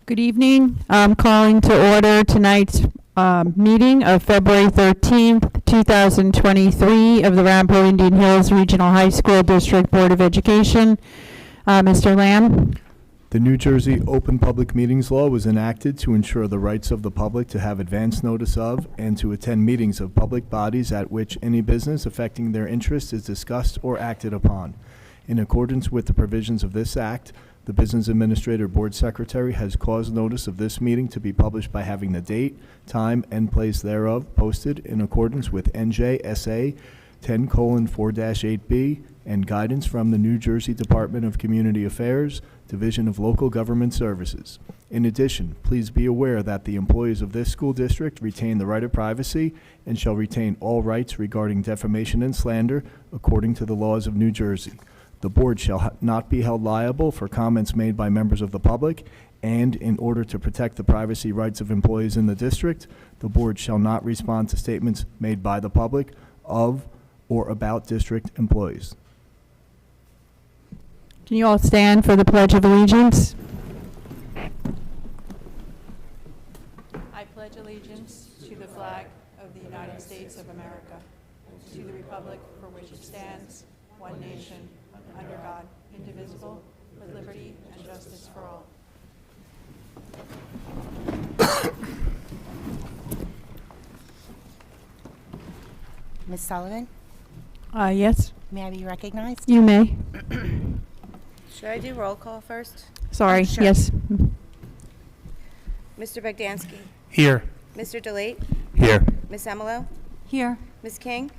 Good evening. I'm calling to order tonight's meeting of February 13th, 2023 of the Ramapo Indian Hills Regional High School District Board of Education. Mr. Lamb. The New Jersey Open Public Meetings Law was enacted to ensure the rights of the public to have advance notice of and to attend meetings of public bodies at which any business affecting their interest is discussed or acted upon. In accordance with the provisions of this Act, the Business Administrator Board Secretary has caused notice of this meeting to be published by having the date, time, and place thereof posted in accordance with NJSA 10:4-8B and guidance from the New Jersey Department of Community Affairs, Division of Local Government Services. In addition, please be aware that the employees of this school district retain the right of privacy and shall retain all rights regarding defamation and slander according to the laws of New Jersey. The board shall not be held liable for comments made by members of the public, and in order to protect the privacy rights of employees in the district, the board shall not respond to statements made by the public of or about district employees. Can you all stand for the Pledge of Allegiance? I pledge allegiance to the flag of the United States of America, to the republic for which it stands, one nation, under God, indivisible, with liberty and justice for all. Ms. Sullivan, Yes, may I be recognized? you may. Should I do roll call first? Sorry, Sure. yes. Mr. Bogdansky, Here. Mr. DeLate, Here. Ms. Emilo, Here. Ms. King,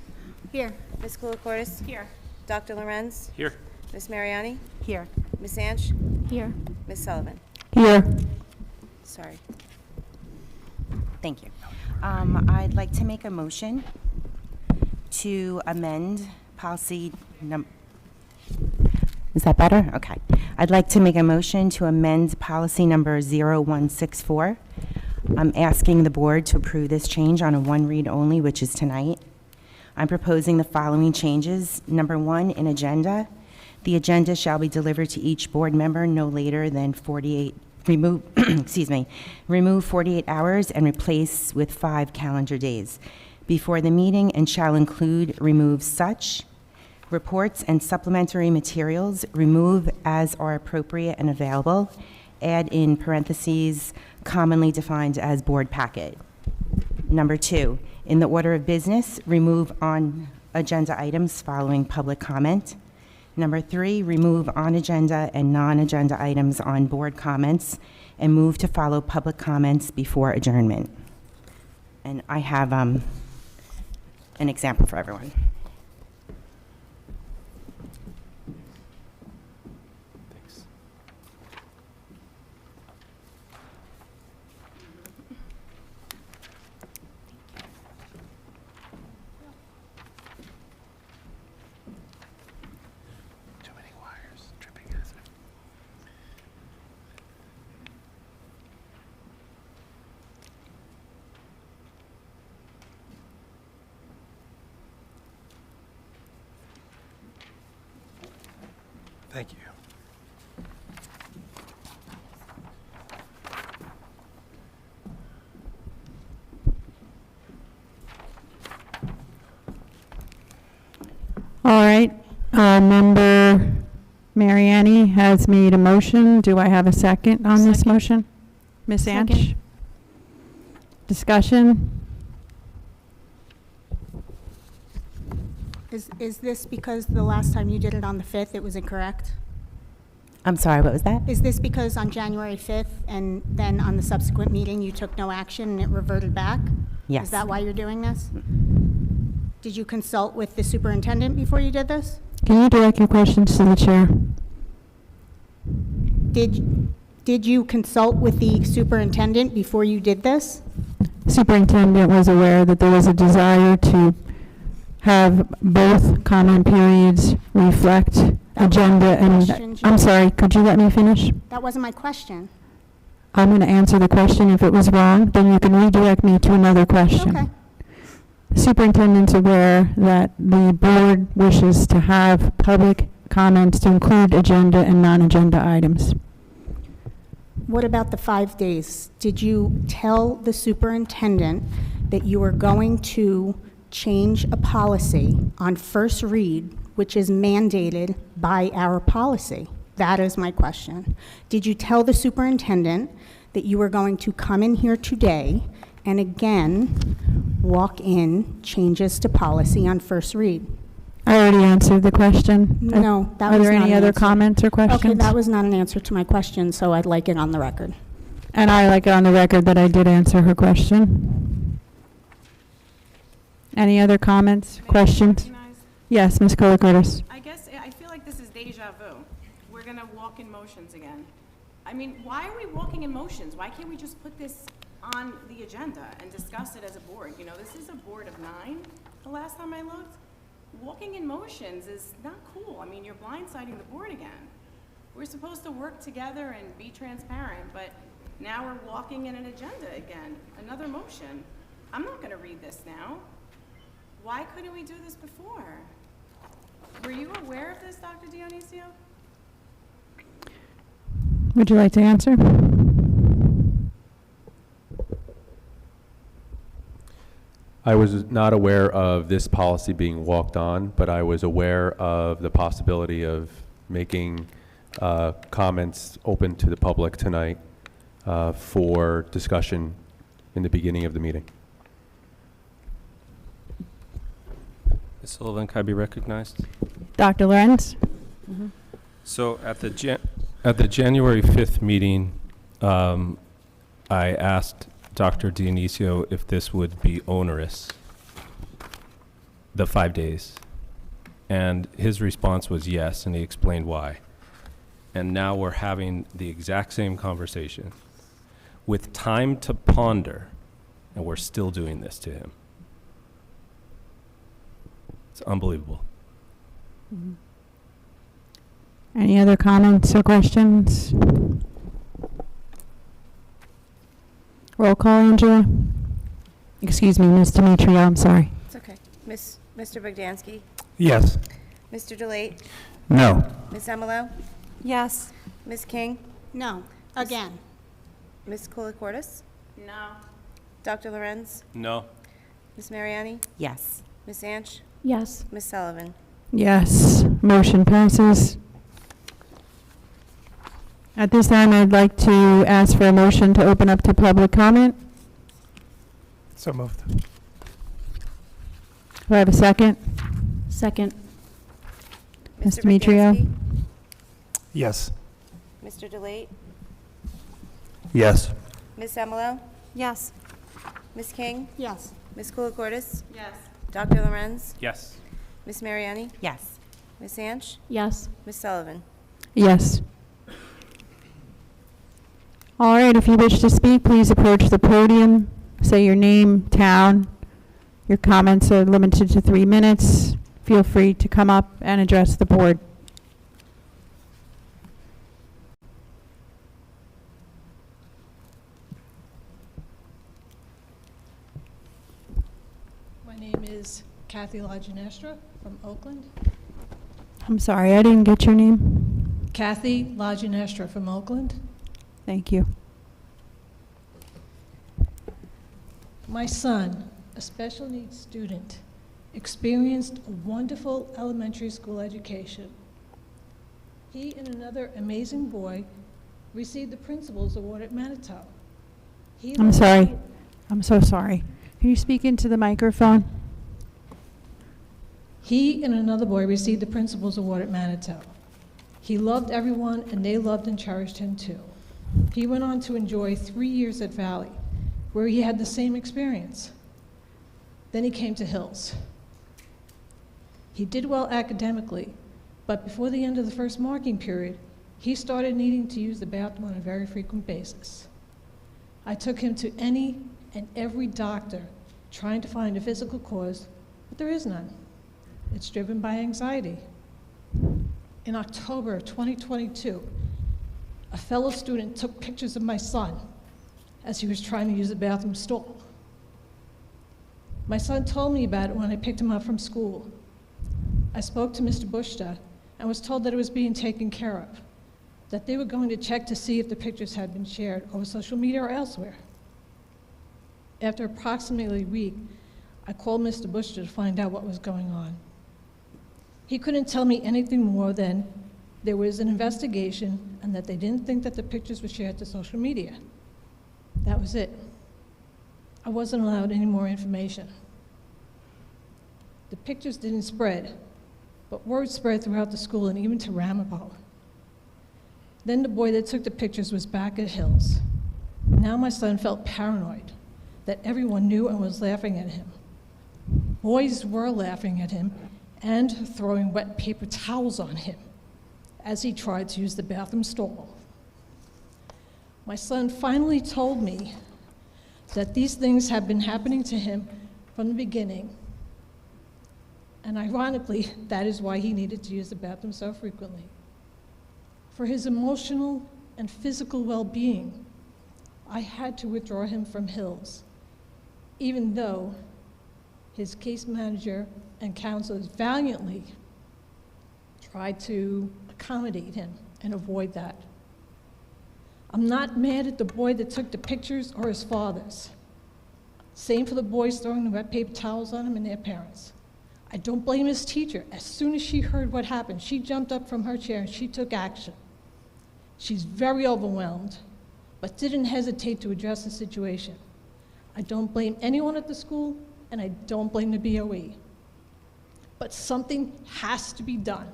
Here. Ms. Koulikortis, Here. Dr. Lorenz, Here. Ms. Mariani, Here. Ms. Anch, Here. Ms. Sullivan. Here. Sorry. Thank you. I'd like to make a motion to amend policy Is that better? Okay. I'd like to make a motion to amend policy number 0164. I'm asking the board to approve this change on a one read only, which is tonight. I'm proposing the following changes. Number 1, in agenda. The agenda shall be delivered to each board member no later than remove 48 hours and replace with 5 calendar days before the meeting, and shall include remove such reports and supplementary materials, remove as are appropriate and available, add in parentheses, commonly defined as board packet. Number 2, in the order of business, remove on agenda items following public comment. Number 3, remove on agenda and non-agenda items on board comments and move to follow public comments before adjournment. And I have an example for everyone. Too many wires, tripping hazard. Thank you. All right, Member Mariani has made a motion. Do I have a second on this Second. motion? Ms. Second. Anch? Discussion? Is this because the last time you did it on the 5th, it was incorrect? I'm sorry, what was that? Is this because on January 5th and then on the subsequent meeting, you took no action and it reverted back? Yes. Is that why you're doing this? Did you consult with the superintendent before you did this? Can you direct your questions to the chair? Did you consult with the superintendent before you did this? Superintendent was aware that there was a desire to have both comment periods reflect That agenda wasn't my question, and, Julie. I'm sorry, could you let me finish? That wasn't my question. I'm going to answer the question. If it was wrong, then you can redirect me to another question. Okay. Superintendent's aware that the board wishes to have public comments to include agenda and non-agenda items. What about the 5 days? Did you tell the superintendent that you were going to change a policy on first read, which is mandated by our policy? That is my question. Did you tell the superintendent that you were going to come in here today and again walk in changes to policy on first read? I already answered the question. No, that Are was there not any an other answer. comments or questions? Okay, that was not an answer to my question, so I'd like it on the record. And I like it on the record that I did answer her question. Any other comments, questions? Yes, Ms. Colacottis. I guess, I feel like this is deja vu. We're gonna walk in motions again. I mean, why are we walking in motions? Why can't we just put this on the agenda and discuss it as a board? You know, this is a board of 9, the last time I looked. Walking in motions is not cool. I mean, you're blindsiding the board again. We're supposed to work together and be transparent, but now we're walking in an agenda again, another motion. I'm not gonna read this now. Why couldn't we do this before? Were you aware of this, Dr. Dionisio? Would you like to answer? I was not aware of this policy being walked on, but I was aware of the possibility of making comments open to the public tonight for discussion in the beginning of the meeting. Ms. Sullivan, can I be recognized? Dr. Lorenz? So at the January 5th meeting, I asked Dr. Dionisio if this would be onerous, the 5 days. And his response was yes, and he explained why. And now we're having the exact same conversation with time to ponder, and we're still doing this to him. It's unbelievable. Any other comments or questions? Roll call, Angela. Excuse me, Ms. Demetrio, I'm sorry. It's okay. Mr. Bogdansky? Yes. Mr. DeLate? No. Ms. Emilo? Yes. Ms. King? No, again. Ms. Colacordis? No. Dr. Lorenz? No. Ms. Mariani? Yes. Ms. Anch? Yes. Ms. Sullivan? Yes, motion passes. At this time, I'd like to ask for a motion to open up to public comment. So moved. Do I have a second? Second. Ms. Demetrio? Bogdansky? Yes. Mr. DeLate? Yes. Ms. Emilo? Yes. Ms. King, Yes. Ms. Colacortis, Yes. Dr. Lorenz, Yes. Ms. Mariani, Yes. Ms. Anch, Yes. Ms. Sullivan. Yes. All right, if you wish to speak, please approach the podium, say your name, town. Your comments are limited to 3 minutes. Feel free to come up and address the board. My name is Kathy LaGinestra from Oakland. I'm sorry, I didn't get your name. Kathy LaGinestra from Oakland. Thank you. My son, a special needs student, experienced a wonderful elementary school education. He and another amazing boy received the Principal's Award at Manitou. I'm sorry. I'm so sorry. Can you speak into the microphone? He and another boy received the Principal's Award at Manitou. He loved everyone, and they loved and cherished him too. He went on to enjoy 3 years at Valley, where he had the same experience. Then he came to Hills. He did well academically, but before the end of the first marking period, he started needing to use the bathroom on a very frequent basis. I took him to any and every doctor trying to find a physical cause, but there is none. It's driven by anxiety. In October of 2022, a fellow student took pictures of my son as he was trying to use the bathroom stall. My son told me about it when I picked him up from school. I spoke to Mr. Bushta and was told that it was being taken care of, that they were going to check to see if the pictures had been shared over social media or elsewhere. After approximately a week, I called Mr. Bushta to find out what was going on. He couldn't tell me anything more than there was an investigation and that they didn't think that the pictures were shared to social media. That was it. I wasn't allowed any more information. The pictures didn't spread, but word spread throughout the school and even to Ramapo. Then the boy that took the pictures was back at Hills. Now my son felt paranoid that everyone knew and was laughing at him. Boys were laughing at him and throwing wet paper towels on him as he tried to use the bathroom stall. My son finally told me that these things have been happening to him from the beginning, and ironically, that is why he needed to use the bathroom so frequently. For his emotional and physical well-being, I had to withdraw him from Hills, even though his case manager and counselors valiantly tried to accommodate him and avoid that. I'm not mad at the boy that took the pictures or his fathers. Same for the boys throwing the wet paper towels on him and their parents. I don't blame his teacher. As soon as she heard what happened, she jumped up from her chair and she took action. She's very overwhelmed, but didn't hesitate to address the situation. I don't blame anyone at the school, and I don't blame the BOE. But something has to be done.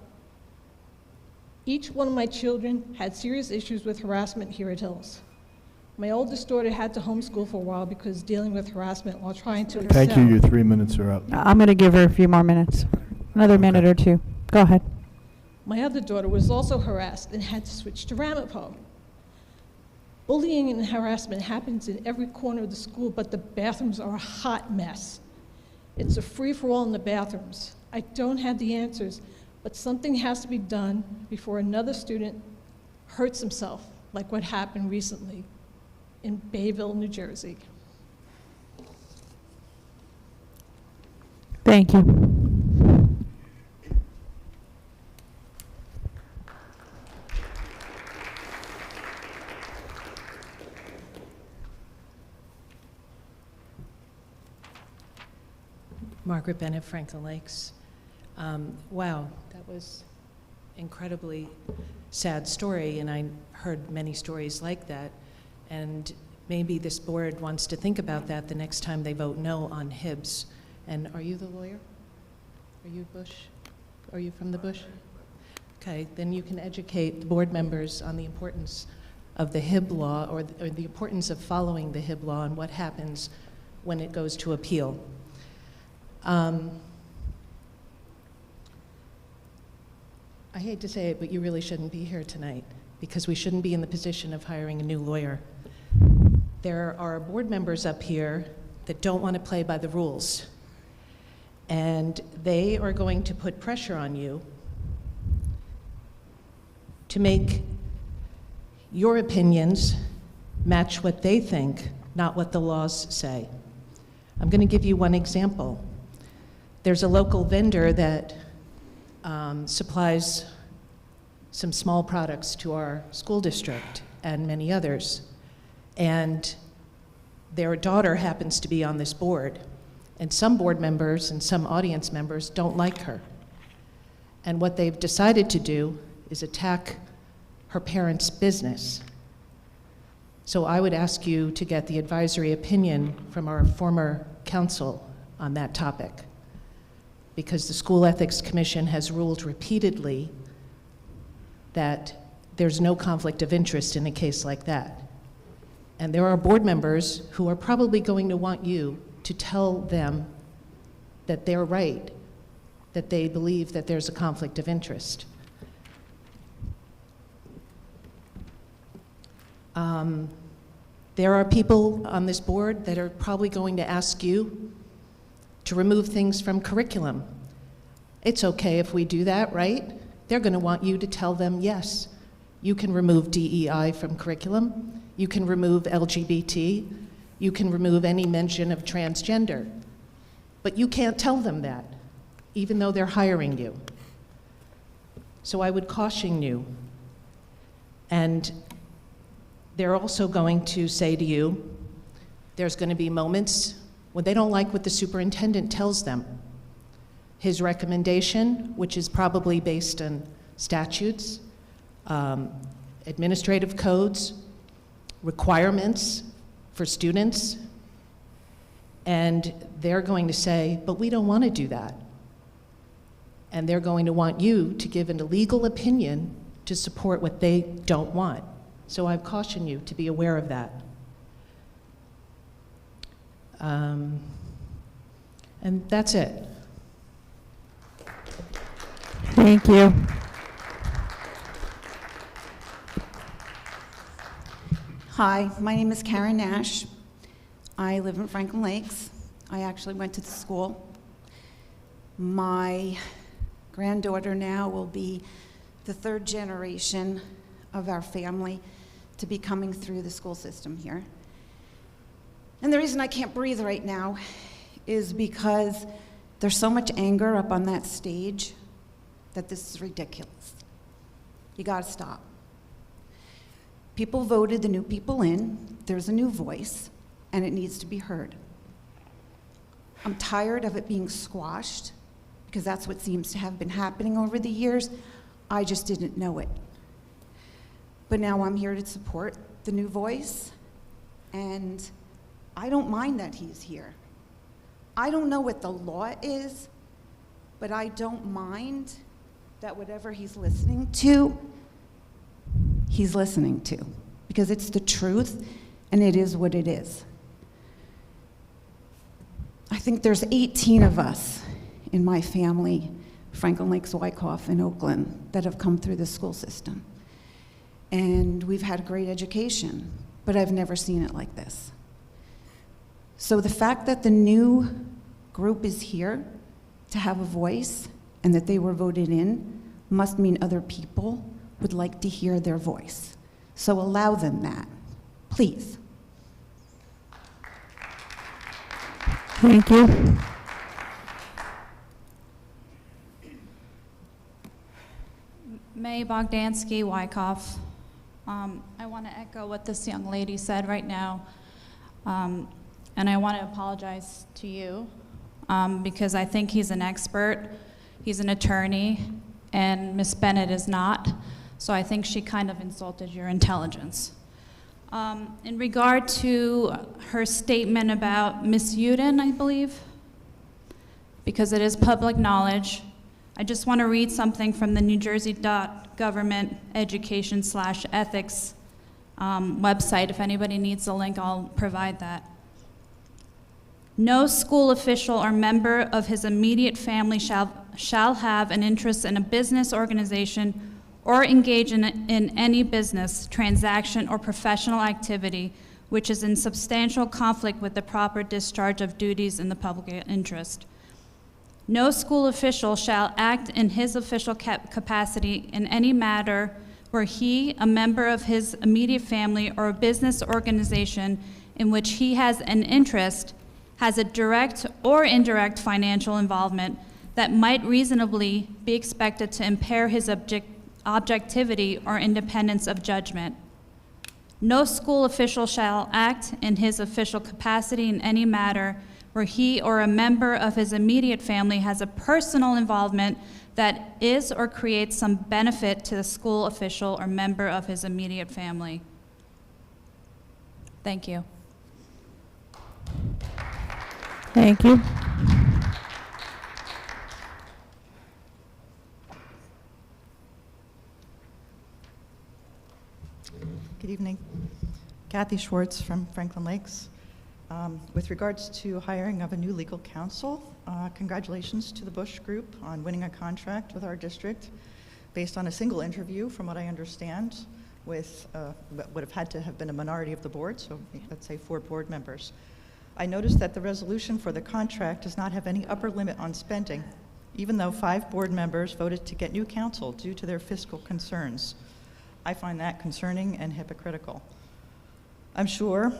Each one of my children had serious issues with harassment here at Hills. My oldest daughter had to homeschool for a while because dealing with harassment while trying to excel. Thank you. Your 3 minutes are up. I'm going to give her a few more minutes. Another minute or two. Go ahead. My other daughter was also harassed and had to switch to Ramapo. Bullying and harassment happens in every corner of the school, but the bathrooms are a hot mess. It's a free-for-all in the bathrooms. I don't have the answers, but something has to be done before another student hurts himself, like what happened recently in Bayville, New Jersey. Thank you. Margaret Bennett, Franklin Lakes. Wow, that was incredibly sad story, and I heard many stories like that. And maybe this board wants to think about that the next time they vote no on Hibbs. And are you the lawyer? Are you Bush? Are you from the Bush? Okay, then you can educate the board members on the importance of the Hibb law, or the importance of following the Hibb law and what happens when it goes to appeal. I hate to say it, but you really shouldn't be here tonight, because we shouldn't be in the position of hiring a new lawyer. There are board members up here that don't want to play by the rules, and they are going to put pressure on you to make your opinions match what they think, not what the laws say. I'm going to give you one example. There's a local vendor that supplies some small products to our school district and many others. And their daughter happens to be on this board. And some board members and some audience members don't like her. And what they've decided to do is attack her parents' business. So I would ask you to get the advisory opinion from our former counsel on that topic, because the School Ethics Commission has ruled repeatedly that there's no conflict of interest in a case like that. And there are board members who are probably going to want you to tell them that they're right, that they believe that there's a conflict of interest. There are people on this board that are probably going to ask you to remove things from curriculum. It's okay if we do that, right? They're going to want you to tell them, yes, you can remove DEI from curriculum, you can remove LGBT, you can remove any mention of transgender. But you can't tell them that, even though they're hiring you. So I would caution you. And they're also going to say to you, there's going to be moments when they don't like what the superintendent tells them. His recommendation, which is probably based on statutes, administrative codes, requirements for students, and they're going to say, but we don't want to do that. And they're going to want you to give a legal opinion to support what they don't want. So I caution you to be aware of that. And that's it. Thank you. Hi, my name is Karen Nash. I live in Franklin Lakes. I actually went to the school. My granddaughter now will be the third generation of our family to be coming through the school system here. And the reason I can't breathe right now is because there's so much anger up on that stage that this is ridiculous. You gotta stop. People voted the new people in, there's a new voice, and it needs to be heard. I'm tired of it being squashed, because that's what seems to have been happening over the years. I just didn't know it. But now I'm here to support the new voice, and I don't mind that he's here. I don't know what the law is, but I don't mind that whatever he's listening to, he's listening to, because it's the truth, and it is what it is. I think there's 18 of us in my family, Franklin Lakes, Wyckoff, and Oakland, that have come through the school system. And we've had a great education, but I've never seen it like this. So the fact that the new group is here to have a voice and that they were voted in must mean other people would like to hear their voice. So allow them that, please. Thank you. May Bogdansky, Wyckoff. I want to echo what this young lady said right now, and I want to apologize to you because I think he's an expert, he's an attorney, and Miss Bennett is not, so I think she kind of insulted your intelligence. In regard to her statement about Miss Uden, I believe, because it is public knowledge, I just want to read something from the New Jersey Government Education/Ethics website. If anybody needs the link, I'll provide that. No school official or member of his immediate family shall have an interest in a business organization or engage in any business, transaction, or professional activity which is in substantial conflict with the proper discharge of duties in the public interest. No school official shall act in his official capacity in any matter where he, a member of his immediate family, or a business organization in which he has an interest, has a direct or indirect financial involvement that might reasonably be expected to impair his objectivity or independence of judgment. No school official shall act in his official capacity in any matter where he or a member of his immediate family has a personal involvement that is or creates some benefit to the school official or member of his immediate family. Thank you. Thank you. Good evening. Kathy Schwartz from Franklin Lakes. With regards to hiring of a new legal counsel, congratulations to the Bush Group on winning a contract with our district based on a single interview, from what I understand, with what would have had to have been a minority of the board, so let's say 4 board members. I noticed that the resolution for the contract does not have any upper limit on spending, even though 5 board members voted to get new counsel due to their fiscal concerns. I find that concerning and hypocritical. I'm sure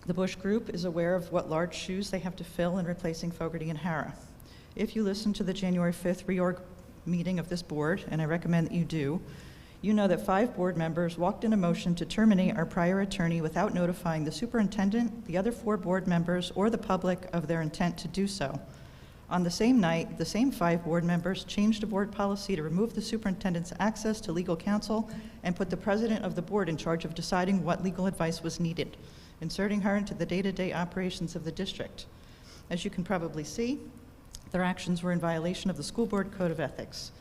the Bush Group is aware of what large shoes they have to fill in replacing Fogarty and Hara. If you listen to the January 5th reorg meeting of this board, and I recommend that you do, you know that 5 board members walked in a motion to terminate our prior attorney without notifying the superintendent, the other 4 board members, or the public of their intent to do so. On the same night, the same 5 board members changed a board policy to remove the superintendent's access to legal counsel and put the president of the board in charge of deciding what legal advice was needed, inserting her into the day-to-day operations of the district. As you can probably see, their actions were in violation of the school board code of ethics.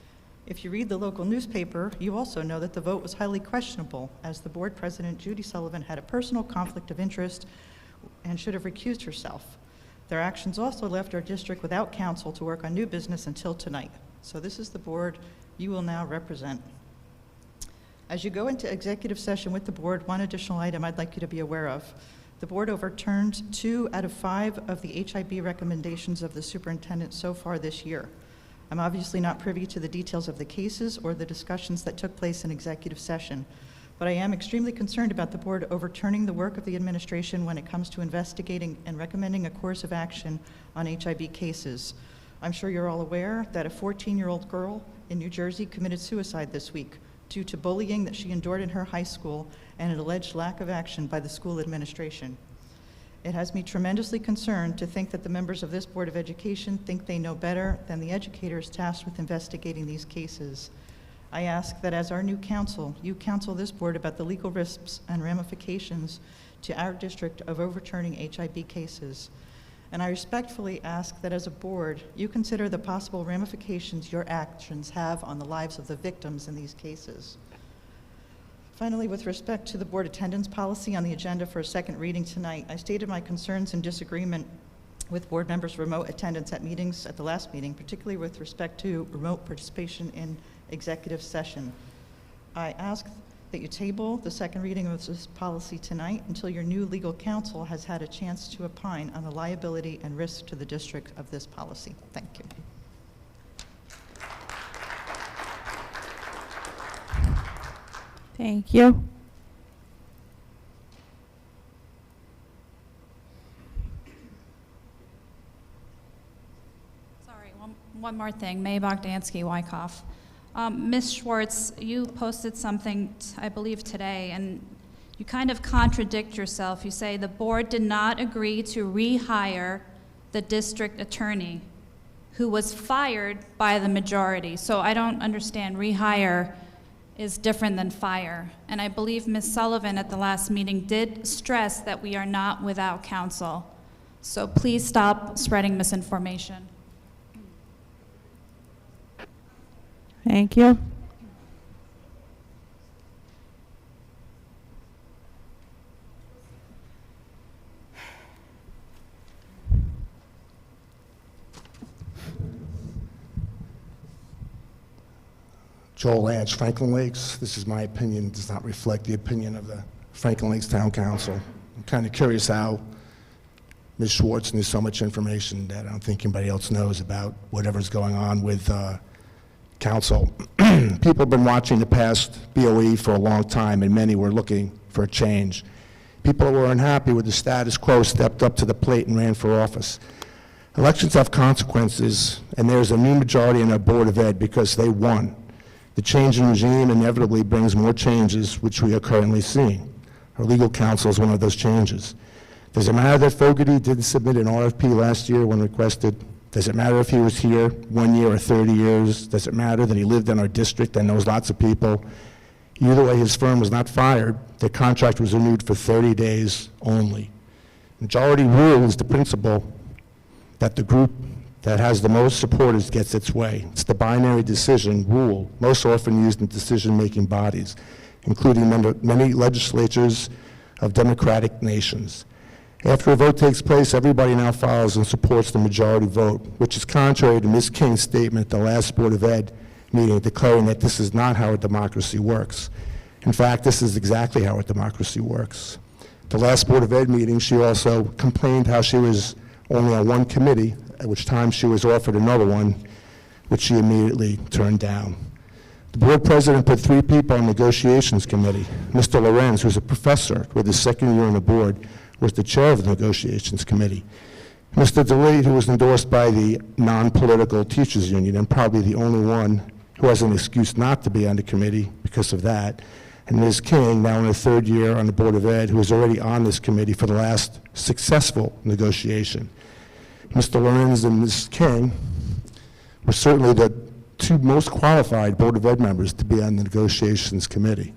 If you read the local newspaper, you also know that the vote was highly questionable, as the board president, Judy Sullivan, had a personal conflict of interest and should have recused herself. Their actions also left our district without counsel to work on new business until tonight. So this is the board you will now represent. As you go into executive session with the board, one additional item I'd like you to be aware of. The board overturned 2 out of 5 of the HIB recommendations of the superintendent so far this year. I'm obviously not privy to the details of the cases or the discussions that took place in executive session, but I am extremely concerned about the board overturning the work of the administration when it comes to investigating and recommending a course of action on HIB cases. I'm sure you're all aware that a 14-year-old girl in New Jersey committed suicide this week due to bullying that she endured in her high school and an alleged lack of action by the school administration. It has me tremendously concerned to think that the members of this Board of Education think they know better than the educators tasked with investigating these cases. I ask that as our new counsel, you counsel this board about the legal risks and ramifications to our district of overturning HIB cases. And I respectfully ask that as a board, you consider the possible ramifications your actions have on the lives of the victims in these cases. Finally, with respect to the board attendance policy on the agenda for a second reading tonight, I stated my concerns and disagreement with board members' remote attendance at meetings at the last meeting, particularly with respect to remote participation in executive session. I ask that you table the second reading of this policy tonight until your new legal counsel has had a chance to opine on the liability and risk to the district of this policy. Thank you. Thank you. Sorry, one more thing. May Bogdansky, Wyckoff. Ms. Schwartz, you posted something, I believe today, and you kind of contradict yourself. You say the board did not agree to rehire the district attorney who was fired by the majority. So I don't understand. Rehire is different than fire. And I believe Ms. Sullivan at the last meeting did stress that we are not without counsel. So please stop spreading misinformation. Thank you. Joel Lance, Franklin Lakes. This is my opinion, does not reflect the opinion of the Franklin Lakes Town Council. I'm kind of curious how Ms. Schwartz knew so much information that I don't think anybody else knows about whatever's going on with council. People have been watching the past BOE for a long time, and many were looking for a change. People who were unhappy with the status quo stepped up to the plate and ran for office. Elections have consequences, and there's a new majority in our Board of Ed because they won. The change in regime inevitably brings more changes, which we are currently seeing. Our legal counsel is one of those changes. Does it matter that Fogarty didn't submit an RFP last year when requested? Does it matter if he was here 1 year or 30 years? Does it matter that he lived in our district and knows lots of people? Either way, his firm was not fired. The contract was renewed for 30 days only. Majority rule is the principle that the group that has the most supporters gets its way. It's the binary decision rule, most often used in decision-making bodies, including many legislatures of democratic nations. After a vote takes place, everybody now follows and supports the majority vote, which is contrary to Ms. King's statement at the last Board of Ed meeting declaring that this is not how a democracy works. In fact, this is exactly how a democracy works. The last Board of Ed meeting, she also complained how she was only on one committee, at which time she was offered another one, which she immediately turned down. The board president put 3 people on the negotiations committee. Mr. Lorenz, who's a professor with his second year on the board, was the chair of the negotiations committee. Mr. DeLee, who was endorsed by the non-political teachers union and probably the only one who has an excuse not to be on the committee because of that, and Ms. King, now in her 3rd year on the Board of Ed, who is already on this committee for the last successful negotiation. Mr. Lorenz and Ms. King were certainly the 2 most qualified Board of Ed members to be on the negotiations committee.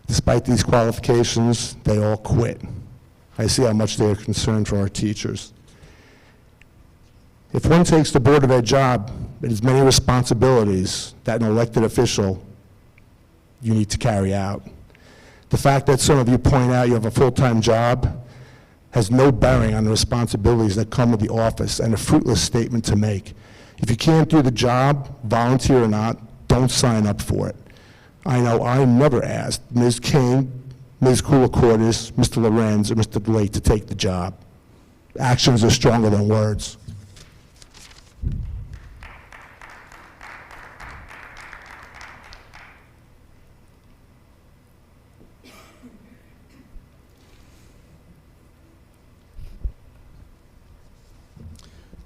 Despite these qualifications, they all quit. I see how much they are concerned for our teachers. If one takes the Board of Ed job, it has many responsibilities that an elected official you need to carry out. The fact that some of you point out you have a full-time job has no bearing on the responsibilities that come with the office and a fruitless statement to make. If you can't do the job, volunteer or not, don't sign up for it. I know I never asked Ms. King, Ms. Koulikortis, Mr. Lorenz, or Mr. DeLay to take the job. Actions are stronger than words.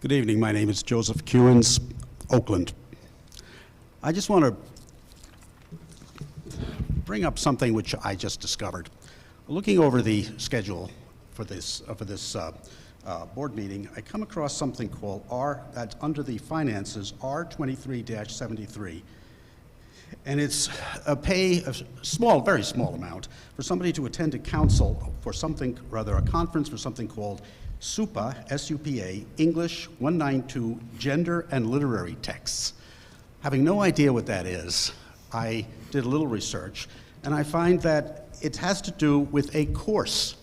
Good evening. My name is Joseph Kewins, Oakland. I just want to bring up something which I just discovered. Looking over the schedule for this board meeting, I come across something called that's under the finances, R23-73. And it's a very small amount for somebody to attend a council for something, rather a conference for something called SUPA, S-U-P-A, English 192 Gender and Literary Texts. Having no idea what that is, I did a little research, and I find that it has to do with a course,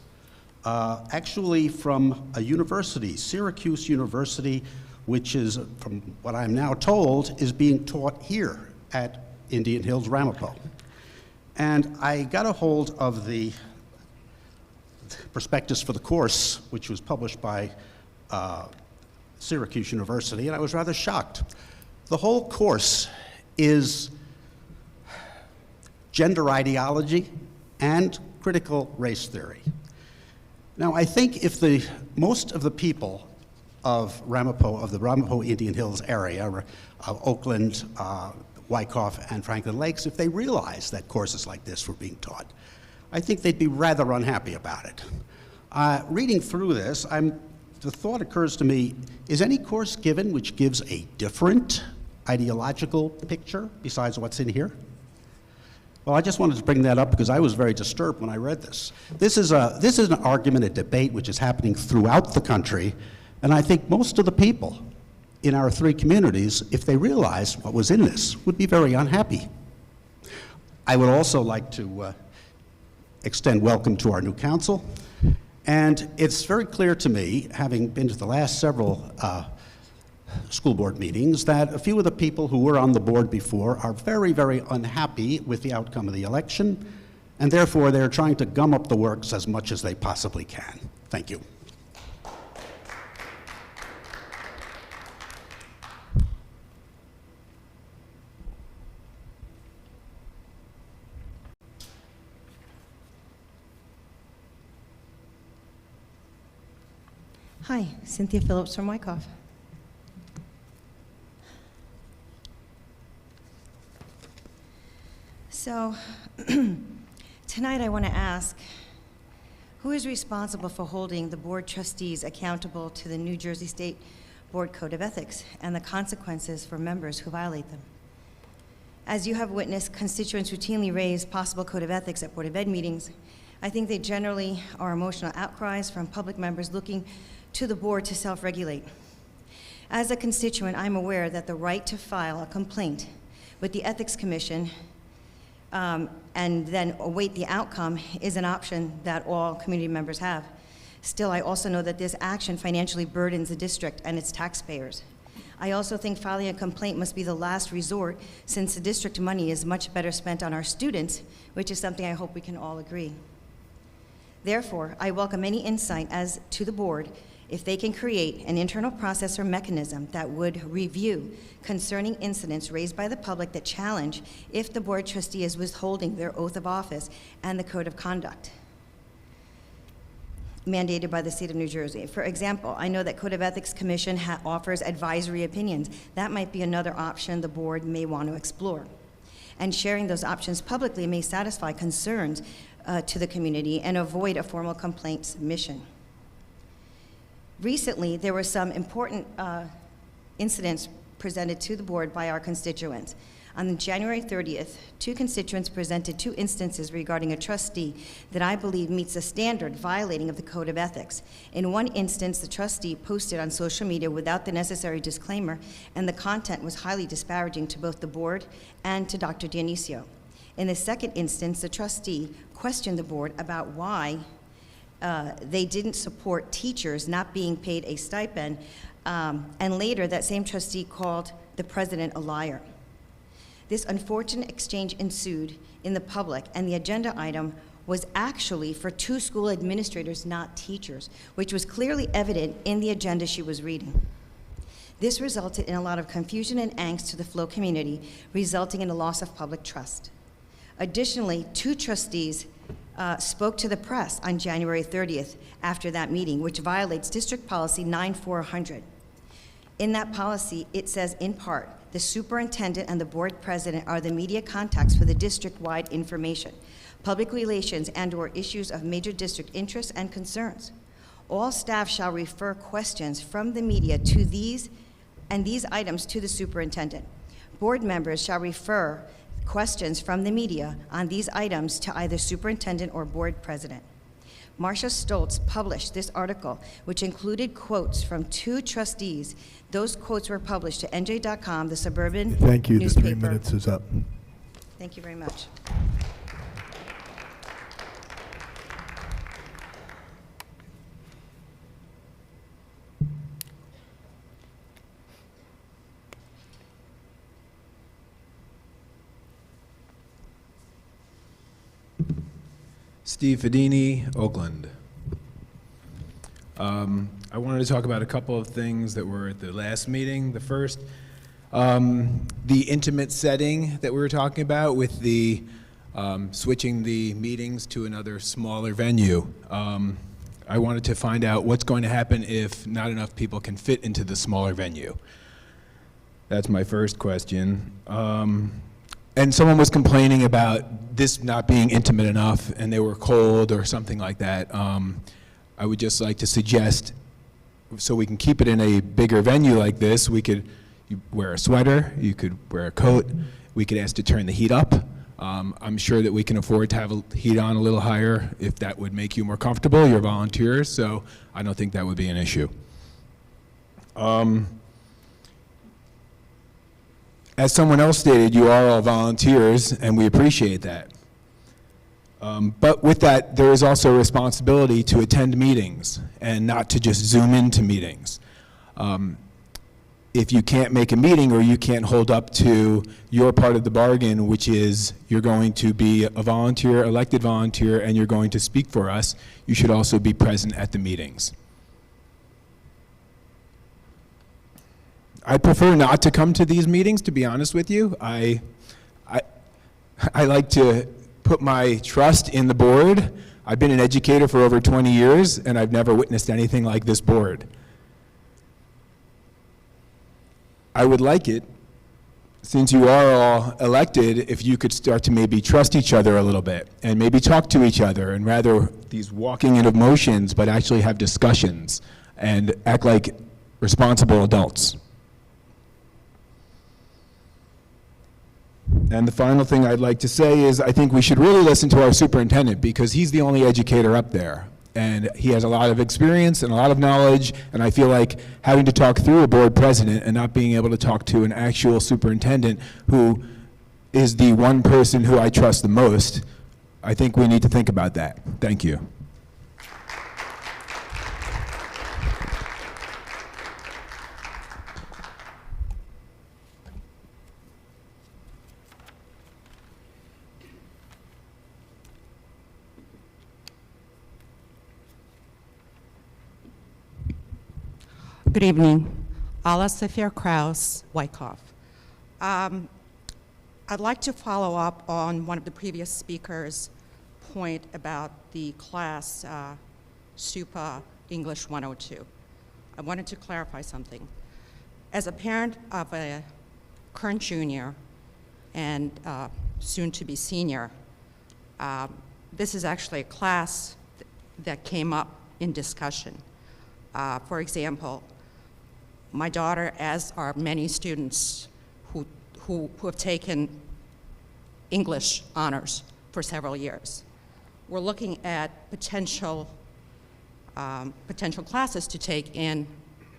actually from a university, Syracuse University, which is, from what I'm now told, is being taught here at Indian Hills Ramapo. And I got a hold of the prospectus for the course, which was published by Syracuse University, and I was rather shocked. The whole course is gender ideology and critical race theory. Now, I think if most of the people of Ramapo, of the Ramapo Indian Hills area, of Oakland, Wyckoff, and Franklin Lakes, if they realized that courses like this were being taught, I think they'd be rather unhappy about it. Reading through this, the thought occurs to me, is any course given which gives a different ideological picture besides what's in here? Well, I just wanted to bring that up because I was very disturbed when I read this. This is an argument, a debate which is happening throughout the country, and I think most of the people in our 3 communities, if they realized what was in this, would be very unhappy. I would also like to extend welcome to our new council. And it's very clear to me, having been to the last several school board meetings that a few of the people who were on the board before are very, very unhappy with the outcome of the election, and therefore they're trying to gum up the works as much as they possibly can. Thank you. Hi, Cynthia Phillips from Wyckoff. So, tonight I want to ask, who is responsible for holding the board trustees accountable to the New Jersey State Board Code of Ethics and the consequences for members who violate them? As you have witnessed, constituents routinely raise possible code of ethics at Board of Ed meetings. I think they generally are emotional outcries from public members looking to the board to self-regulate. As a constituent, I'm aware that the right to file a complaint with the Ethics Commission and then await the outcome is an option that all community members have. Still, I also know that this action financially burdens the district and its taxpayers. I also think filing a complaint must be the last resort, since the district money is much better spent on our students, which is something I hope we can all agree. Therefore, I welcome any insight as to the board if they can create an internal process or mechanism that would review concerning incidents raised by the public that challenge if the board trustee is withholding their oath of office and the code of conduct mandated by the state of New Jersey. For example, I know that Code of Ethics Commission offers advisory opinions. That might be another option the board may want to explore. And sharing those options publicly may satisfy concerns to the community and avoid a formal complaint submission. Recently, there were some important incidents presented to the board by our constituents. On January 30th, 2 constituents presented 2 instances regarding a trustee that I believe meets a standard violating of the Code of Ethics. In one instance, the trustee posted on social media without the necessary disclaimer, and the content was highly disparaging to both the board and to Dr. Dionisio. In the second instance, the trustee questioned the board about why they didn't support teachers not being paid a stipend, and later that same trustee called the president a liar. This unfortunate exchange ensued in the public, and the agenda item was actually for 2 school administrators, not teachers, which was clearly evident in the agenda she was reading. This resulted in a lot of confusion and angst to the Flow community, resulting in a loss of public trust. Additionally, 2 trustees spoke to the press on January 30th after that meeting, which violates District Policy 9400. In that policy, it says in part, the superintendent and the board president are the media contacts for the district-wide information, public relations, and/or issues of major district interests and concerns. All staff shall refer questions from the media to these items to the superintendent. Board members shall refer questions from the media on these items to either superintendent or board president. Marcia Stoltz published this article, which included quotes from 2 trustees. Those quotes were published to NJ.com, the suburban newspaper. Thank you. The 3 minutes is up. Thank you very much. Steve Fedini, Oakland. I wanted to talk about a couple of things that were at the last meeting. The first, the intimate setting that we were talking about with the switching the meetings to another smaller venue. I wanted to find out what's going to happen if not enough people can fit into the smaller venue. That's my first question. And someone was complaining about this not being intimate enough and they were cold or something like that. I would just like to suggest, so we can keep it in a bigger venue like this, you wear a sweater, you could wear a coat, we could ask to turn the heat up. I'm sure that we can afford to have the heat on a little higher if that would make you more comfortable. You're volunteers, so I don't think that would be an issue. As someone else stated, you are all volunteers, and we appreciate that. But with that, there is also a responsibility to attend meetings and not to just Zoom into meetings. if you can't make a meeting or you can't hold up to your part of the bargain, which is you're going to be a volunteer, elected volunteer, and you're going to speak for us, you should also be present at the meetings. I prefer not to come to these meetings, to be honest with you. I like to put my trust in the board. I've been an educator for over 20 years, and I've never witnessed anything like this board. I would like it, since you are all elected, if you could start to maybe trust each other a little bit, and maybe talk to each other, and rather these walking in emotions, but actually have discussions, and act like responsible adults. And the final thing I'd like to say is I think we should really listen to our superintendent, because he's the only educator up there. And he has a lot of experience and a lot of knowledge, and I feel like having to talk through a board president and not being able to talk to an actual superintendent who is the one person who I trust the most, I think we need to think about that. Thank you. Good evening. Ala Safir Kraus, Wyckoff. I'd like to follow up on one of the previous speakers' point about the class SUPA English 102. I wanted to clarify something. As a parent of a current junior and soon to be senior, this is actually a class that came up in discussion. For example, my daughter, as are many students who have taken English honors for several years, we're looking at potential classes to take in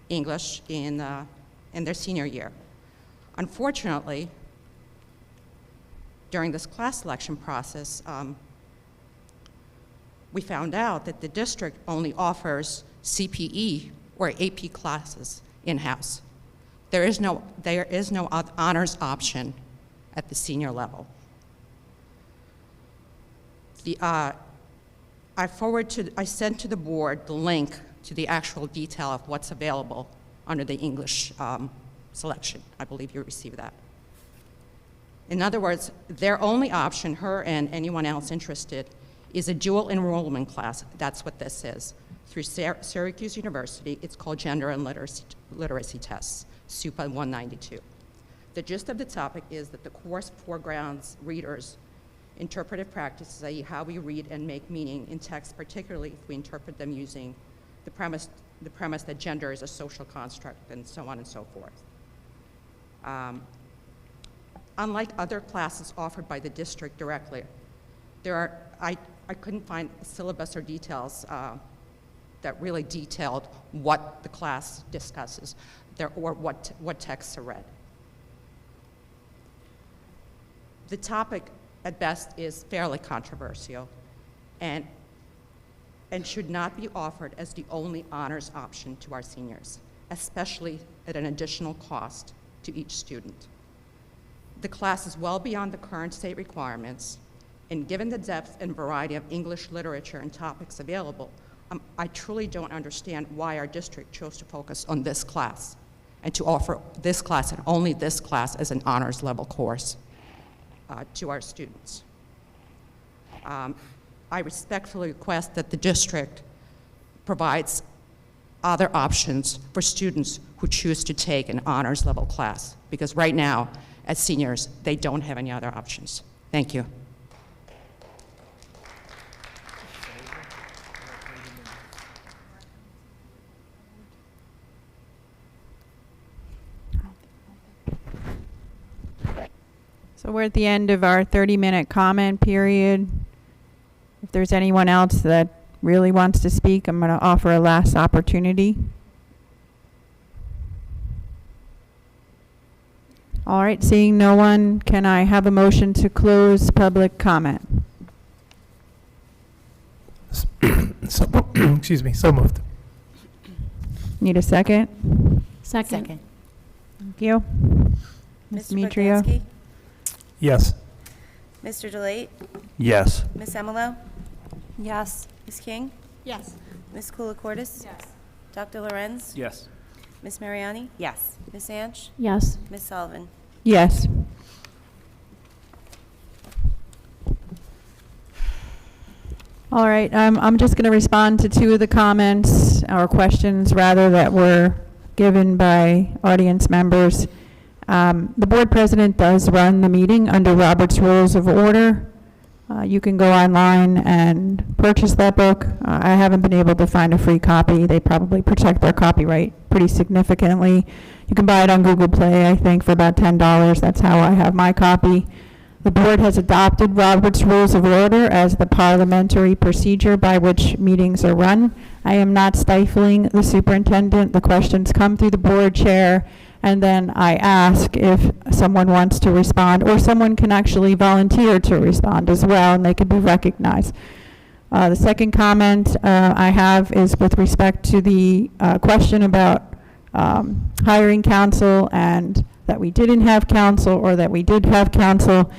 English in their senior year. Unfortunately, during this class selection process, we found out that the district only offers CPE or AP classes in-house. There is no honors option at the senior level. I sent to the board the link to the actual detail of what's available under the English selection. I believe you received that. In other words, their only option, her and anyone else interested, is a dual enrollment class. That's what this is. Through Syracuse University, it's called Gender and Literacy Tests, SUPA 192. The gist of the topic is that the course foregrounds readers' interpretive practices, i.e. how we read and make meaning in text, particularly if we interpret them using the premise that gender is a social construct and so on and so forth. Unlike other classes offered by the district directly, I couldn't find a syllabus or details that really detailed what the class discusses or what texts are read. The topic, at best, is fairly controversial and should not be offered as the only honors option to our seniors, especially at an additional cost to each student. The class is well beyond the current state requirements, and given the depth and variety of English literature and topics available, I truly don't understand why our district chose to focus on this class and to offer this class and only this class as an honors level course to our students. I respectfully request that the district provides other options for students who choose to take an honors level class, because right now, as seniors, they don't have any other options. Thank you. So we're at the end of our 30-minute comment period. If there's anyone else that really wants to speak, I'm going to offer a last opportunity. All right, seeing no one, can I have a motion to close public comment? Excuse me, so moved. Need a second? Second. Thank you. Ms. Mr. Demetrio? Bogdansky? Yes. Mr. Delate? Yes. Ms. Emilo? Yes. Ms. King? Yes. Ms. Koulikortis? Yes. Dr. Lorenz? Yes. Ms. Mariani? Yes. Ms. Anch? Yes. Ms. Sullivan? Yes. All right, I'm just going to respond to two of the comments, or questions rather, that were given by audience members. The board president does run the meeting under Robert's Rules of Order. You can go online and purchase that book. I haven't been able to find a free copy. They probably protect their copyright pretty significantly. You can buy it on Google Play, I think, for about $10. That's how I have my copy. The board has adopted Robert's Rules of Order as the parliamentary procedure by which meetings are run. I am not stifling the superintendent. The questions come through the board chair, and then I ask if someone wants to respond, or someone can actually volunteer to respond as well, and they can be recognized. The second comment I have is with respect to the question about hiring counsel, and that we didn't have counsel, or that we did have counsel.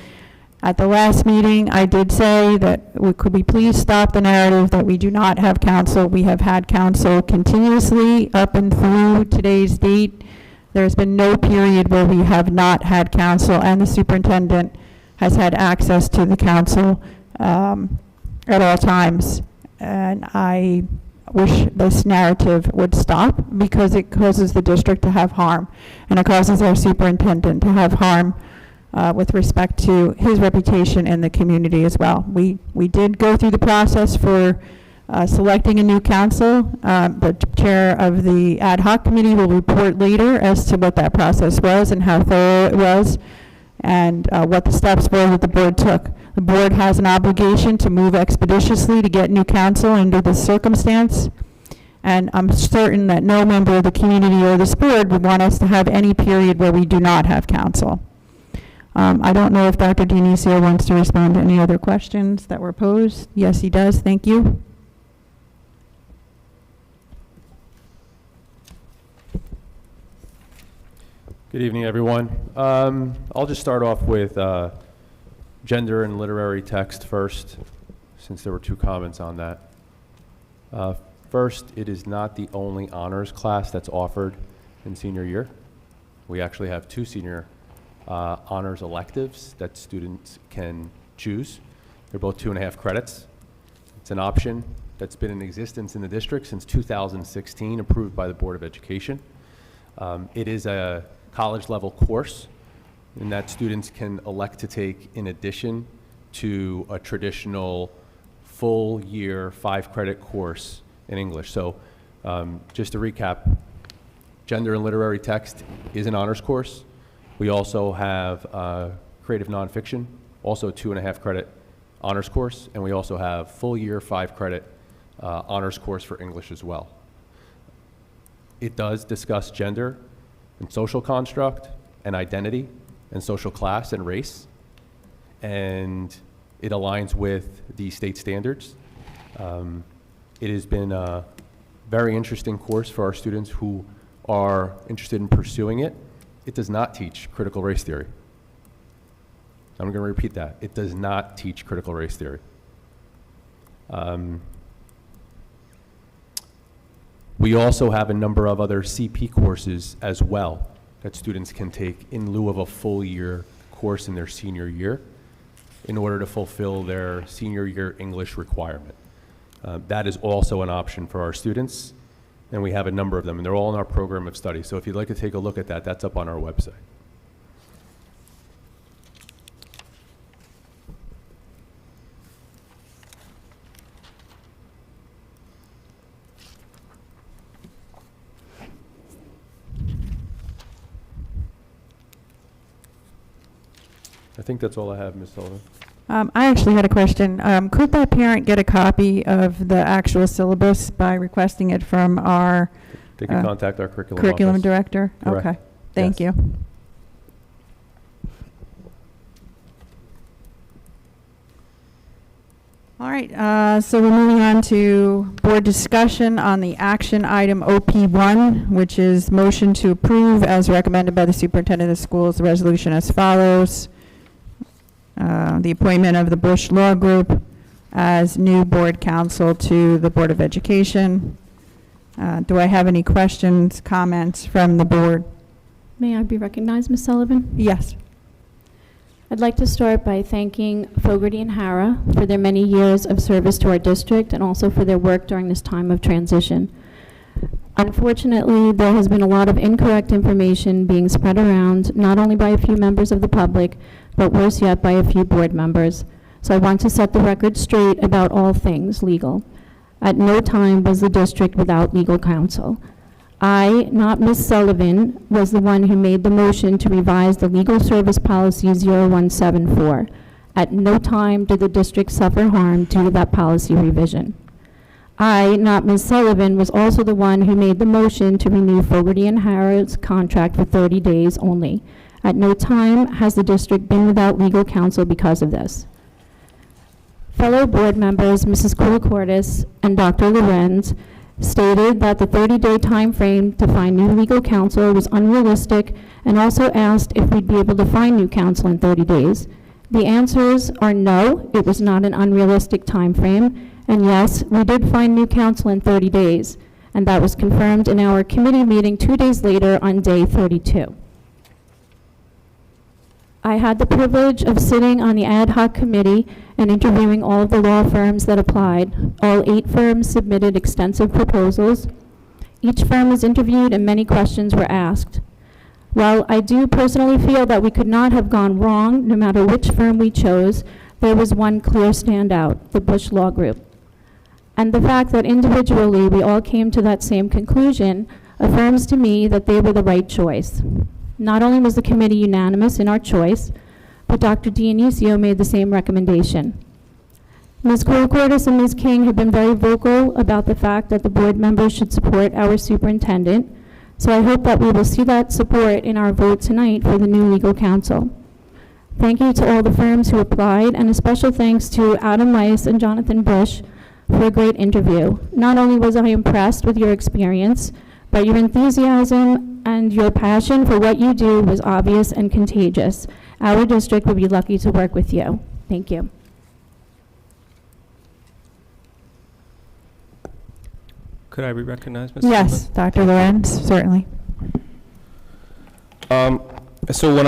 At the last meeting, I did say that could we please stop the narrative that we do not have counsel. We have had counsel continuously up and through today's date. There's been no period where we have not had counsel, and the superintendent has had access to the counsel at all times. And I wish this narrative would stop, because it causes the district to have harm, and it causes our superintendent to have harm with respect to his reputation in the community as well. We did go through the process for selecting a new council. The chair of the ad hoc committee will report later as to what that process was and how thorough it was, and what the steps were that the board took. The board has an obligation to move expeditiously to get new counsel under this circumstance, and I'm certain that no member of the community or this board would want us to have any period where we do not have counsel. I don't know if Dr. Dionisio wants to respond to any other questions that were posed. Yes, he does. Thank you. Good evening, everyone. I'll just start off with gender and literary text first, since there were two comments on that. First, it is not the only honors class that's offered in senior year. We actually have two senior honors electives that students can choose. They're both 2.5 credits. It's an option that's been in existence in the district since 2016, approved by the Board of Education. It is a college-level course, and that students can elect to take in addition to a traditional full-year 5-credit course in English. So just to recap, gender and literary text is an honors course. We also have creative nonfiction, also a 2.5 credit honors course, and we also have full-year 5-credit honors course for English as well. It does discuss gender and social construct and identity and social class and race, and it aligns with the state standards. It has been a very interesting course for our students who are interested in pursuing it. It does not teach critical race theory. I'm going to repeat that. It does not teach critical race theory. We also have a number of other CP courses as well that students can take in lieu of a full year course in their senior year in order to fulfill their senior year English requirement. That is also an option for our students, and we have a number of them, and they're all in our program of study. So if you'd like to take a look at that, that's up on our website. I think that's all I have, Ms. Sullivan. I actually had a question. Could that parent get a copy of the actual syllabus by requesting it from our They can contact our curriculum office. director? Correct. Okay, thank Yes. you. All right, so we're moving on to board discussion on the action item OP1, which is motion to approve as recommended by the superintendent of schools, the resolution as follows. The appointment of the Bush Law Group as new board counsel to the Board of Education. Do I have any questions, comments from the board? May I be recognized, Ms. Sullivan? Yes. I'd like to start by thanking Fogarty and Hara for their many years of service to our district and also for their work during this time of transition. Unfortunately, there has been a lot of incorrect information being spread around, not only by a few members of the public, but worse yet, by a few board members. So I want to set the record straight about all things legal. At no time was the district without legal counsel. I, not Ms. Sullivan, was the one who made the motion to revise the Legal Service Policy 0174. At no time did the district suffer harm due to that policy revision. I, not Ms. Sullivan, was also the one who made the motion to renew Fogarty and Hara's contract for 30 days only. At no time has the district been without legal counsel because of this. Fellow board members, Mrs. Koulikortis and Dr. Lorenz, stated that the 30-day time frame to find new legal counsel was unrealistic and also asked if we'd be able to find new counsel in 30 days. The answers are no, it was not an unrealistic time frame, and yes, we did find new counsel in 30 days, and that was confirmed in our committee meeting 2 days later on day 32. I had the privilege of sitting on the ad hoc committee and interviewing all of the law firms that applied. All 8 firms submitted extensive proposals. Each firm was interviewed and many questions were asked. While I do personally feel that we could not have gone wrong no matter which firm we chose, there was one clear standout, the Bush Law Group. And the fact that individually we all came to that same conclusion affirms to me that they were the right choice. Not only was the committee unanimous in our choice, but Dr. Dionisio made the same recommendation. Ms. Koulikortis and Ms. King have been very vocal about the fact that the board members should support our superintendent, so I hope that we will see that support in our vote tonight for the new legal counsel. Thank you to all the firms who applied, and a special thanks to Adam Weiss and Jonathan Bush for a great interview. Not only was I impressed with your experience, but your enthusiasm and your passion for what you do was obvious and contagious. Our district would be lucky to work with you. Thank you. Could I be recognized, Ms. Yes, Sullivan? Dr. Lorenz, certainly. So when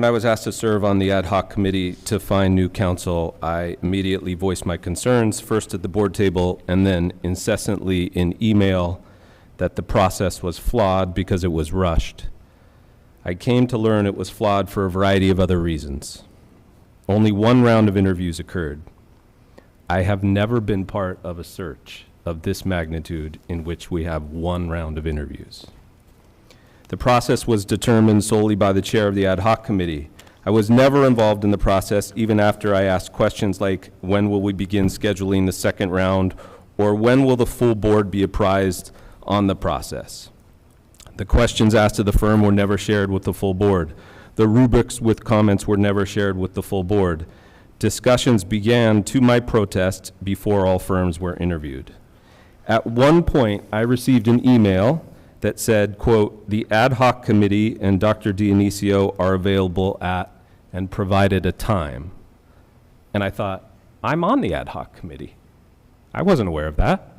I was asked to serve on the ad hoc committee to find new counsel, I immediately voiced my concerns, first at the board table and then incessantly in email, that the process was flawed because it was rushed. I came to learn it was flawed for a variety of other reasons. Only one round of interviews occurred. I have never been part of a search of this magnitude in which we have one round of interviews. The process was determined solely by the chair of the ad hoc committee. I was never involved in the process, even after I asked questions like, when will we begin scheduling the second round, or when will the full board be apprised on the process? The questions asked of the firm were never shared with the full board. The rubrics with comments were never shared with the full board. Discussions began to my protest before all firms were interviewed. At one point, I received an email that said, quote, the ad hoc committee and Dr. Dionisio are available at, and provided a time. And I thought, I'm on the ad hoc committee. I wasn't aware of that.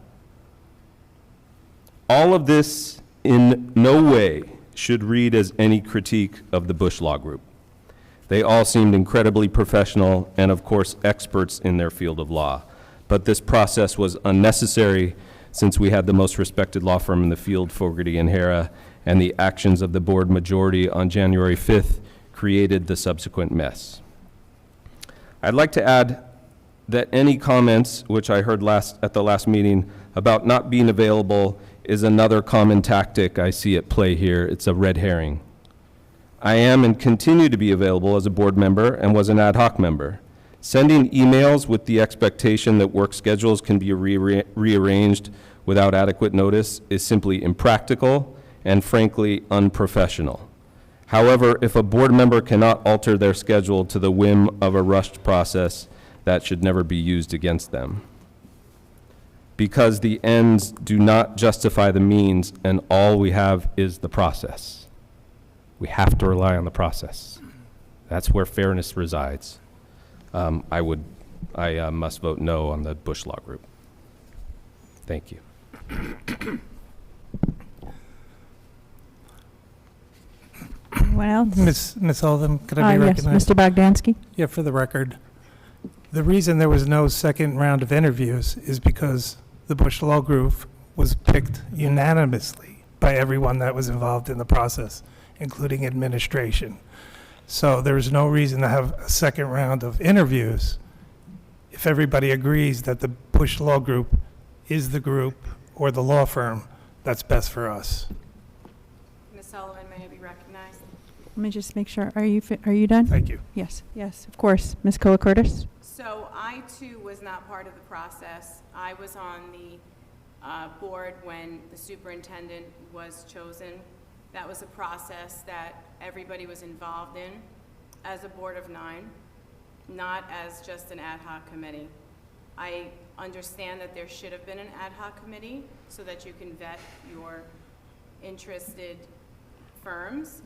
All of this in no way should read as any critique of the Bush Law Group. They all seemed incredibly professional and, of course, experts in their field of law. But this process was unnecessary since we had the most respected law firm in the field, Fogarty and Hara, and the actions of the board majority on January 5th created the subsequent mess. I'd like to add that any comments, which I heard at the last meeting, about not being available is another common tactic I see at play here. It's a red herring. I am and continue to be available as a board member and was an ad hoc member. Sending emails with the expectation that work schedules can be rearranged without adequate notice is simply impractical and frankly unprofessional. However, if a board member cannot alter their schedule to the whim of a rushed process, that should never be used against them. Because the ends do not justify the means, and all we have is the process. We have to rely on the process. That's where fairness resides. I must vote no on the Bush Law Group. Thank you. Anyone else? Ms. Sullivan, could I be Yes, recognized? Mr. Bogdansky? Yeah, for the record. The reason there was no second round of interviews is because the Bush Law Group was picked unanimously by everyone that was involved in the process, including administration. So there's no reason to have a second round of interviews if everybody agrees that the Bush Law Group is the group or the law firm that's best for us. Ms. Sullivan, may I be recognized? Let me just make sure. Are you done? Thank you. Yes, yes, of course. Ms. Colacurtis? So I, too, was not part of the process. I was on the board when the superintendent was chosen. That was a process that everybody was involved in as a board of 9, not as just an ad hoc committee. I understand that there should have been an ad hoc committee so that you can vet your interested firms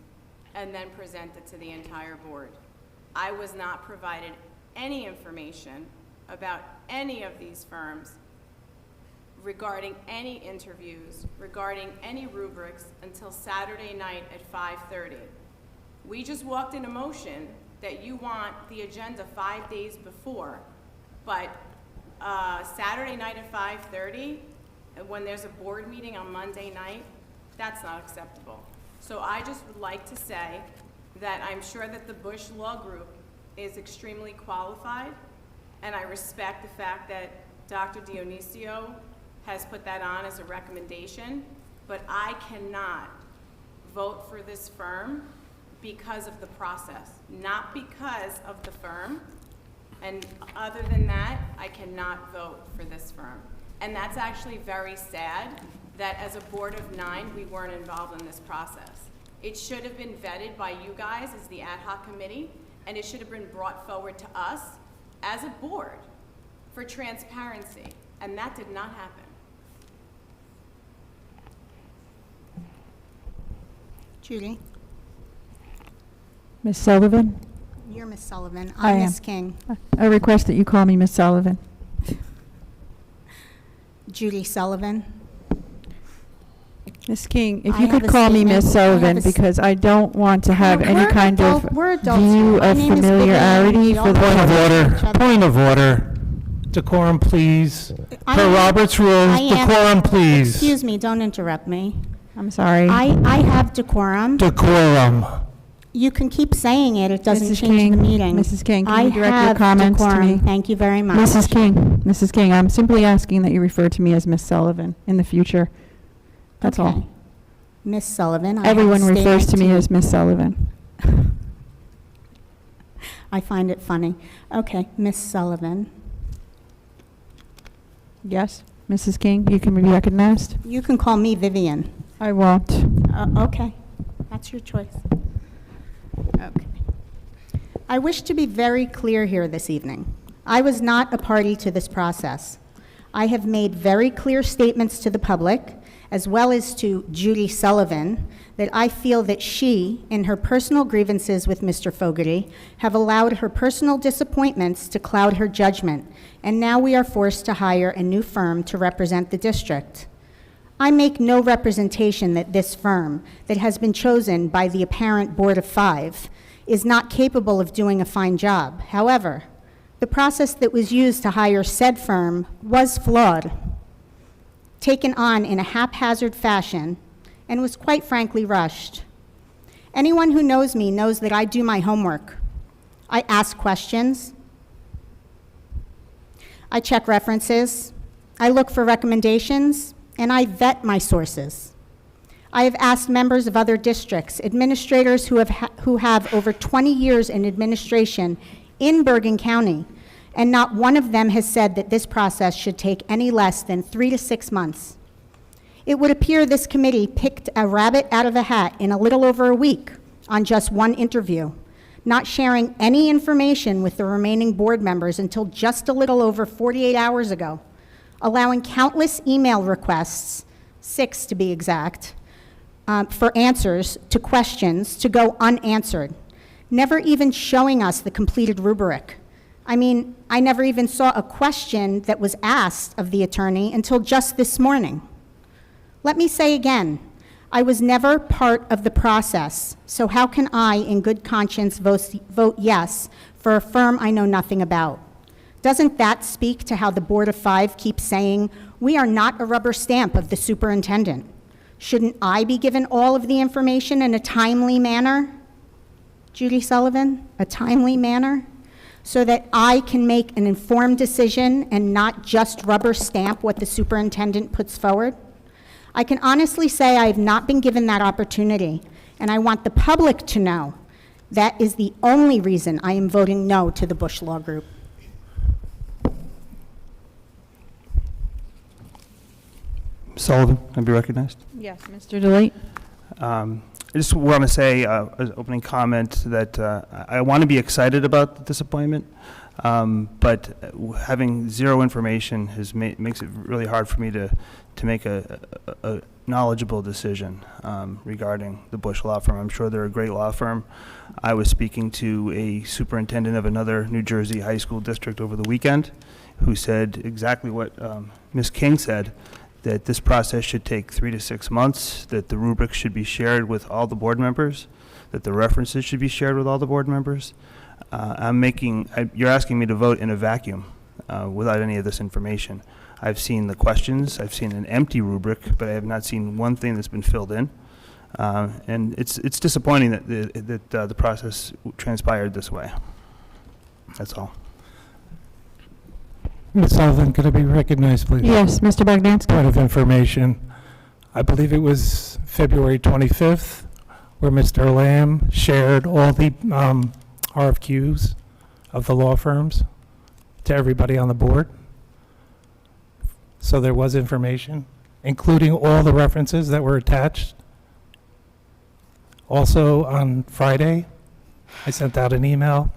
and then present it to the entire board. I was not provided any information about any of these firms regarding any interviews, regarding any rubrics until Saturday night at 5:30. We just walked in a motion that you want the agenda 5 days before, but Saturday night at 5:30, when there's a board meeting on Monday night, that's not acceptable. So I just would like to say that I'm sure that the Bush Law Group is extremely qualified, and I respect the fact that Dr. Dionisio has put that on as a recommendation, but I cannot vote for this firm because of the process, not because of the firm. And other than that, I cannot vote for this firm. And that's actually very sad that as a board of 9, we weren't involved in this process. It should have been vetted by you guys as the ad hoc committee, and it should have been brought forward to us as a board for transparency, and that did not happen. Judy? Ms. Sullivan? You're Miss Sullivan. I I'm am. Miss King. I request that you call me Ms. Sullivan. Judy Sullivan. Ms. King, if I you have could a call me statement. Ms. I have Sullivan, a s- because I don't want to have any We're kind of we're adults view here. My of name is Vivian. familiarity We for all the know Point of each order. other. Point of order. Decorum, please. I Per am- Robert's rules, I am- decorum, please. Excuse me, don't interrupt me. I'm sorry. I have decorum. Decorum. You can keep saying it, it doesn't Mrs. change King, the meeting. Mrs. King, can I you direct your have comments to decorum. me? Thank you very much. Mrs. King, I'm simply asking that you refer to me as Ms. Sullivan in the future. That's Okay. all. Miss Sullivan. I have a Everyone refers to statement me as Ms. Sullivan. I find it funny. Okay, Miss Sullivan. Yes, Mrs. King, you can be recognized. You can call me Vivian. I won't. Okay, that's your choice. Okay. I wish to be very clear here this evening. I was not a party to this process. I have made very clear statements to the public, as well as to Judy Sullivan, that I feel that she, in her personal grievances with Mr. Fogarty, have allowed her personal disappointments to cloud her judgment, and now we are forced to hire a new firm to represent the district. I make no representation that this firm, that has been chosen by the apparent board of 5, is not capable of doing a fine job. However, the process that was used to hire said firm was flawed, taken on in a haphazard fashion, and was quite frankly rushed. Anyone who knows me knows that I do my homework. I ask questions. I check references. I look for recommendations, and I vet my sources. I have asked members of other districts, administrators who have over 20 years in administration in Bergen County, and not one of them has said that this process should take any less than 3 to 6 months. It would appear this committee picked a rabbit out of a hat in a little over a week on just one interview. not sharing any information with the remaining board members until just a little over 48 hours ago, allowing countless email requests, 6 to be exact, for answers to questions to go unanswered, never even showing us the completed rubric. I mean, I never even saw a question that was asked of the attorney until just this morning. Let me say again, I was never part of the process, so how can I, in good conscience, vote yes for a firm I know nothing about? Doesn't that speak to how the Board of Five keeps saying, we are not a rubber stamp of the superintendent? Shouldn't I be given all of the information in a timely manner? Judy Sullivan, a timely manner? So that I can make an informed decision and not just rubber stamp what the superintendent puts forward? I can honestly say I have not been given that opportunity, and I want the public to know that is the only reason I am voting no to the Bush Law Group. Sullivan, can I be recognized? Yes, Mr. DeLate. I just want to say, as an opening comment, that I want to be excited about the disappointment, but having zero information makes it really hard for me to make a knowledgeable decision regarding the Bush Law Firm. I'm sure they're a great law firm. I was speaking to a superintendent of another New Jersey high school district over the weekend who said exactly what Ms. King said, that this process should take 3 to 6 months, that the rubric should be shared with all the board members, that the references should be shared with all the board members. You're asking me to vote in a vacuum without any of this information. I've seen the questions, I've seen an empty rubric, but I have not seen one thing that's been filled in. And it's disappointing that the process transpired this way. That's all. Ms. Sullivan, could I be recognized, please? Yes, Mr. Bogdansky. Point of information. I believe it was February 25th where Mr. Lamb shared all the RFQs of the law firms to everybody on the board. So there was information, including all the references that were attached. Also on Friday, I sent out an email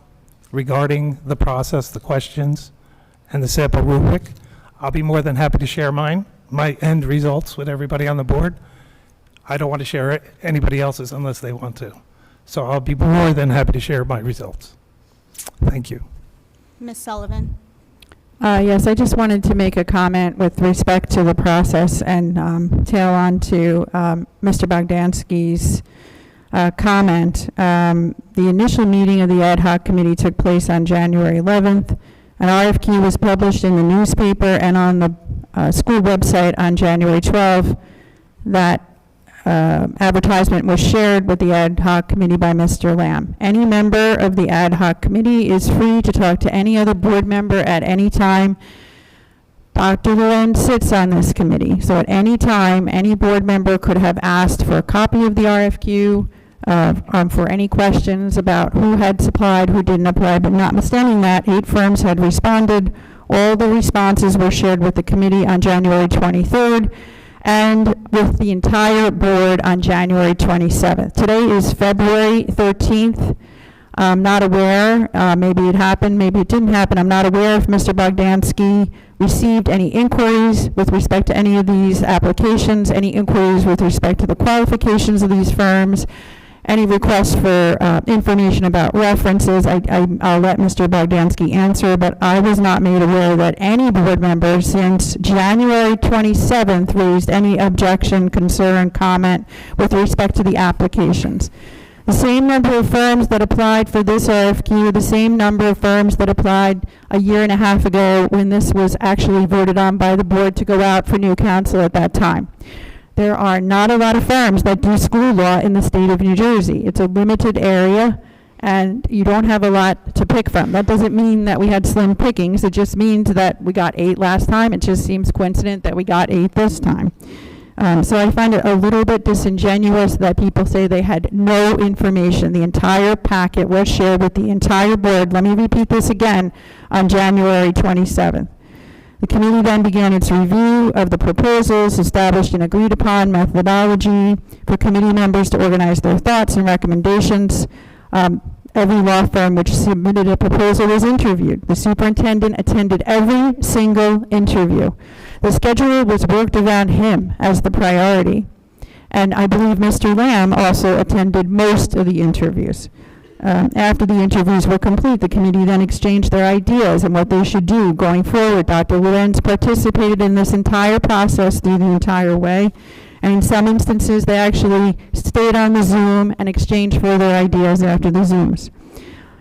regarding the process, the questions, and the sample rubric. I'll be more than happy to share my end results with everybody on the board. I don't want to share anybody else's unless they want to. So I'll be more than happy to share my results. Thank you. Ms. Sullivan? Yes, I just wanted to make a comment with respect to the process and tail on to Mr. Bogdansky's comment. The initial meeting of the ad hoc committee took place on January 11th. An RFQ was published in the newspaper and on the school website on January 12th. That advertisement was shared with the ad hoc committee by Mr. Lamb. Any member of the ad hoc committee is free to talk to any other board member at any time. Dr. Lorenz sits on this committee, so at any time, any board member could have asked for a copy of the RFQ, for any questions about who had supplied, who didn't apply, but notwithstanding that, 8 firms had responded. All the responses were shared with the committee on January 23rd and with the entire board on January 27th. Today is February 13th. I'm not aware, maybe it happened, maybe it didn't happen. I'm not aware if Mr. Bogdansky received any inquiries with respect to any of these applications, any inquiries with respect to the qualifications of these firms, any requests for information about references. I'll let Mr. Bogdansky answer, but I was not made aware that any board member since January 27th raised any objection, concern, comment with respect to the applications. The same number of firms that applied for this RFQ, the same number of firms that applied a year and a half ago when this was actually voted on by the board to go out for new counsel at that time. There are not a lot of firms that do school law in the state of New Jersey. It's a limited area, and you don't have a lot to pick from. That doesn't mean that we had slim pickings. It just means that we got 8 last time. It just seems coincident that we got 8 this time. So I find it a little bit disingenuous that people say they had no information. The entire packet was shared with the entire board. Let me repeat this again, on January 27th. The committee then began its review of the proposals, established an agreed upon methodology for committee members to organize their thoughts and recommendations. every law firm which submitted a proposal was interviewed. The superintendent attended every single interview. The schedule was worked around him as the priority. And I believe Mr. Lamb also attended most of the interviews. After the interviews were complete, the committee then exchanged their ideas on what they should do going forward. Dr. Lorenz participated in this entire process through the entire way. And in some instances, they actually stayed on the Zoom and exchanged further ideas after the Zooms.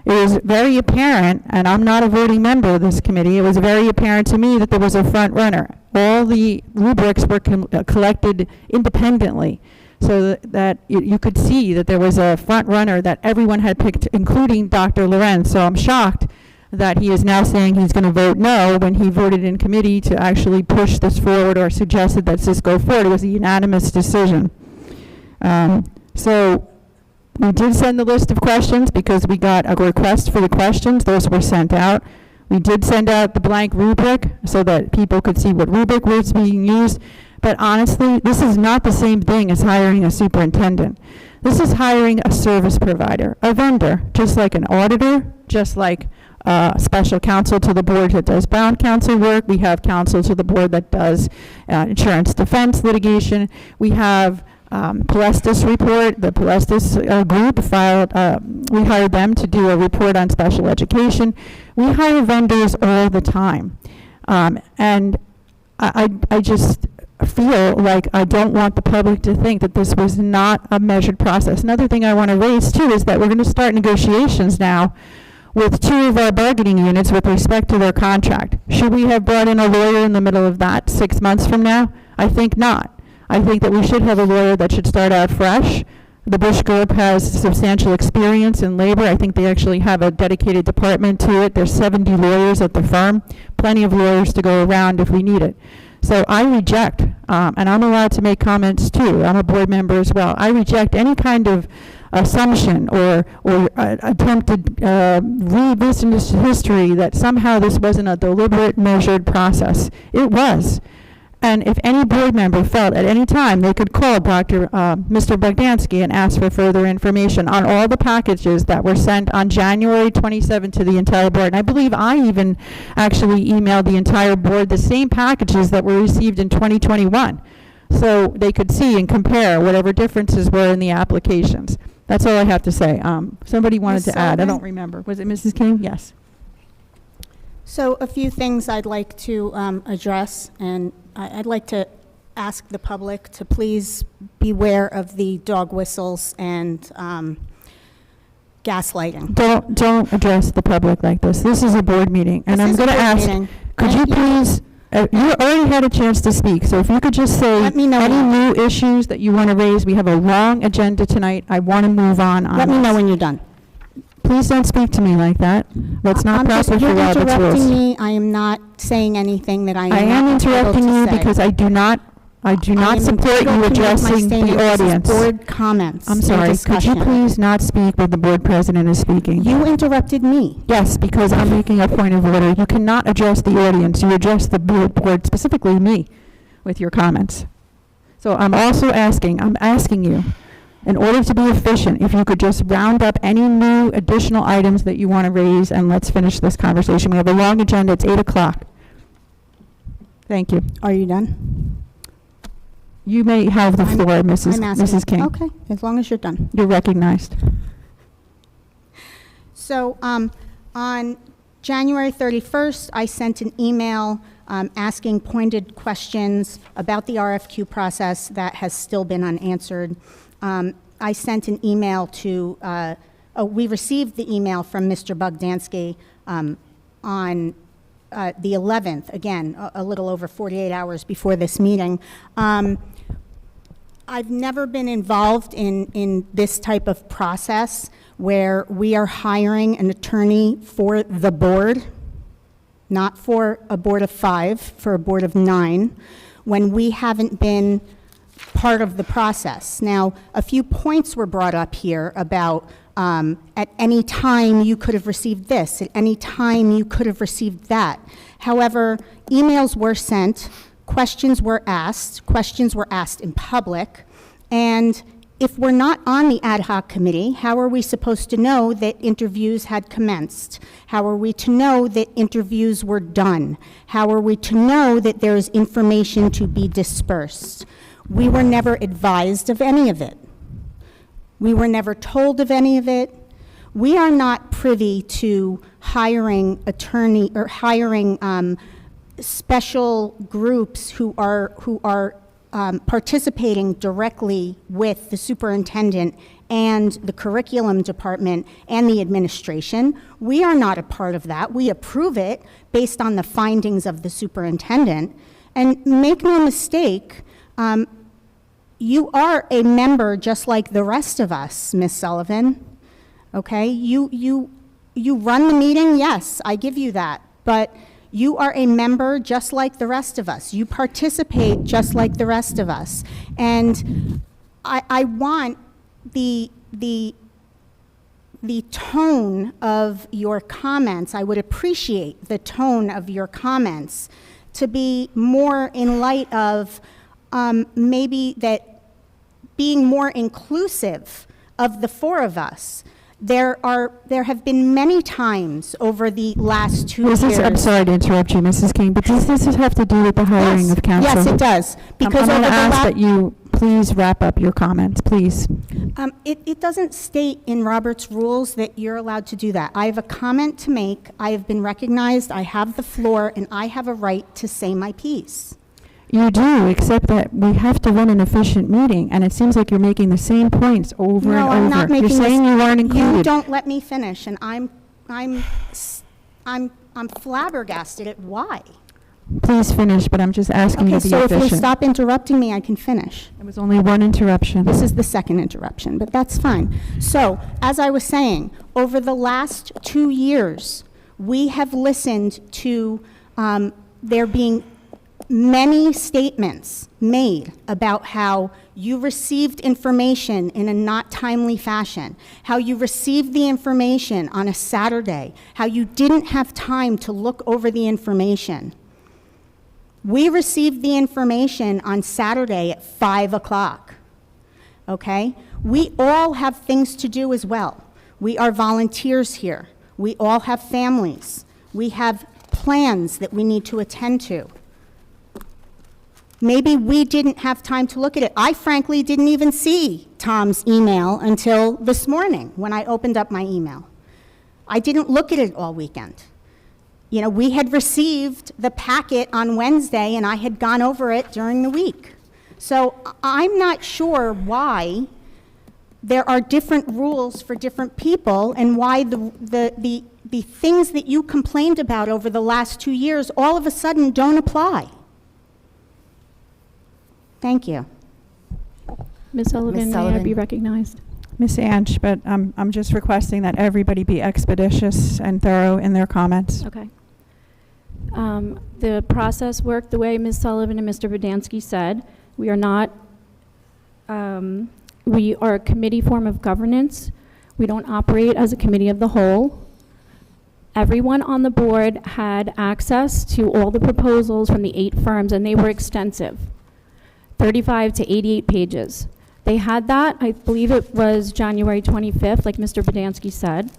It was very apparent, and I'm not a voting member of this committee, it was very apparent to me that there was a front runner. All the rubrics were collected independently, so that you could see that there was a front runner that everyone had picked, including Dr. Lorenz. So I'm shocked that he is now saying he's going to vote no when he voted in committee to actually push this forward or suggested that this go forward. It was a unanimous decision. So we did send the list of questions because we got a request for the questions. Those were sent out. We did send out the blank rubric so that people could see what rubric was being used. But honestly, this is not the same thing as hiring a superintendent. This is hiring a service provider, a vendor, just like an auditor, just like special counsel to the board that does bound counsel work. We have counsel to the board that does insurance defense litigation. We have Palestis report. The Palestis group filed, we hired them to do a report on special education. We hire vendors all the time. And I just feel like I don't want the public to think that this was not a measured process. Another thing I want to raise too is that we're going to start negotiations now with 2 of our bargaining units with respect to their contract. Should we have brought in a lawyer in the middle of that 6 months from now? I think not. I think that we should have a lawyer that should start out fresh. The Bush Group has substantial experience in labor. I think they actually have a dedicated department to it. There's 70 lawyers at the firm, plenty of lawyers to go around if we need it. So I reject, and I'm allowed to make comments too, I'm a board member as well, I reject any kind of assumption or attempt to revisit history that somehow this wasn't a deliberate, measured process. It was. And if any board member felt at any time they could call Mr. Bogdansky and ask for further information on all the packages that were sent on January 27 to the entire board. And I believe I even actually emailed the entire board the same packages that were received in 2021. So they could see and compare whatever differences were in the applications. That's all I have to say. Somebody wanted to add. I don't remember. Was it Mrs. King? Yes. So a few things I'd like to address, and I'd like to ask the public to please beware of the dog whistles and gaslighting. Don't address the public like this. This is a board meeting, and I'm going to ask, could you please, you already had a chance to speak, so if you could just say any new issues that you want to raise. We have a long agenda tonight. I want to move on. Let me know when you're done. Please don't speak to me like that. That's not proper for Robert's rules. You're interrupting me. I am not saying anything that I am not interrupting you because I do not support you addressing the audience. Board comments. I'm sorry. Could you please not speak when the board president is speaking? You interrupted me. Yes, because I'm making a point of order. You cannot address the audience. You address the board, specifically me, with your comments. So I'm asking you, in order to be efficient, if you could just round up any new additional items that you want to raise, and let's finish this conversation. We have a long agenda. It's 8 o'clock. Thank you. Are you done? You may have the floor, Mrs. King. Okay, as long as you're done. You're recognized. So on January 31st, I sent an email asking pointed questions about the RFQ process that has still been unanswered. I sent an email to, we received the email from Mr. Bogdansky on the 11th, again, a little over 48 hours before this meeting. I've never been involved in this type of process where we are hiring an attorney for the board, not for a board of 5, for a board of 9, when we haven't been part of the process. Now, a few points were brought up here about at any time you could have received this, at any time you could have received that. However, emails were sent, questions were asked in public, and if we're not on the ad hoc committee, how are we supposed to know that interviews had commenced? How are we to know that interviews were done? How are we to know that there is information to be dispersed? We were never advised of any of it. We were never told of any of it. We are not privy to hiring special groups who are participating directly with the superintendent and the curriculum department and the administration. We are not a part of that. We approve it based on the findings of the superintendent. And make no mistake, you are a member just like the rest of us, Ms. Sullivan. Okay? You run the meeting, yes, I give you that. But you are a member just like the rest of us. You participate just like the rest of us. And I want the tone of your comments, I would appreciate the tone of your comments to be more in light of maybe that being more inclusive of the four of us. There have been many times over the last 2 years. I'm sorry to interrupt you, Mrs. King, but does this have to do with the hiring of counsel? Yes, it does. Because I'm going to ask that you please wrap up your comments, please. It doesn't state in Robert's rules that you're allowed to do that. I have a comment to make. I have been recognized. I have the floor, and I have a right to say my piece. You do, except that we have to run an efficient meeting, and it seems like you're making the same points over and over. No, I'm not making You're saying you weren't included. You don't let me finish, and I'm flabbergasted at why. Please finish, but I'm just asking you to be so efficient. if you stop interrupting me, I can finish. There was only one interruption. This is the second interruption, but that's fine. So, as I was saying, over the last 2 years, we have listened to there being many statements made about how you received information in a not timely fashion, how you received the information on a Saturday, how you didn't have time to look over the information. We received the information on Saturday at 5 o'clock, okay? We all have things to do as well. We are volunteers here. We all have families. We have plans that we need to attend to. Maybe we didn't have time to look at it. I frankly didn't even see Tom's email until this morning when I opened up my email. I didn't look at it all weekend. You know, we had received the packet on Wednesday and I had gone over it during the week. So I'm not sure why there are different rules for different people and why the things that you complained about over the last 2 years all of a sudden don't apply. Thank you. Ms. Sullivan, may I be recognized? Ms. Anch, but I'm just requesting that everybody be expeditious and thorough in their comments. Okay. The process worked the way Ms. Sullivan and Mr. Bodansky said. We are not, we are a committee form of governance. We don't operate as a committee of the whole. Everyone on the board had access to all the proposals from the 8 firms, and they were extensive, 35 to 88 pages. They had that, I believe it was January 25th, like Mr. Bodansky said.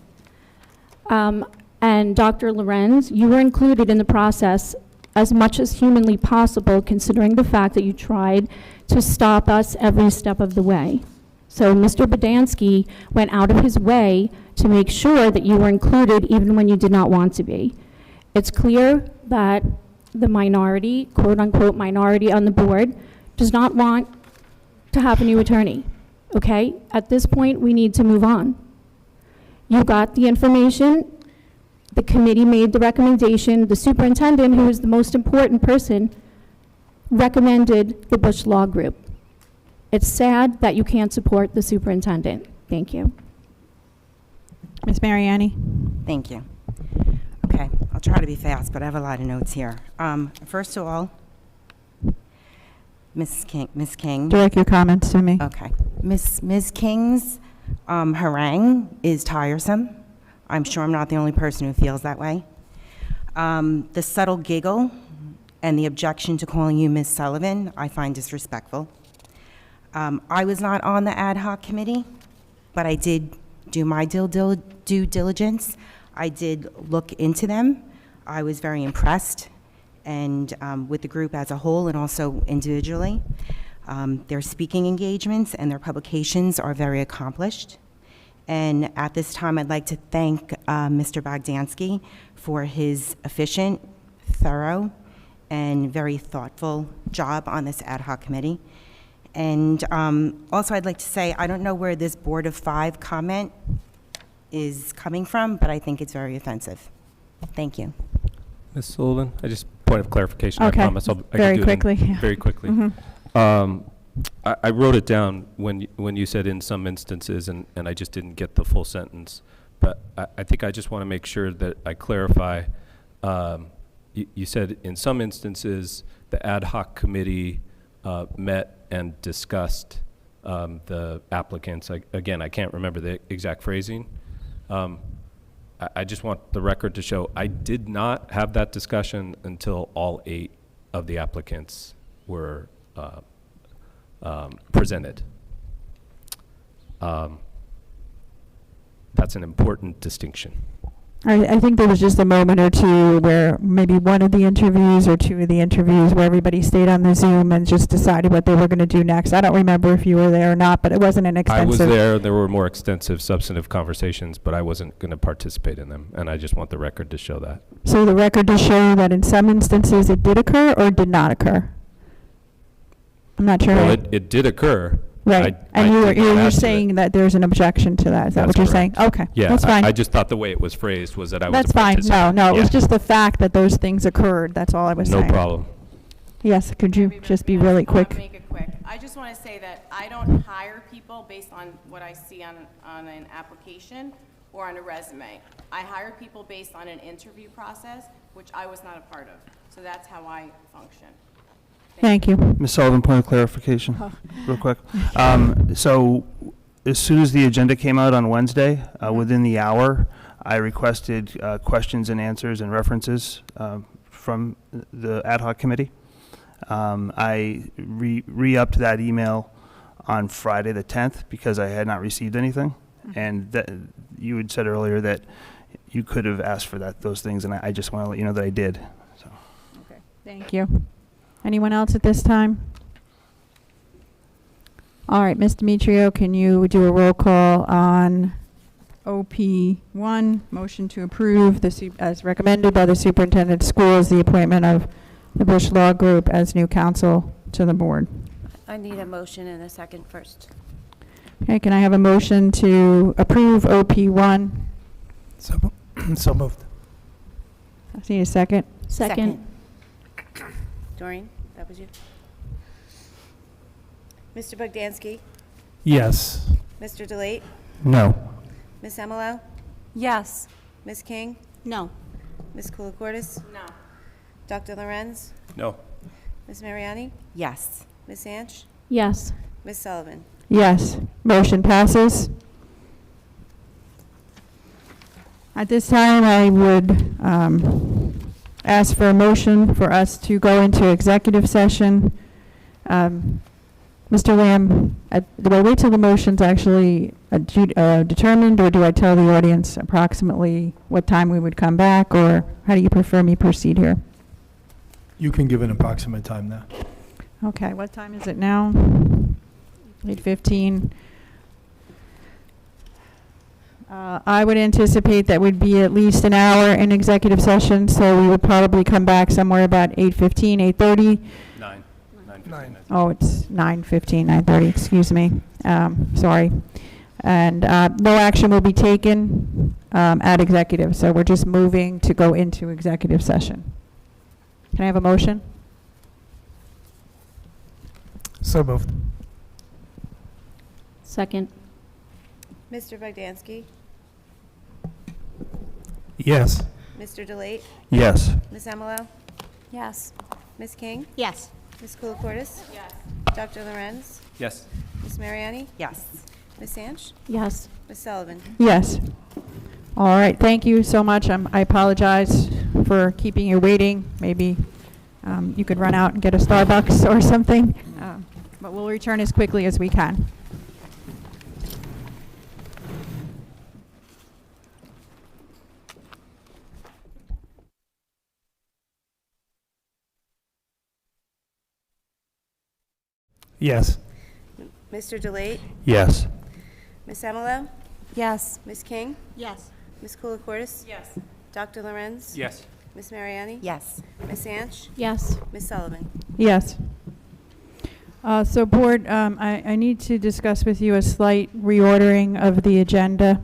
And Dr. Lorenz, you were included in the process as much as humanly possible, considering the fact that you tried to stop us every step of the way. So Mr. Bodansky went out of his way to make sure that you were included even when you did not want to be. It's clear that the minority, quote unquote minority on the board, does not want to have a new attorney, okay? At this point, we need to move on. You got the information, the committee made the recommendation, the superintendent, who is the most important person, recommended the Bush Law Group. It's sad that you can't support the superintendent. Thank you. Ms. Mariani. Thank you. Okay, I'll try to be fast, but I have a lot of notes here. First of all, Ms. King. Direct your comments to me. Okay. Ms. King's harangue is tiresome. I'm sure I'm not the only person who feels that way. The subtle giggle and the objection to calling you Ms. Sullivan, I find disrespectful. I was not on the ad hoc committee, but I did do my due diligence. I did look into them. I was very impressed, and with the group as a whole and also individually. Their speaking engagements and their publications are very accomplished. And at this time, I'd like to thank Mr. Bogdansky for his efficient, thorough, and very thoughtful job on this ad hoc committee. And also, I'd like to say, I don't know where this Board of 5 comment is coming from, but I think it's very offensive. Thank you. Ms. Sullivan, I just point of clarification. Okay. I promise I Very can do quickly. it very quickly. Mhm. I wrote it down when you said in some instances, and I just didn't get the full sentence. But I think I just want to make sure that I clarify. You said in some instances the ad hoc committee met and discussed the applicants. Again, I can't remember the exact phrasing. I just want the record to show I did not have that discussion until all 8 of the applicants were presented. That's an important distinction. I think there was just a moment or two where maybe one of the interviews or 2 of the interviews where everybody stayed on the Zoom and just decided what they were going to do next. I don't remember if you were there or not, but it wasn't an extensive. I was there. There were more extensive substantive conversations, but I wasn't going to participate in them, and I just want the record to show that. So the record to show that in some instances it did occur or did not occur? I'm not sure. Well, it did occur. Right. And you're saying that there's an objection to that. Is that what you're saying? Okay. Yeah, That's fine. I just thought the way it was phrased was that I was That's a fine. participant. No, it was Yeah. just the fact that those things occurred. That's all I was saying. No problem. Yes, could you just be really I'll quick? make it quick. I just want to say that I don't hire people based on what I see on an application or on a resume. I hire people based on an interview process, which I was not a part of. So that's how I function. Thank you. Ms. Sullivan, point of clarification, real quick. So as soon as the agenda came out on Wednesday, within the hour, I requested questions and answers and references from the ad hoc committee. I re-upped that email on Friday the 10th because I had not received anything. And that, you had said earlier that you could have asked for those things, and I just want to let you know that I did. So. Okay. Thank you. Anyone else at this time? All right, Ms. Demetrio, can you do a roll call on OP1, motion to approve as recommended by the superintendent of schools, the appointment of the Bush Law Group as new counsel to the board? I need a motion and a second first. Okay, can I have a motion to approve OP1? So moved. I need a second. Second. Doreen, that was you? Mr. Bogdansky? Yes. Mr. DeLate? No. Ms. Emilo? Yes. Ms. King? No. Ms. Koulikortis? No. Dr. Lorenz? No. Ms. Mariani? Yes. Ms. Anch? Yes. Ms. Sullivan? Yes. Motion passes. At this time, I would ask for a motion for us to go into executive session. Mr. Lamb, do I wait till the motion's actually determined, or do I tell the audience approximately what time we would come back, or how do you prefer me proceed here? You can give an approximate time now. Okay, what time is it now? 8:15. I would anticipate that would be at least an hour in executive session, so we would probably come back somewhere about 8:15, 8:30. 9. Oh, it's 9:15, 9:30, excuse me. Sorry. And no action will be taken at executive, so we're just moving to go into executive session. Can I have a motion? So moved. Second. Mr. Bogdansky? Yes. Mr. DeLate? Yes. Ms. Emilo? Yes. Ms. King? Yes. Ms. Koulikortis? Yes. Dr. Lorenz? Yes. Ms. Mariani? Yes. Ms. Anch? Yes. Ms. Sullivan? Yes. All right, thank you so much. I apologize for keeping you waiting. Maybe you could run out and get a Starbucks or something. but we'll return as quickly as we can. Yes. Mr. DeLate? Yes. Ms. Emilo? Yes. Ms. King? Yes. Ms. Koulikortis? Yes. Dr. Lorenz? Yes. Ms. Mariani? Yes. Ms. Anch? Yes. Ms. Sullivan? Yes. So Board, I need to discuss with you a slight reordering of the agenda.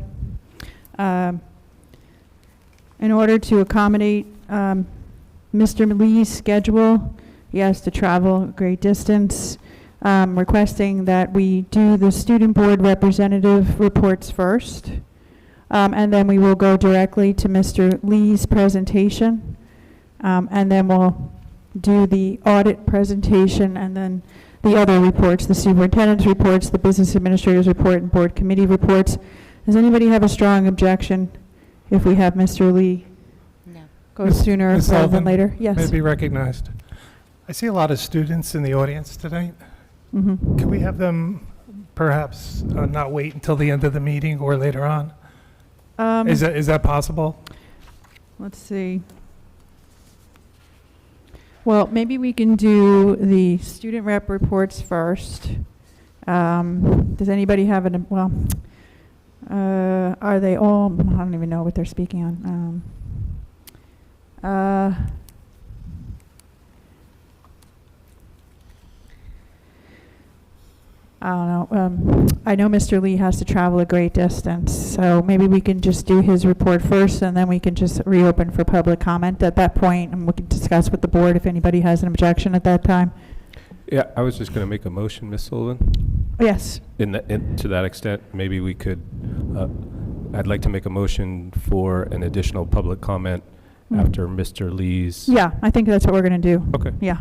In order to accommodate Mr. Lee's schedule, he has to travel a great distance, requesting that we do the student board representative reports first, and then we will go directly to Mr. Lee's presentation, and then we'll do the audit presentation, and then the other reports, the superintendent's reports, the business administrator's report, and board committee reports. Does anybody have a strong objection if we have Mr. Lee go sooner Ms. rather Sullivan than later? Yes. may be recognized. I see a lot of students in the audience tonight. Mm-hmm. Can we have them perhaps not wait until the end of the meeting or later on? Is that possible? Let's see. Well, maybe we can do the student rep reports first. Does anybody have are they all, I don't even know what they're speaking on. I don't know. I know Mr. Lee has to travel a great distance, so maybe we can just do his report first, and then we can just reopen for public comment at that point, and we can discuss with the board if anybody has an objection at that time. Yeah, I was just going to make a motion, Ms. Sullivan. Yes. To that extent, maybe we could, I'd like to make a motion for an additional public comment after Mr. Lee's. Yeah, I think that's what we're going to do. Okay. Yeah.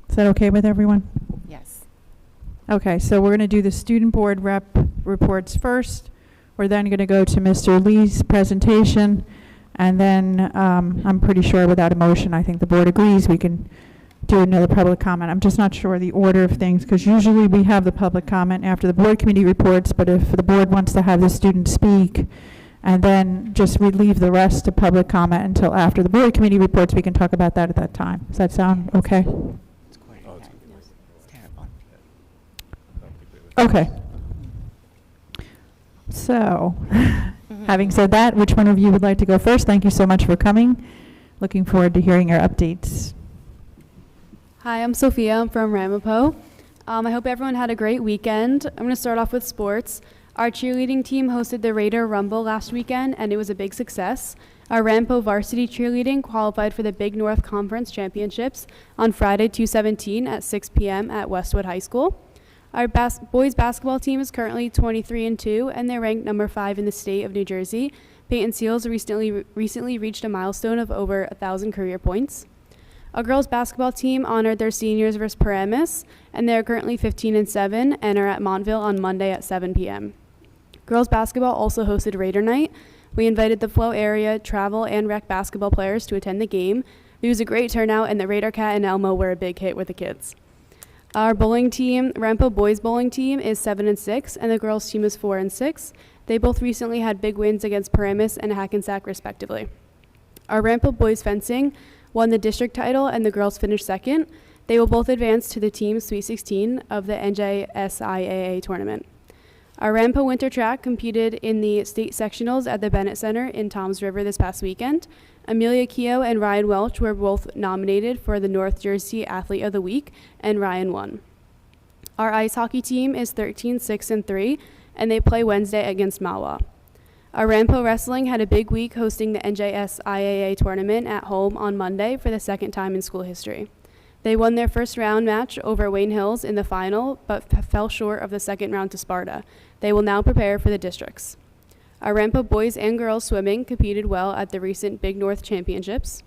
Is that okay with everyone? Yes. Okay, so we're going to do the student board rep reports first. We're then going to go to Mr. Lee's presentation, and then I'm pretty sure without a motion, I think the board agrees, we can do another public comment. I'm just not sure the order of things, because usually we have the public comment after the board committee reports, but if the board wants to have the student speak, and then just leave the rest to public comment until after the board committee reports, we can talk about that at that time. Does that sound okay? Okay. So, having said that, which one of you would like to go first? Thank you so much for coming. Looking forward to hearing your updates. Hi, I'm Sophia. I'm from Ramapo. I hope everyone had a great weekend. I'm going to start off with sports. Our cheerleading team hosted the Raider Rumble last weekend, and it was a big success. Our Ramapo varsity cheerleading qualified for the Big North Conference Championships on Friday, 2/17 at 6 p.m. at Westwood High School. Our boys basketball team is currently 23-2, and they're ranked number 5 in the state of New Jersey. Peyton Seals recently reached a milestone of over 1,000 career points. Our girls basketball team honored their seniors versus Paramus, and they're currently 15-7 and are at Montville on Monday at 7 p.m. Girls basketball also hosted Raider Night. We invited the Flow area travel and rec basketball players to attend the game. It was a great turnout, and the Raider Cat and Elmo were a big hit with the kids. Our bowling team, Ramapo boys bowling team, is 7-6, and the girls team is 4-6. They both recently had big wins against Paramus and Hackensack, respectively. Our Ramapo boys fencing won the district title, and the girls finished second. They will both advance to the team Sweet 16 of the NJSIAA tournament. Our Ramapo winter track competed in the state sectionals at the Bennett Center in Toms River this past weekend. Amelia Keogh and Ryan Welch were both nominated for the North Jersey Athlete of the Week, and Ryan won. Our ice hockey team is 13-6-3, and they play Wednesday against Malwa. Our Ramapo wrestling had a big week hosting the NJSIAA tournament at home on Monday for the second time in school history. They won their first round match over Wayne Hills in the final, but fell short of the second round to Sparta. They will now prepare for the districts. Our Ramapo boys and girls swimming competed well at the recent Big North Championships.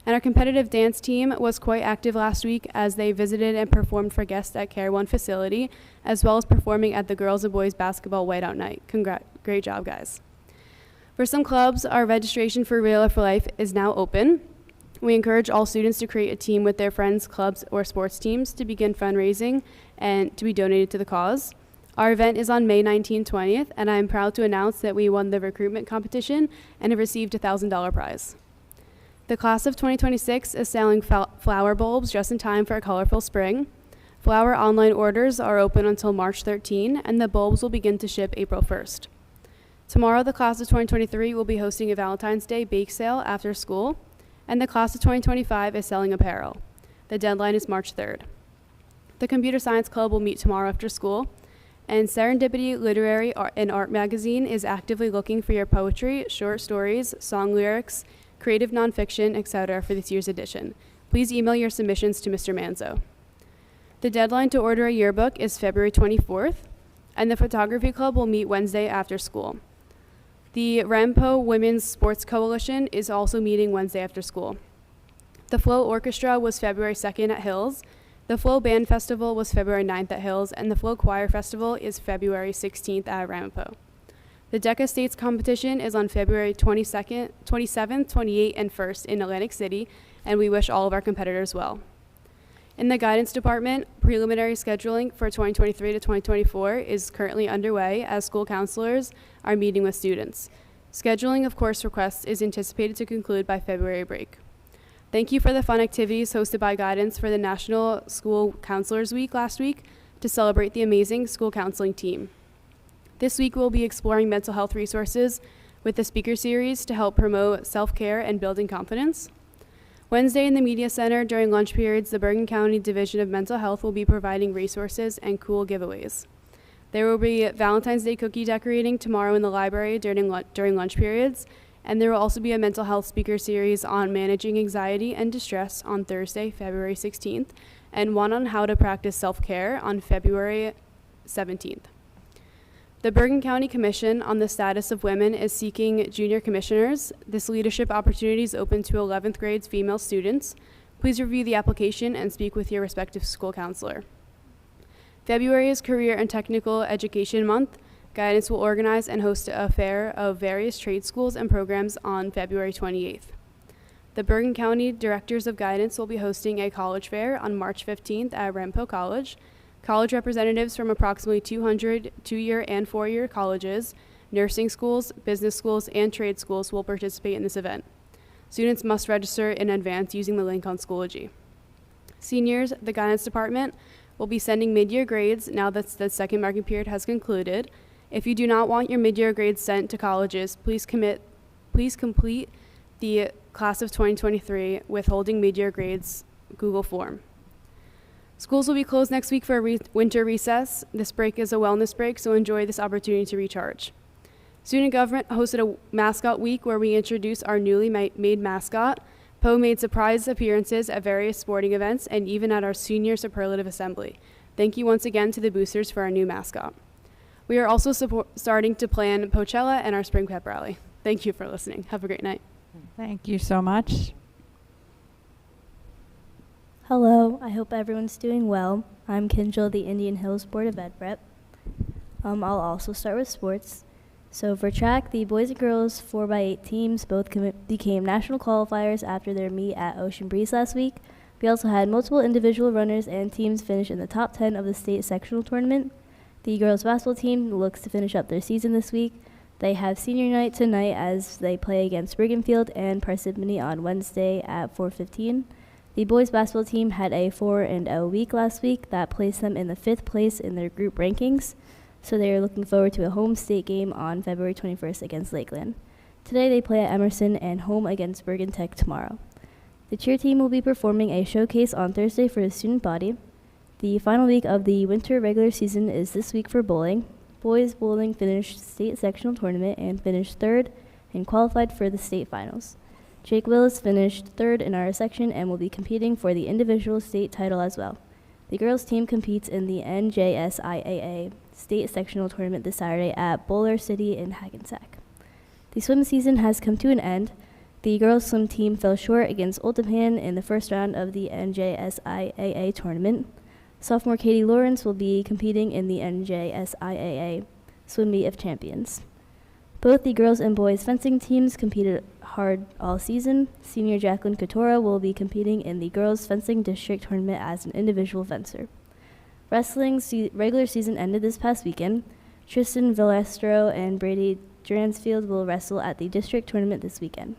And our competitive dance team was quite active last week as they visited and performed for guests at Care One facility, as well as performing at the girls and boys basketball whiteout night. Great job, guys. For some clubs, our registration for Real for Life is now open. We encourage all students to create a team with their friends, clubs, or sports teams to begin fundraising and to be donated to the cause. Our event is on May 19th, 20th, and I am proud to announce that we won the recruitment competition and have received a $1,000 prize. The class of 2026 is selling flower bulbs just in time for a colorful spring. Flower online orders are open until March 13, and the bulbs will begin to ship April 1st. Tomorrow, the class of 2023 will be hosting a Valentine's Day bake sale after school, and the class of 2025 is selling apparel. The deadline is March 3rd. The Computer Science Club will meet tomorrow after school, and Serendipity Literary and Art Magazine is actively looking for your poetry, short stories, song lyrics, creative nonfiction, etc. for this year's edition. Please email your submissions to Mr. Manzo. The deadline to order a yearbook is February 24th, and the Photography Club will meet Wednesday after school. The Ramapo Women's Sports Coalition is also meeting Wednesday after school. The Flow Orchestra was February 2nd at Hills. The Flow Band Festival was February 9th at Hills, and the Flow Choir Festival is February 16th at Ramapo. The DECA States competition is on February 22nd, 27th, 28th, and 1st in Atlantic City, and we wish all of our competitors well. In the guidance department, preliminary scheduling for 2023 to 2024 is currently underway as school counselors are meeting with students. Scheduling of course requests is anticipated to conclude by February break. Thank you for the fun activities hosted by Guidance for the National School Counselors Week last week to celebrate the amazing school counseling team. This week we'll be exploring mental health resources with the speaker series to help promote self-care and building confidence. Wednesday in the Media Center during lunch periods, the Bergen County Division of Mental Health will be providing resources and cool giveaways. There will be Valentine's Day cookie decorating tomorrow in the library during lunch periods, and there will also be a mental health speaker series on managing anxiety and distress on Thursday, February 16th, and one on how to practice self-care on February 17th. The Bergen County Commission on the Status of Women is seeking junior commissioners. This leadership opportunity is open to 11th grade female students. Please review the application and speak with your respective school counselor. February is Career and Technical Education Month. Guidance will organize and host a fair of various trade schools and programs on February 28th. The Bergen County Directors of Guidance will be hosting a college fair on March 15th at Ramapo College. College representatives from approximately 200 two-year and four-year colleges, nursing schools, business schools, and trade schools will participate in this event. Students must register in advance using the link on Schoology. Seniors, the Guidance Department will be sending mid-year grades now that the second marking period has concluded. If you do not want your mid-year grades sent to colleges, please complete the Class of 2023 Withholding Mid-Year Grades Google form. Schools will be closed next week for a winter recess. This break is a wellness break, so enjoy this opportunity to recharge. Student government hosted a mascot week where we introduced our newly made mascot. Poe made surprise appearances at various sporting events and even at our senior superlative assembly. Thank you once again to the boosters for our new mascot. We are also starting to plan Pochella and our spring pep rally. Thank you for listening. Have a great night. Thank you so much. Hello, I hope everyone's doing well. I'm Kinjal, the Indian Hills Board of Ed Rep. I'll also start with sports. So for track, the boys and girls 4x8 teams both became national qualifiers after their meet at Ocean Breeze last week. We also had multiple individual runners and teams finish in the top 10 of the state sectional tournament. The girls basketball team looks to finish up their season this week. They have senior night tonight as they play against Brighamfield and Parsippany on Wednesday at 4:15. The boys basketball team had a 4-0 week last week that placed them in the 5th place in their group rankings, so they are looking forward to a home state game on February 21st against Lakeland. Today they play at Emerson and home against Bergen Tech tomorrow. The cheer team will be performing a showcase on Thursday for the student body. The final week of the winter regular season is this week for bowling. Boys bowling finished state sectional tournament and finished 3rd and qualified for the state finals. Jake Willis finished 3rd in our section and will be competing for the individual state title as well. The girls team competes in the NJSIAA state sectional tournament this Saturday at Boulder City in Hackensack. The swim season has come to an end. The girls swim team fell short against Oldham in the first round of the NJSIAA tournament. Sophomore Katie Lawrence will be competing in the NJSIAA Swim Meet of Champions. Both the girls and boys fencing teams competed hard all season. Senior Jacqueline Katora will be competing in the girls fencing district tournament as an individual fencer. Regular season ended this past weekend. Tristan Villestro and Brady Dransfield will wrestle at the district tournament this weekend.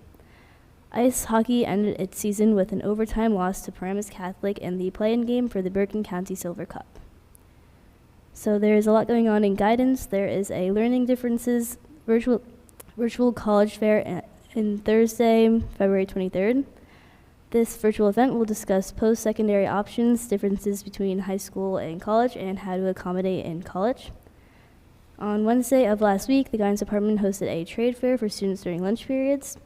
Ice hockey ended its season with an overtime loss to Paramus Catholic in the play-in game for the Bergen County Silver Cup. So there is a lot going on in guidance. There is a learning differences virtual college fair in Thursday, February 23rd. This virtual event will discuss post-secondary options, differences between high school and college, and how to accommodate in college. On Wednesday of last week, the guidance department hosted a trade fair for students during lunch periods.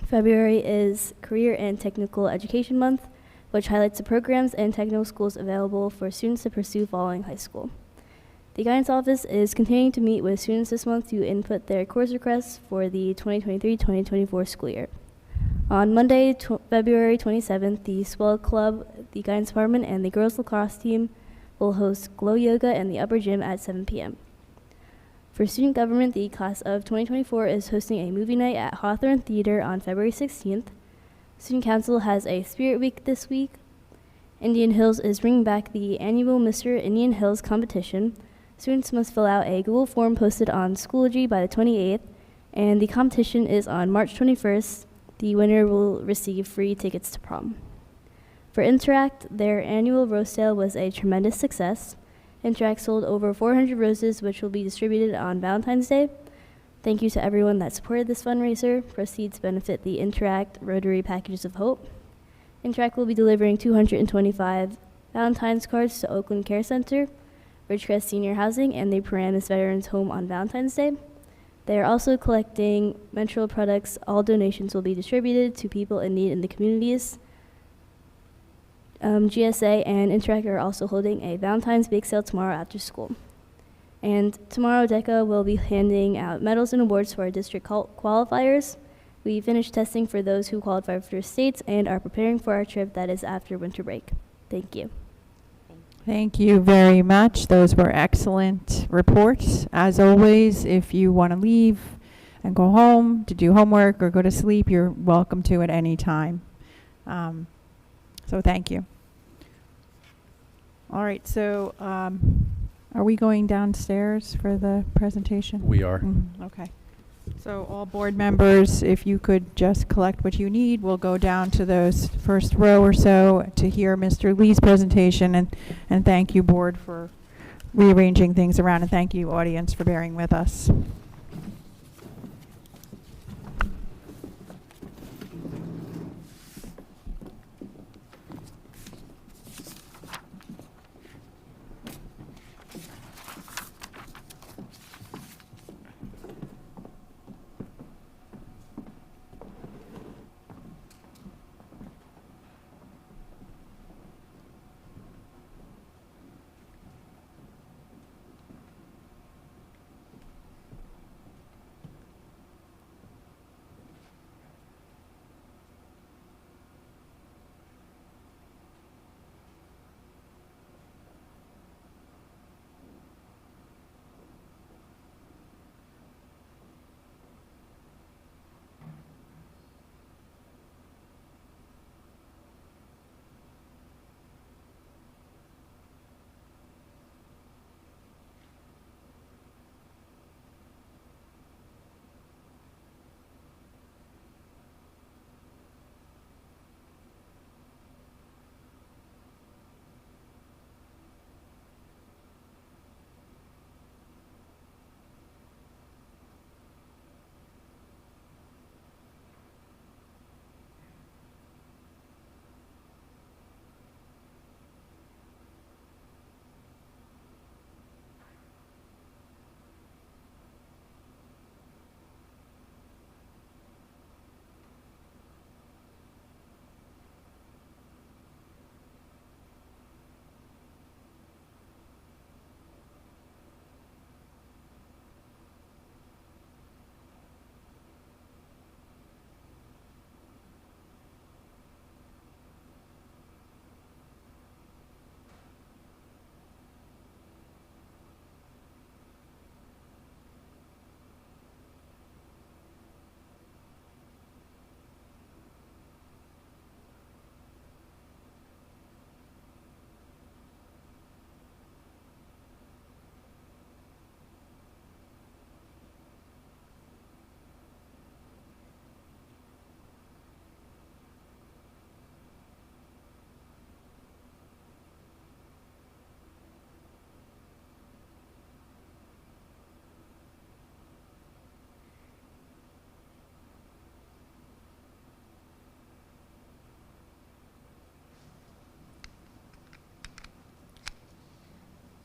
February is Career and Technical Education Month, which highlights the programs and technical schools available for students to pursue following high school. The guidance office is continuing to meet with students this month to input their course requests for the 2023-2024 school year. On Monday, February 27th, the Swell Club, the guidance department, and the girls lacrosse team will host Glow Yoga in the upper gym at 7 p.m. For student government, the class of 2024 is hosting a movie night at Hawthorne Theater on February 16th. Student Council has a Spirit Week this week. Indian Hills is bringing back the annual Mr. Indian Hills competition. Students must fill out a Google form posted on Schoology by the 28th, and the competition is on March 21st. The winner will receive free tickets to prom. For Interact, their annual rose sale was a tremendous success. Interact sold over 400 roses, which will be distributed on Valentine's Day. Thank you to everyone that supported this fundraiser. Proceeds benefit the Interact Rotary Packages of Hope. Interact will be delivering 225 Valentine's cards to Oakland Care Center, Ridgecrest Senior Housing, and the Paramus Veterans Home on Valentine's Day. They are also collecting menstrual products. All donations will be distributed to people in need in the communities. GSA and Interact are also holding a Valentine's bake sale tomorrow after school. And tomorrow, DECA will be handing out medals and awards to our district qualifiers. We finished testing for those who qualified for states and are preparing for our trip that is after winter break. Thank you. Thank you very much. Those were excellent reports. As always, if you want to leave and go home to do homework or go to sleep, you're welcome to at any time. So thank you. All right, so are we going downstairs for the presentation? We are. Okay. So all board members, if you could just collect what you need, we'll go down to those first row or so to hear Mr. Lee's presentation, and thank you, board, for rearranging things around, and thank you, audience, for bearing with us.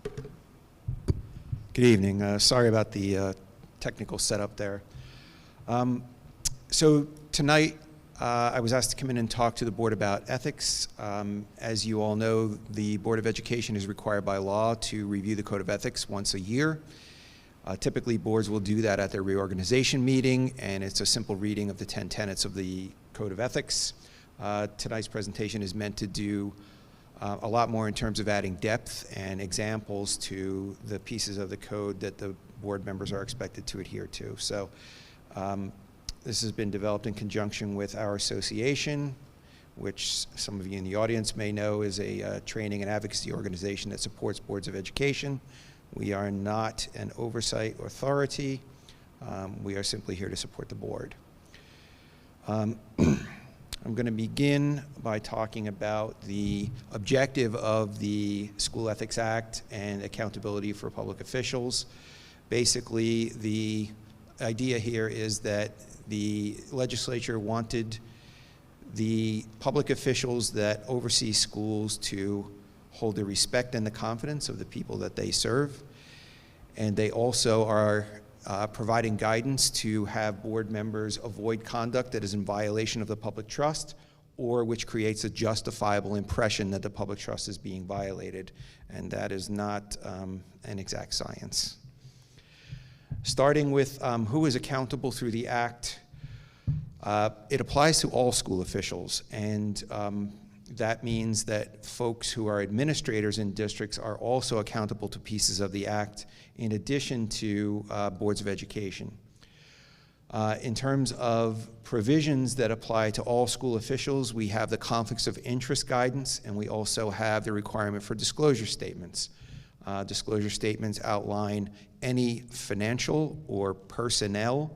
Good evening. Sorry about the technical setup there. So tonight, I was asked to come in and talk to the board about ethics. As you all know, the Board of Education is required by law to review the Code of Ethics once a year. Typically, boards will do that at their reorganization meeting, and it's a simple reading of the 10 tenets of the Code of Ethics. Tonight's presentation is meant to do a lot more in terms of adding depth and examples to the pieces of the code that the board members are expected to adhere to. So this has been developed in conjunction with our association, which some of you in the audience may know is a training and advocacy organization that supports boards of education. We are not an oversight authority. We are simply here to support the board. I'm going to begin by talking about the objective of the School Ethics Act and accountability for public officials. Basically, the idea here is that the legislature wanted the public officials that oversee schools to hold the respect and the confidence of the people that they serve. And they also are providing guidance to have board members avoid conduct that is in violation of the public trust or which creates a justifiable impression that the public trust is being violated. And that is not an exact science. Starting with who is accountable through the Act, it applies to all school officials. And that means that folks who are administrators in districts are also accountable to pieces of the Act in addition to boards of education. In terms of provisions that apply to all school officials, we have the conflicts of interest guidance, and we also have the requirement for disclosure statements. Disclosure statements outline any financial or personnel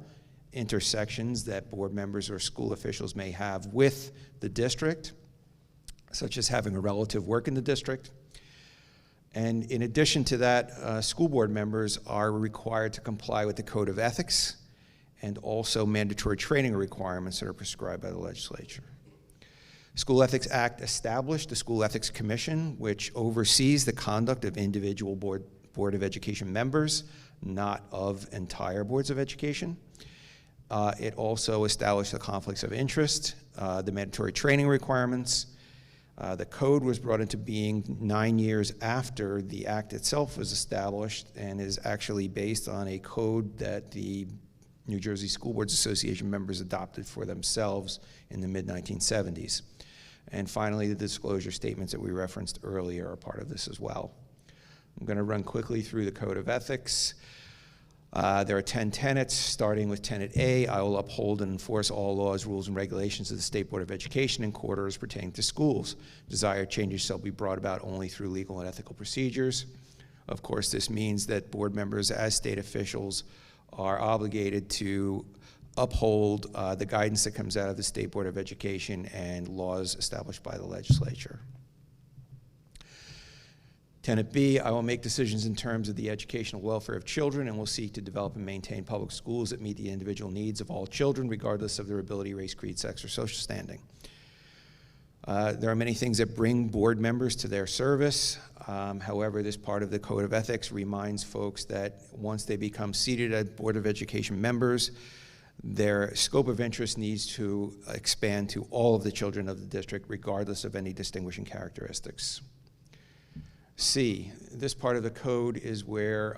intersections that board members or school officials may have with the district, such as having a relative work in the district. And in addition to that, school board members are required to comply with the Code of Ethics and also mandatory training requirements that are prescribed by the legislature. School Ethics Act established the School Ethics Commission, which oversees the conduct of individual Board of Education members, not of entire boards of education. It also established the conflicts of interest, the mandatory training requirements. The code was brought into being 9 years after the act itself was established and is actually based on a code that the New Jersey School Boards Association members adopted for themselves in the mid-1970s. And finally, the disclosure statements that we referenced earlier are part of this as well. I'm going to run quickly through the Code of Ethics. There are 10 tenets, starting with Tenet A. I will uphold and enforce all laws, rules, and regulations of the State Board of Education and court orders pertaining to schools. Desired changes shall be brought about only through legal and ethical procedures. Of course, this means that board members, as state officials, are obligated to uphold the guidance that comes out of the State Board of Education and laws established by the legislature. Tenet B, I will make decisions in terms of the educational welfare of children and will seek to develop and maintain public schools that meet the individual needs of all children, regardless of their ability, race, creed, sex, or social standing. There are many things that bring board members to their service. However, this part of the Code of Ethics reminds folks that once they become seated as Board of Education members, their scope of interest needs to expand to all of the children of the district, regardless of any distinguishing characteristics. C, this part of the code is where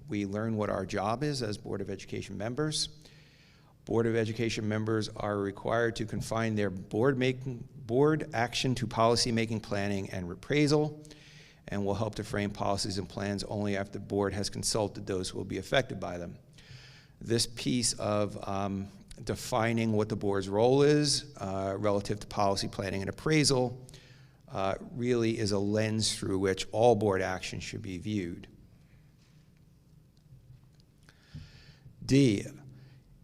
we learn what our job is as Board of Education members. Board of Education members are required to confine their board action to policy-making, planning, and appraisal, and will help to frame policies and plans only after the board has consulted those who will be affected by them. This piece of defining what the board's role is relative to policy, planning, and appraisal really is a lens through which all board action should be viewed. D,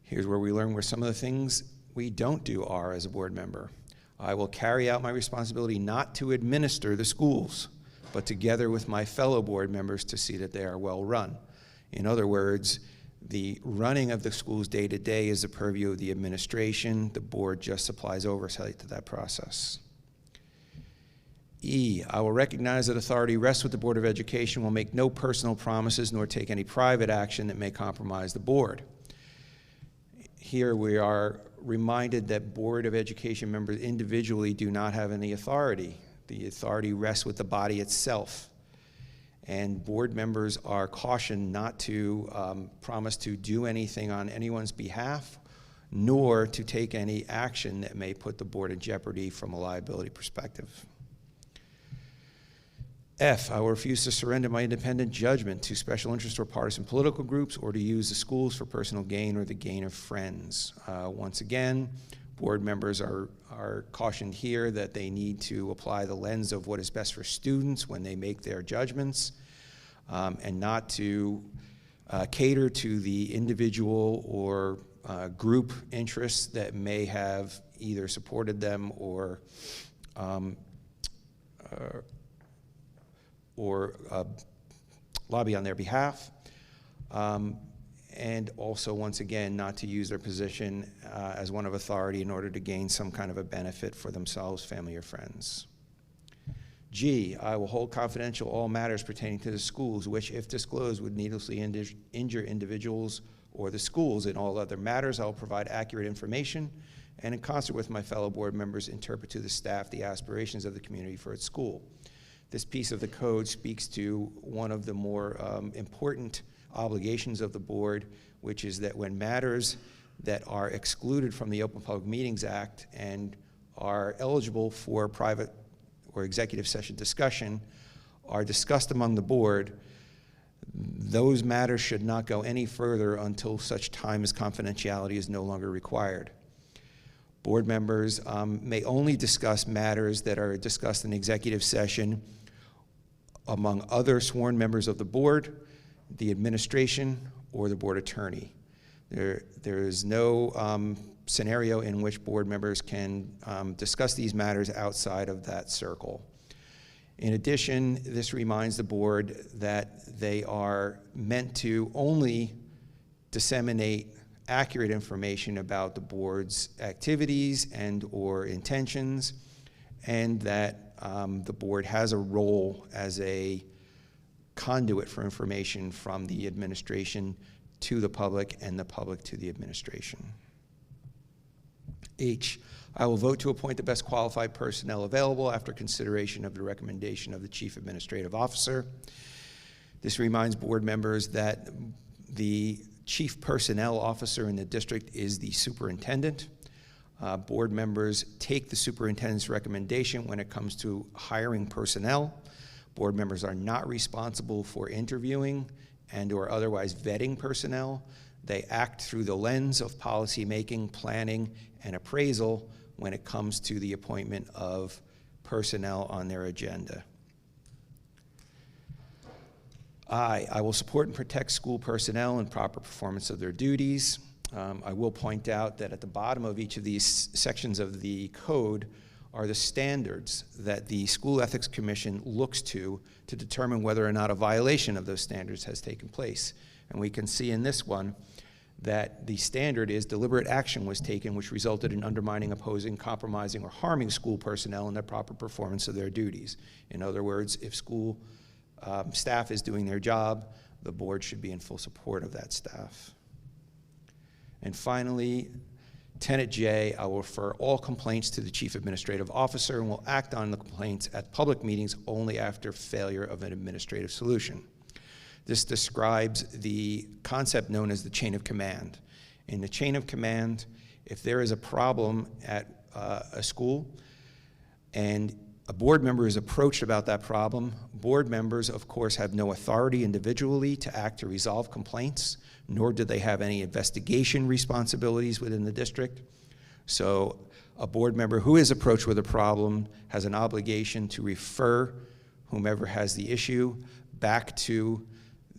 here's where we learn where some of the things we don't do are as a board member. I will carry out my responsibility not to administer the schools, but together with my fellow board members to see that they are well run. In other words, the running of the schools day to day is the purview of the administration. The board just supplies oversight to that process. E, I will recognize that authority rests with the Board of Education, will make no personal promises nor take any private action that may compromise the board. Here we are reminded that Board of Education members individually do not have any authority. The authority rests with the body itself. And board members are cautioned not to promise to do anything on anyone's behalf, nor to take any action that may put the board in jeopardy from a liability perspective. F, I will refuse to surrender my independent judgment to special interest or partisan political groups or to use the schools for personal gain or the gain of friends. Once again, board members are cautioned here that they need to apply the lens of what is best for students when they make their judgments, and not to cater to the individual or group interests that may have either supported them or lobby on their behalf, and also, once again, not to use their position as one of authority in order to gain some kind of a benefit for themselves, family, or friends. G, I will hold confidential all matters pertaining to the schools, which, if disclosed, would needlessly injure individuals or the schools. In all other matters, I will provide accurate information and, in concert with my fellow board members, interpret to the staff the aspirations of the community for its school. This piece of the code speaks to one of the more important obligations of the board, which is that when matters that are excluded from the Open Public Meetings Act and are eligible for private or executive session discussion are discussed among the board, those matters should not go any further until such time as confidentiality is no longer required. Board members may only discuss matters that are discussed in executive session among other sworn members of the board, the administration, or the board attorney. There is no scenario in which board members can discuss these matters outside of that circle. In addition, this reminds the board that they are meant to only disseminate accurate information about the board's activities and or intentions, and that the board has a role as a conduit for information from the administration to the public and the public to the administration. H, I will vote to appoint the best qualified personnel available after consideration of the recommendation of the Chief Administrative Officer. This reminds board members that the Chief Personnel Officer in the district is the superintendent. Board members take the superintendent's recommendation when it comes to hiring personnel. Board members are not responsible for interviewing and or otherwise vetting personnel. They act through the lens of policy making, planning, and appraisal when it comes to the appointment of personnel on their agenda. I will support and protect school personnel and proper performance of their duties. I will point out that at the bottom of each of these sections of the code are the standards that the School Ethics Commission looks to determine whether or not a violation of those standards has taken place. And we can see in this one that the standard is deliberate action was taken which resulted in undermining, opposing, compromising, or harming school personnel in their proper performance of their duties. In other words, if school staff is doing their job, the board should be in full support of that staff. And finally, Tenet J, I will refer all complaints to the Chief Administrative Officer and will act on the complaints at public meetings only after failure of an administrative solution. This describes the concept known as the chain of command. In the chain of command, if there is a problem at a school and a board member is approached about that problem, board members, of course, have no authority individually to act to resolve complaints, nor do they have any investigation responsibilities within the district. So a board member who is approached with a problem has an obligation to refer whomever has the issue back to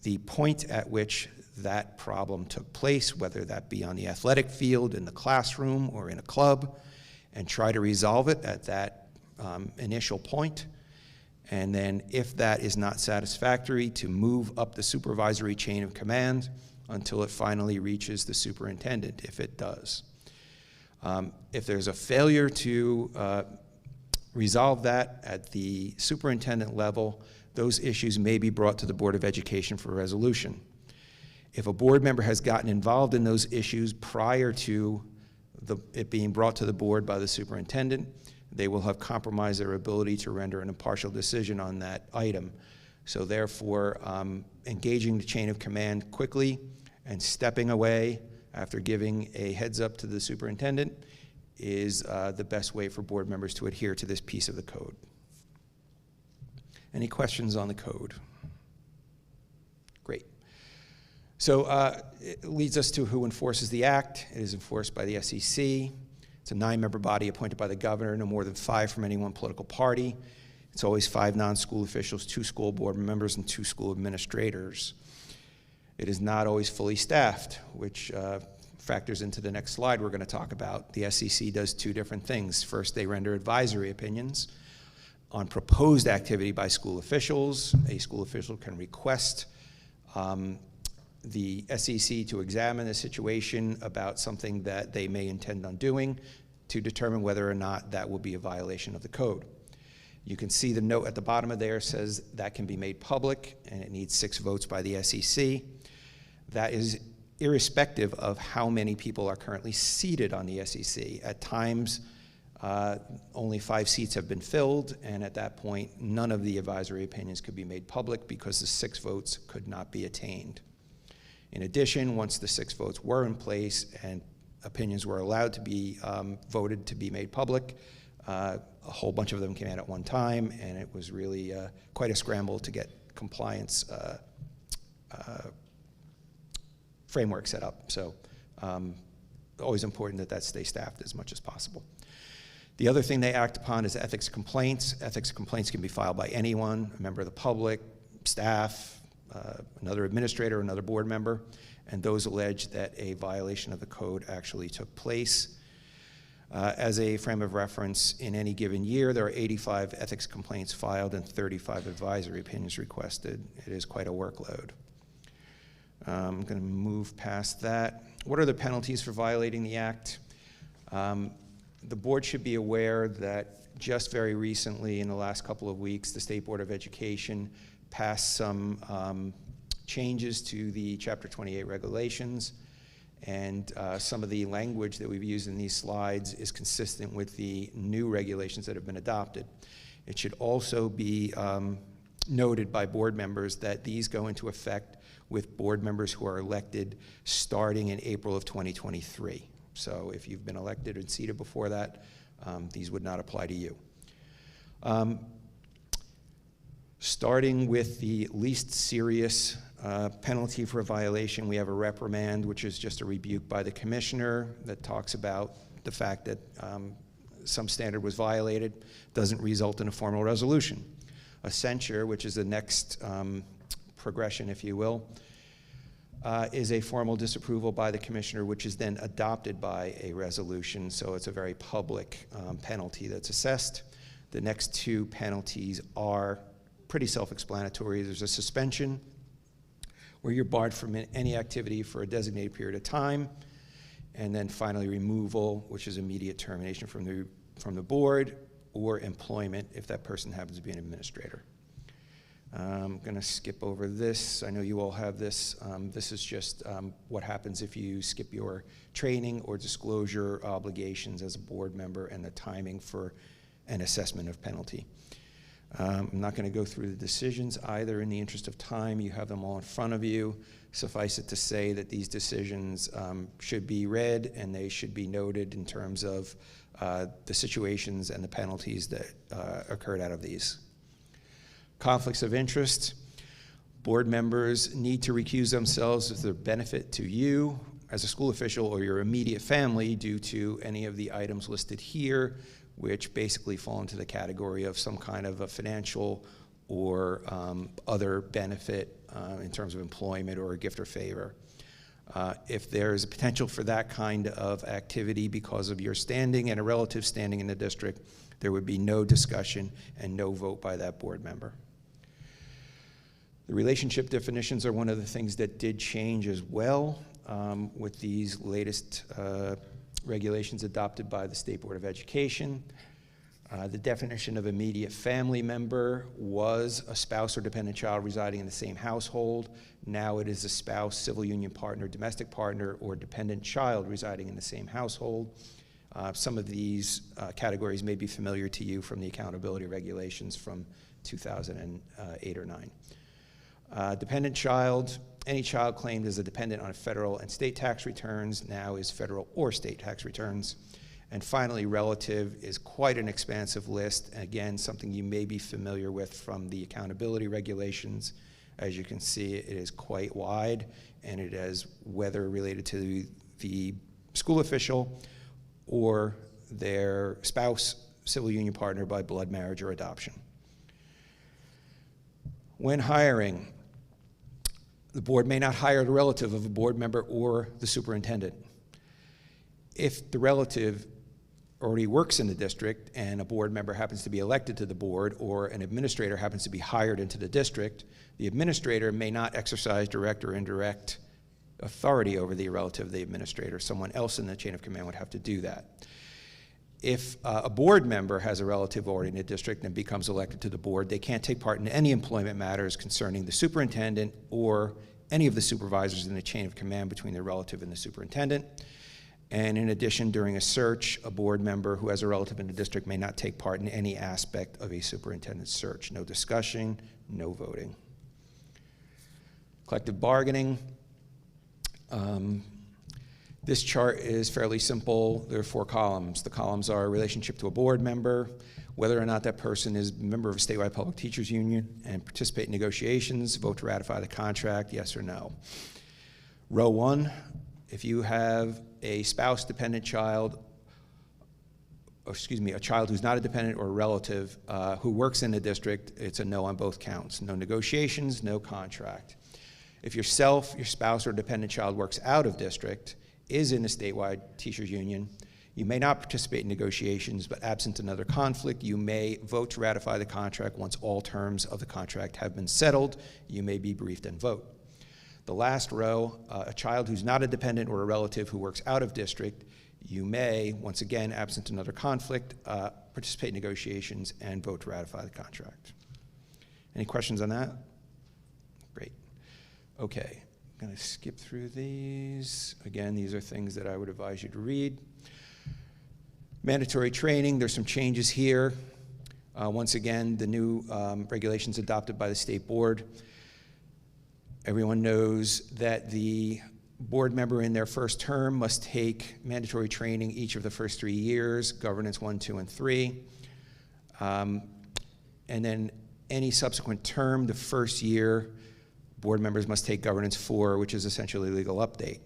the point at which that problem took place, whether that be on the athletic field, in the classroom, or in a club, and try to resolve it at that initial point. And then if that is not satisfactory, to move up the supervisory chain of command until it finally reaches the superintendent, if it does. If there's a failure to resolve that at the superintendent level, those issues may be brought to the Board of Education for resolution. If a board member has gotten involved in those issues prior to it being brought to the board by the superintendent, they will have compromised their ability to render an impartial decision on that item. So therefore, engaging the chain of command quickly and stepping away after giving a heads up to the superintendent is the best way for board members to adhere to this piece of the code. Any questions on the code? Great. So it leads us to who enforces the act. It is enforced by the SEC. It's a 9-member body appointed by the governor, no more than 5 from any one political party. It's always 5 non-school officials, 2 school board members, and 2 school administrators. It is not always fully staffed, which factors into the next slide we're going to talk about. The SEC does 2 different things. First, they render advisory opinions on proposed activity by school officials. A school official can request the SEC to examine a situation about something that they may intend on doing to determine whether or not that will be a violation of the code. You can see the note at the bottom of there says that can be made public, and it needs 6 votes by the SEC. That is irrespective of how many people are currently seated on the SEC. At times, only 5 seats have been filled, and at that point, none of the advisory opinions could be made public because the 6 votes could not be attained. In addition, once the 6 votes were in place and opinions were allowed to be voted to be made public, a whole bunch of them came out at one time, and it was really quite a scramble to get compliance framework set up. So always important that that stay staffed as much as possible. The other thing they act upon is ethics complaints. Ethics complaints can be filed by anyone, a member of the public, staff, another administrator, another board member, and those allege that a violation of the code actually took place. As a frame of reference, in any given year, there are 85 ethics complaints filed and 35 advisory opinions requested. It is quite a workload. I'm going to move past that. What are the penalties for violating the act? The board should be aware that just very recently, in the last couple of weeks, the State Board of Education passed some changes to the Chapter 28 regulations, and some of the language that we've used in these slides is consistent with the new regulations that have been adopted. It should also be noted by board members that these go into effect with board members who are elected starting in April of 2023. So if you've been elected and seated before that, these would not apply to you. Starting with the least serious penalty for a violation, we have a reprimand, which is just a rebuke by the commissioner that talks about the fact that some standard was violated, doesn't result in a formal resolution. A censure, which is the next progression, if you will, is a formal disapproval by the commissioner, which is then adopted by a resolution, so it's a very public penalty that's assessed. The next 2 penalties are pretty self-explanatory. There's a suspension, where you're barred from any activity for a designated period of time, and then finally removal, which is immediate termination from the board, or employment if that person happens to be an administrator. I'm going to skip over this. I know you all have this. This is just what happens if you skip your training or disclosure obligations as a board member and the timing for an assessment of penalty. I'm not going to go through the decisions either in the interest of time. You have them all in front of you. Suffice it to say that these decisions should be read and they should be noted in terms of the situations and the penalties that occurred out of these. Conflicts of interest. Board members need to recuse themselves if they're benefit to you as a school official or your immediate family due to any of the items listed here, which basically fall into the category of some kind of a financial or other benefit in terms of employment or a gift or favor. If there is a potential for that kind of activity because of your standing and a relative standing in the district, there would be no discussion and no vote by that board member. The relationship definitions are one of the things that did change as well with these latest regulations adopted by the State Board of Education. The definition of immediate family member was a spouse or dependent child residing in the same household. Now it is a spouse, civil union partner, domestic partner, or dependent child residing in the same household. Some of these categories may be familiar to you from the accountability regulations from 2008 or 9. Dependent child, any child claimed as a dependent on federal and state tax returns now is federal or state tax returns. And finally, relative is quite an expansive list. Again, something you may be familiar with from the accountability regulations. As you can see, it is quite wide, and it is whether related to the school official or their spouse, civil union partner by blood, marriage, or adoption. When hiring, the board may not hire the relative of a board member or the superintendent. If the relative already works in the district and a board member happens to be elected to the board or an administrator happens to be hired into the district, the administrator may not exercise direct or indirect authority over the relative of the administrator. Someone else in the chain of command would have to do that. If a board member has a relative already in the district and becomes elected to the board, they can't take part in any employment matters concerning the superintendent or any of the supervisors in the chain of command between the relative and the superintendent. And in addition, during a search, a board member who has a relative in the district may not take part in any aspect of a superintendent's search. No discussion, no voting. Collective bargaining. This chart is fairly simple. There are 4 columns. The columns are relationship to a board member, whether or not that person is a member of a statewide public teachers union and participate in negotiations, vote to ratify the contract, yes or no. Row 1, if you have a spouse, dependent child, or excuse me, a child who's not a dependent or a relative who works in the district, it's a no on both counts. No negotiations, no contract. If yourself, your spouse, or dependent child works out of district, is in a statewide teachers union, you may not participate in negotiations, but absent another conflict, you may vote to ratify the contract once all terms of the contract have been settled. You may be briefed and vote. The last row, a child who's not a dependent or a relative who works out of district, you may, once again, absent another conflict, participate in negotiations and vote to ratify the contract. Any questions on that? Great. Okay, I'm going to skip through these. Again, these are things that I would advise you to read. Mandatory training, there's some changes here. Once again, the new regulations adopted by the state board. Everyone knows that the board member in their first term must take mandatory training each of the first 3 years, governance 1, 2, and 3. And then any subsequent term, the first year, board members must take governance 4, which is essentially legal update.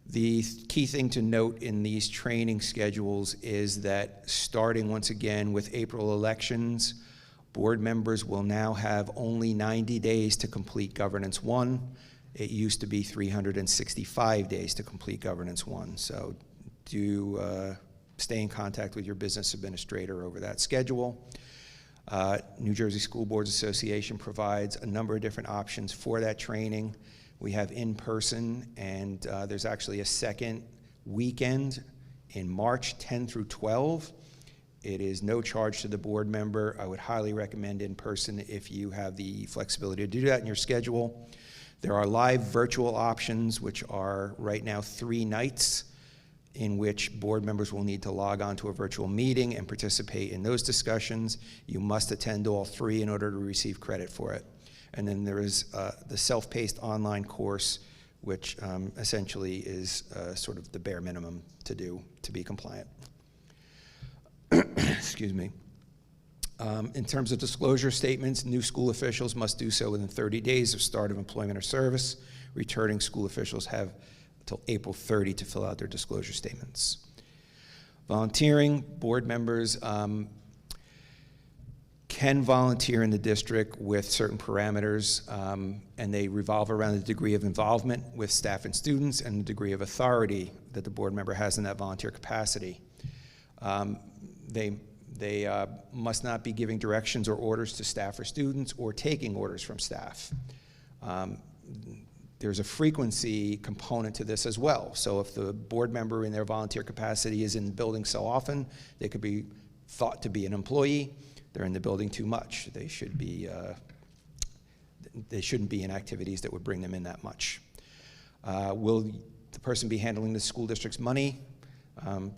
The key thing to note in these training schedules is that starting once again with April elections, board members will now have only 90 days to complete governance 1. It used to be 365 days to complete governance 1. So do stay in contact with your business administrator over that schedule. New Jersey School Boards Association provides a number of different options for that training. We have in-person, and there's actually a second weekend in March 10 through 12. It is no charge to the board member. I would highly recommend in-person if you have the flexibility to do that in your schedule. There are live virtual options, which are right now 3 nights in which board members will need to log on to a virtual meeting and participate in those discussions. You must attend all 3 in order to receive credit for it. And then there is the self-paced online course, which essentially is sort of the bare minimum to do to be compliant. Excuse me. In terms of disclosure statements, new school officials must do so within 30 days of start of employment or service. Returning school officials have until April 30 to fill out their disclosure statements. Volunteering, board members can volunteer in the district with certain parameters, and they revolve around the degree of involvement with staff and students and the degree of authority that the board member has in that volunteer capacity. They must not be giving directions or orders to staff or students or taking orders from staff. There's a frequency component to this as well. So if the board member in their volunteer capacity is in the building so often, they could be thought to be an employee. They're in the building too much. They shouldn't be in activities that would bring them in that much. Will the person be handling the school district's money?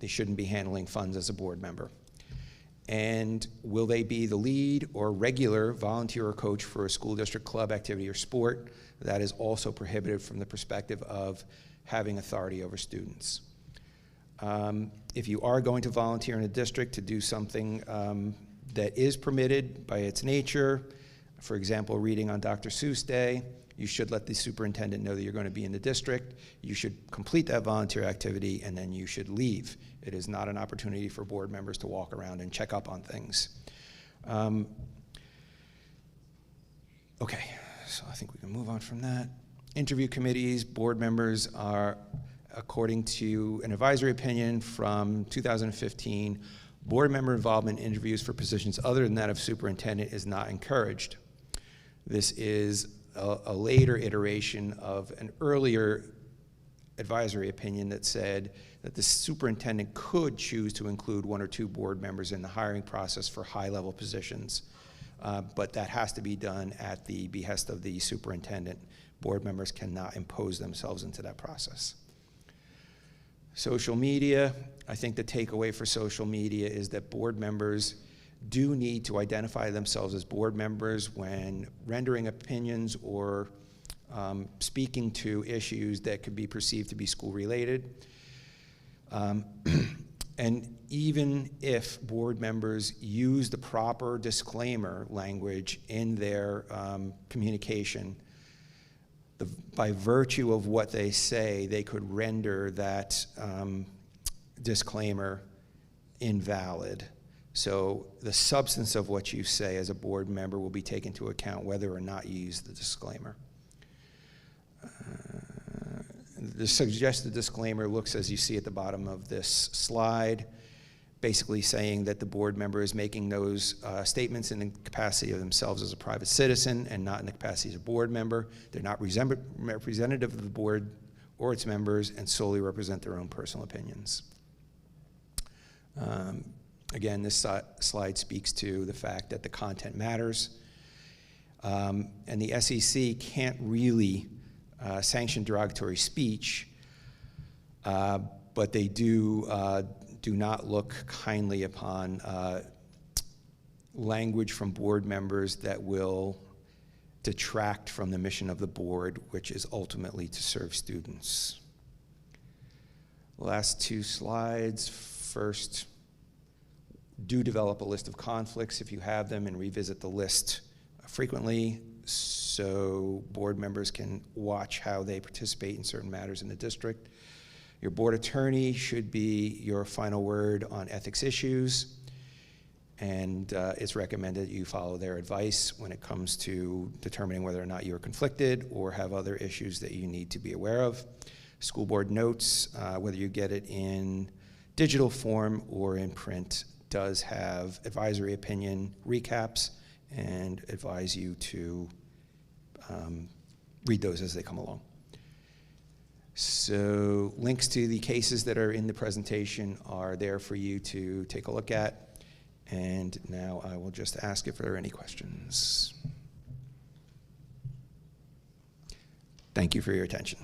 They shouldn't be handling funds as a board member. And will they be the lead or regular volunteer or coach for a school district club, activity, or sport? That is also prohibited from the perspective of having authority over students. If you are going to volunteer in a district to do something that is permitted by its nature, for example, reading on Dr. Seuss Day, you should let the superintendent know that you're going to be in the district. You should complete that volunteer activity, and then you should leave. It is not an opportunity for board members to walk around and check up on things. Okay, so I think we can move on from that. Interview committees, board members are, according to an advisory opinion from 2015, board member involvement in interviews for positions other than that of superintendent is not encouraged. This is a later iteration of an earlier advisory opinion that said that the superintendent could choose to include 1 or 2 board members in the hiring process for high-level positions, but that has to be done at the behest of the superintendent. Board members cannot impose themselves into that process. Social media, I think the takeaway for social media is that board members do need to identify themselves as board members when rendering opinions or speaking to issues that could be perceived to be school-related. And even if board members use the proper disclaimer language in their communication, by virtue of what they say, they could render that disclaimer invalid. So the substance of what you say as a board member will be taken into account whether or not you use the disclaimer. The suggested disclaimer looks as you see at the bottom of this slide, basically saying that the board member is making those statements in the capacity of themselves as a private citizen and not in the capacity as a board member. They're not representative of the board or its members and solely represent their own personal opinions. Again, this slide speaks to the fact that the content matters, and the SEC can't really sanction derogatory speech, but they do not look kindly upon language from board members that will detract from the mission of the board, which is ultimately to serve students. Last 2 slides. First, do develop a list of conflicts if you have them, and revisit the list frequently so board members can watch how they participate in certain matters in the district. Your board attorney should be your final word on ethics issues, and it's recommended you follow their advice when it comes to determining whether or not you're conflicted or have other issues that you need to be aware of. School board notes, whether you get it in digital form or in print, does have advisory opinion recaps and advise you to read those as they come along. So links to the cases that are in the presentation are there for you to take a look at. And now I will just ask if there are any questions. Thank you for your attention.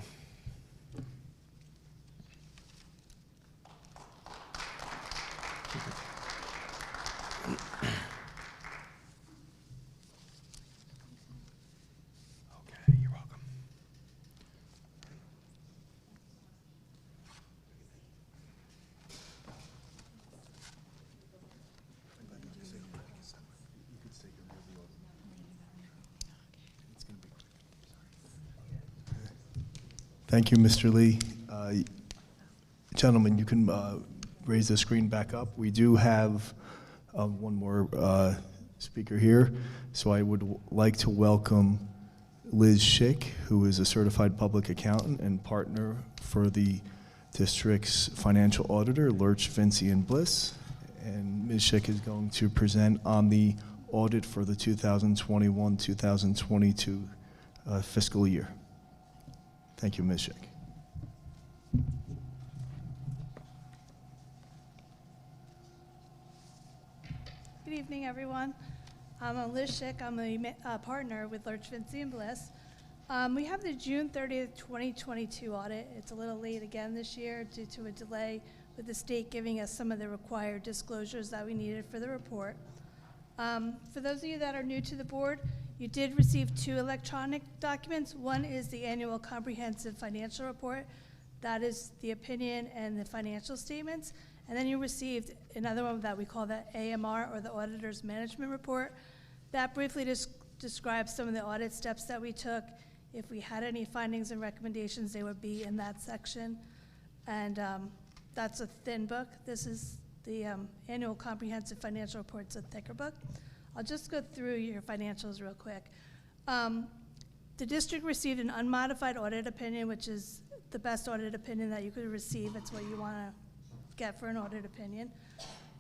Thank you, Mr. Lee. Gentlemen, you can raise the screen back up. We do have one more speaker here. So I would like to welcome Liz Schick, who is a certified public accountant and partner for the district's financial auditor, Lurch, Vinci, and Bliss. And Ms. Schick is going to present on the audit for the 2021-2022 fiscal year. Thank you, Ms. Schick. Good evening, everyone. I'm Liz Schick. I'm a partner with Lurch, Vinci and Bliss. We have the June 30th, 2022 audit. It's a little late again this year due to a delay with the state giving us some of the required disclosures that we needed for the report. For those of you that are new to the board, you did receive 2 electronic documents. One is the annual comprehensive financial report. That is the opinion and the financial statements. And then you received another one that we call the AMR, or the Auditor's Management Report. That briefly describes some of the audit steps that we took. If we had any findings and recommendations, they would be in that section. And that's a thin book. This is the annual comprehensive financial report. It's a thicker book. I'll just go through your financials real quick. The district received an unmodified audit opinion, which is the best audit opinion that you could receive. It's what you want to get for an audit opinion.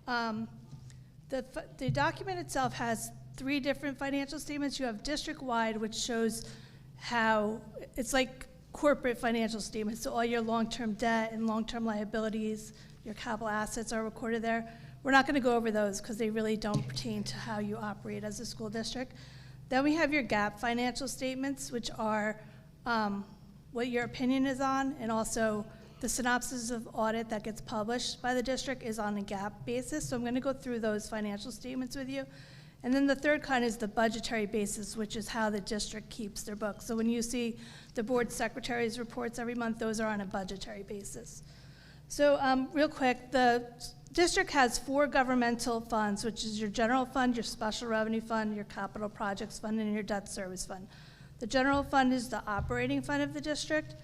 The document itself has 3 different financial statements. You have district-wide, which shows how it's like corporate financial statements. So all your long-term debt and long-term liabilities, your capital assets are recorded there. We're not going to go over those because they really don't pertain to how you operate as a school district. Then we have your GAAP financial statements, which are what your opinion is on, and also the synopsis of audit that gets published by the district is on a GAAP basis. So I'm going to go through those financial statements with you. And then the third kind is the budgetary basis, which is how the district keeps their books. So when you see the board secretary's reports every month, those are on a budgetary basis. So real quick, the district has 4 governmental funds, which is your general fund, your special revenue fund, your capital projects fund, and your debt service fund. The general fund is the operating fund of the district.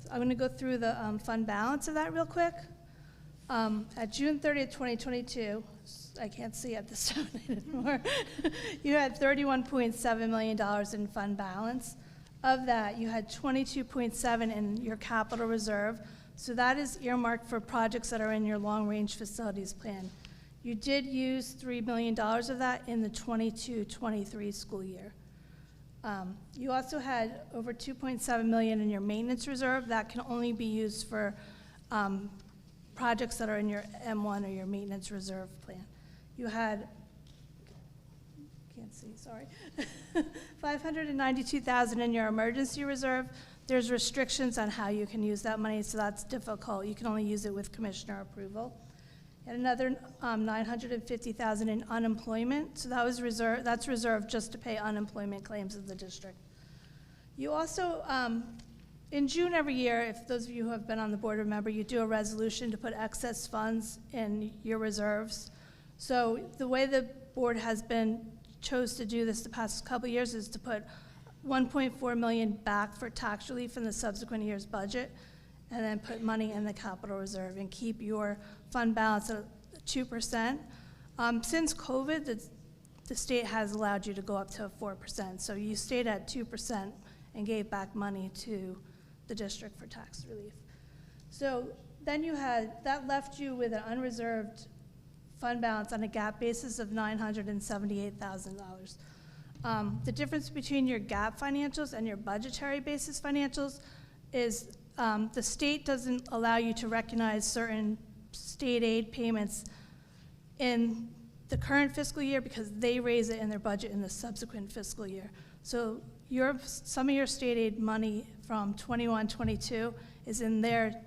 So I'm going to go through the fund balance of that real quick. At June 30th, 2022, I can't see at this time anymore, you had $31.7 million in fund balance. Of that, you had 22.7 in your capital reserve. So that is earmarked for projects that are in your long-range facilities plan. You did use $3 million of that in the 22-23 school year. You also had over $2.7 million in your maintenance reserve. That can only be used for projects that are in your M1 or your maintenance reserve plan. You had, can't see, sorry, $592,000 in your emergency reserve. There's restrictions on how you can use that money, so that's difficult. You can only use it with commissioner approval. And another $950,000 in unemployment. So that was reserved. That's reserved just to pay unemployment claims of the district. You also, in June every year, if those of you who have been on the board remember, you do a resolution to put excess funds in your reserves. So the way the board has been chose to do this the past couple of years is to put $1.4 million back for tax relief in the subsequent year's budget, and then put money in the capital reserve and keep your fund balance at 2%. Since COVID, the state has allowed you to go up to 4%. So you stayed at 2% and gave back money to the district for tax relief. So then you had, that left you with an unreserved fund balance on a GAAP basis of $978,000. The difference between your GAAP financials and your budgetary basis financials is the state doesn't allow you to recognize certain state aid payments in the current fiscal year because they raise it in their budget in the subsequent fiscal year. So some of your state aid money from 21-22 is in their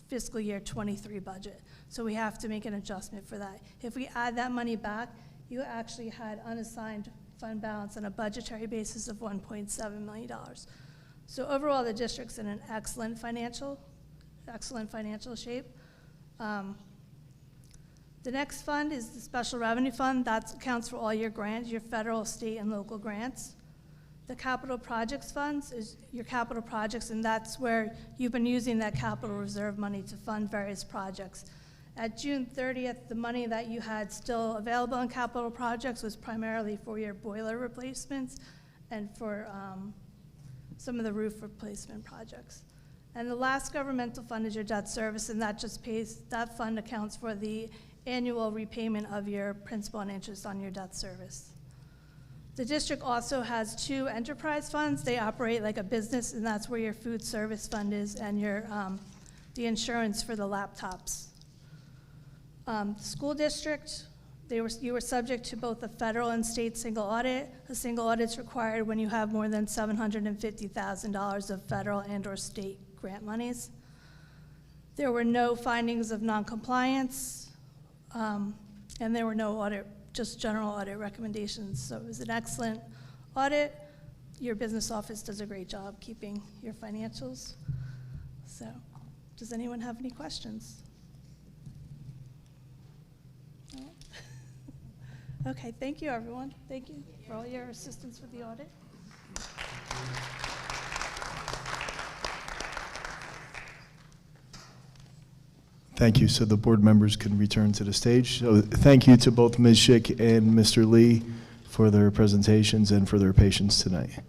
fiscal year 23 budget. So we have to make an adjustment for that. If we add that money back, you actually had unassigned fund balance on a budgetary basis of $1.7 million. So overall, the district's in an excellent financial shape. The next fund is the special revenue fund. That accounts for all your grants, your federal, state, and local grants. The capital projects funds is your capital projects, and that's where you've been using that capital reserve money to fund various projects. At June 30th, the money that you had still available in capital projects was primarily for your boiler replacements and for some of the roof replacement projects. And the last governmental fund is your debt service, and that just pays, that fund accounts for the annual repayment of your principal and interest on your debt service. The district also has 2 enterprise funds. They operate like a business, and that's where your food service fund is and your the insurance for the laptops. School district, You were subject to both a federal and state single audit. A single audit is required when you have more than $750,000 of federal and/or state grant monies. There were no findings of noncompliance, and there were no audit, just general audit recommendations. So it was an excellent audit. Your business office does a great job keeping your financials. So, does anyone have any questions? No? Okay, thank you, everyone. Thank you for all your assistance with the audit. Thank you. So the board members can return to the stage. So thank you to both Ms. Schick and Mr. Lee for their presentations and for their patience tonight.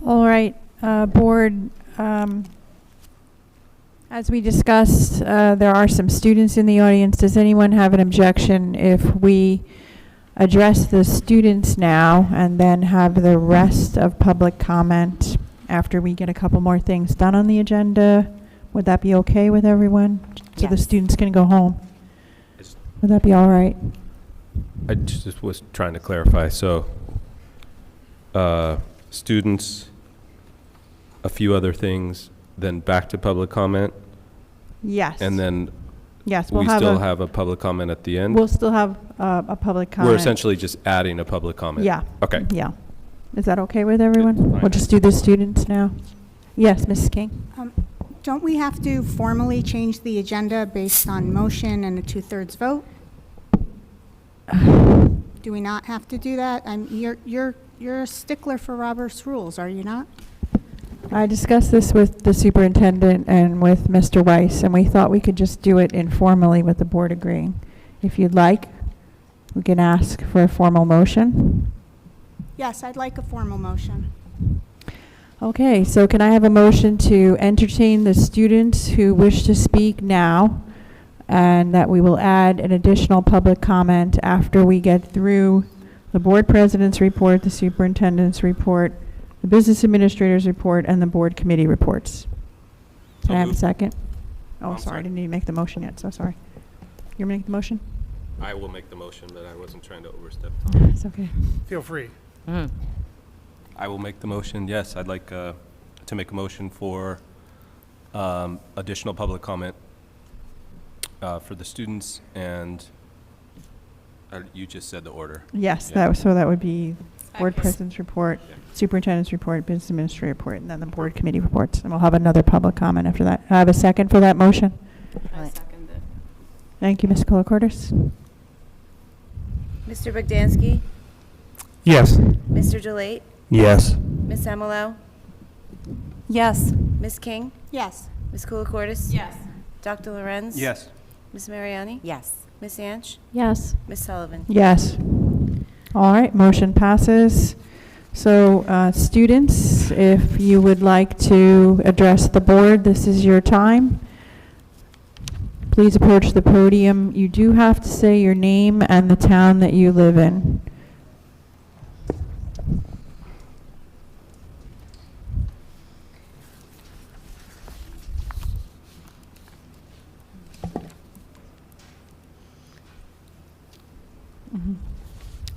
All right, board, as we discussed, there are some students in the audience. Does anyone have an objection if we address the students now and then have the rest of public comment after we get a couple more things done on the agenda? Would that be okay with everyone? So the Yes. students can go home? Would that be all right? I just was trying to clarify. So, students, a few other things, then back to public comment, Yes. and then Yes, we still have a public comment at the end? We'll still have a public comment. We're essentially just adding a public comment? Yeah. Okay. Yeah. Is that okay with everyone? Fine. We'll just do the students now. Yes, Mrs. King? Don't we have to formally change the agenda based on motion and a 2/3 vote? Do we not have to do that? You're a stickler for Robert's rules, are you not? I discussed this with the superintendent and with Mr. Weiss, and we thought we could just do it informally with the board agreeing. If you'd like, we can ask for a formal motion. Yes, I'd like a formal motion. Okay, so can I have a motion to entertain the students who wish to speak now, and that we will add an additional public comment after we get through the board president's report, the superintendent's report, the business administrator's report, and the board committee reports. Can I have a second? Oh, sorry, I didn't even make the motion yet, so sorry. You're gonna make the motion? I will make the motion, but I wasn't trying to overstep. It's okay. Feel free. I will make the motion, yes. I'd like to make a motion for additional public comment for the students, and you just said the order. Yes, Yeah. so that would be board president's report, superintendent's report, business administrator report, and then the board committee reports. And we'll have another public comment after that. I have a second for that motion. I second it. Thank you, Ms. Kolokordis. Mr. Bogdansky? Yes. Mr. Delate? Yes. Ms. Amalo? Yes. Ms. King? Yes. Ms. Koulikortis? Yes. Dr. Lorenz? Yes. Ms. Mariani? Yes. Ms. Anch? Yes. Ms. Sullivan? Yes. All right, motion passes. So, students, if you would like to address the board, this is your time. Please approach the podium. You do have to say your name and the town that you live in.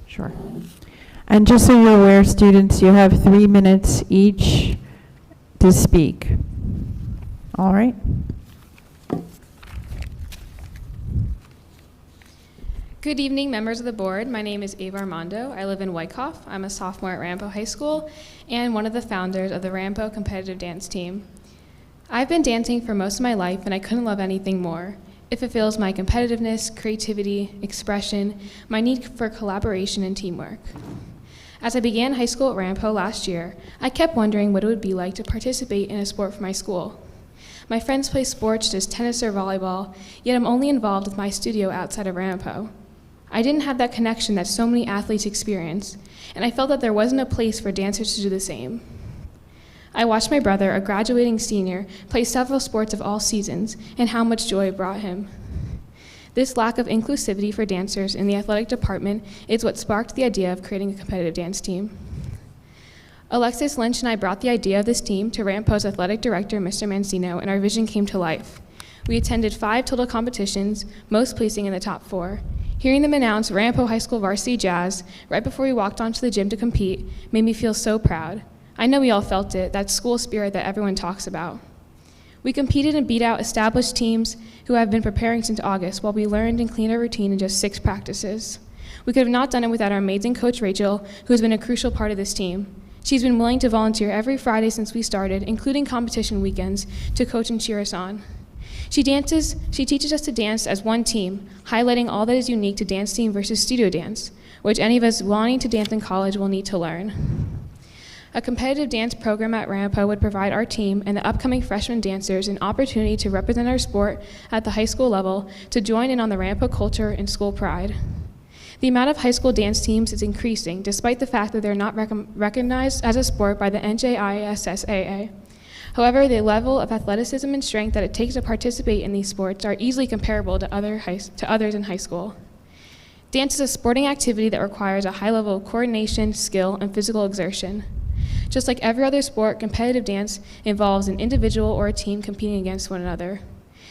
Sure. And just so you're aware, students, you have 3 minutes each to speak. All right? Good evening, members of the board. My name is Ava Armando. I live in Wyckoff. I'm a sophomore at Ramapo High School and one of the founders of the Ramapo competitive dance team. I've been dancing for most of my life, and I couldn't love anything more. It fulfills my competitiveness, creativity, expression, my need for collaboration and teamwork. As I began high school at Ramapo last year, I kept wondering what it would be like to participate in a sport for my school. My friends play sports such as tennis or volleyball, yet I'm only involved with my studio outside of Ramapo. I didn't have that connection that so many athletes experience, and I felt that there wasn't a place for dancers to do the same. I watched my brother, a graduating senior, play several sports of all seasons, and how much joy it brought him. This lack of inclusivity for dancers in the athletic department is what sparked the idea of creating a competitive dance team. Alexis Lynch and I brought the idea of this team to Ramapo's athletic director, Mr. Mancino, and our vision came to life. We attended 5 total competitions, most placing in the top 4. Hearing them announce Ramapo High School Varsity Jazz right before we walked onto the gym to compete made me feel so proud. I know we all felt it, that school spirit that everyone talks about. We competed and beat out established teams who have been preparing since August while we learned and cleaned our routine in just 6 practices. We could have not done it without our amazing coach, Rachel, who has been a crucial part of this team. She's been willing to volunteer every Friday since we started, including competition weekends, to coach and cheer us on. She teaches us to dance as one team, highlighting all that is unique to dance team versus studio dance, which any of us wanting to dance in college will need to learn. A competitive dance program at Ramapo would provide our team and the upcoming freshman dancers an opportunity to represent our sport at the high school level, to join in on the Ramapo culture and school pride. The amount of high school dance teams is increasing, despite the fact that they're not recognized as a sport by the NJISSAA. However, the level of athleticism and strength that it takes to participate in these sports are easily comparable to others in high school. Dance is a sporting activity that requires a high level of coordination, skill, and physical exertion. Just like every other sport, competitive dance involves an individual or a team competing against one another.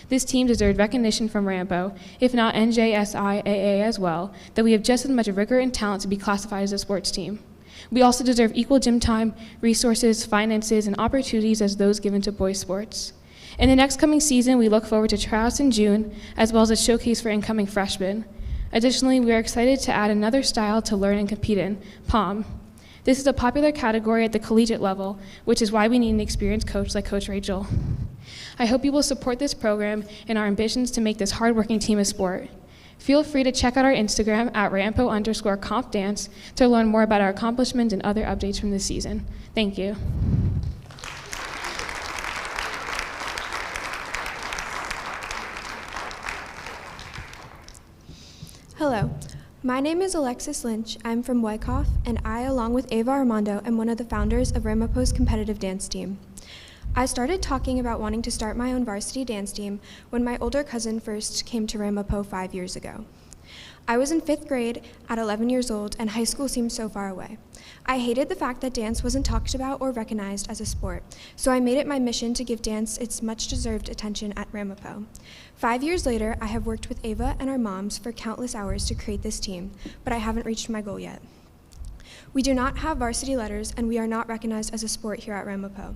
This team deserved recognition from Ramapo, if not NJSIAA as well, that we have just as much rigor and talent to be classified as a sports team. We also deserve equal gym time, resources, finances, and opportunities as those given to boys' sports. In the next coming season, we look forward to tryouts in June, as well as a showcase for incoming freshmen. Additionally, we are excited to add another style to learn and compete in, POM. This is a popular category at the collegiate level, which is why we need an experienced coach like Coach Rachel. I hope you will support this program and our ambitions to make this hardworking team a sport. Feel free to check out our Instagram at Rampo_compdance to learn more about our accomplishments and other updates from this season. Thank you. Hello, my name is Alexis Lynch. I'm from Wyckoff, and I, along with Ava Armando, am one of the founders of Ramapo's competitive dance team. I started talking about wanting to start my own varsity dance team when my older cousin first came to Ramapo 5 years ago. I was in 5th grade at 11 years old, and high school seemed so far away. I hated the fact that dance wasn't talked about or recognized as a sport, so I made it my mission to give dance its much-deserved attention at Ramapo. 5 years later, I have worked with Ava and our moms for countless hours to create this team, but I haven't reached my goal yet. We do not have varsity letters, and we are not recognized as a sport here at Ramapo.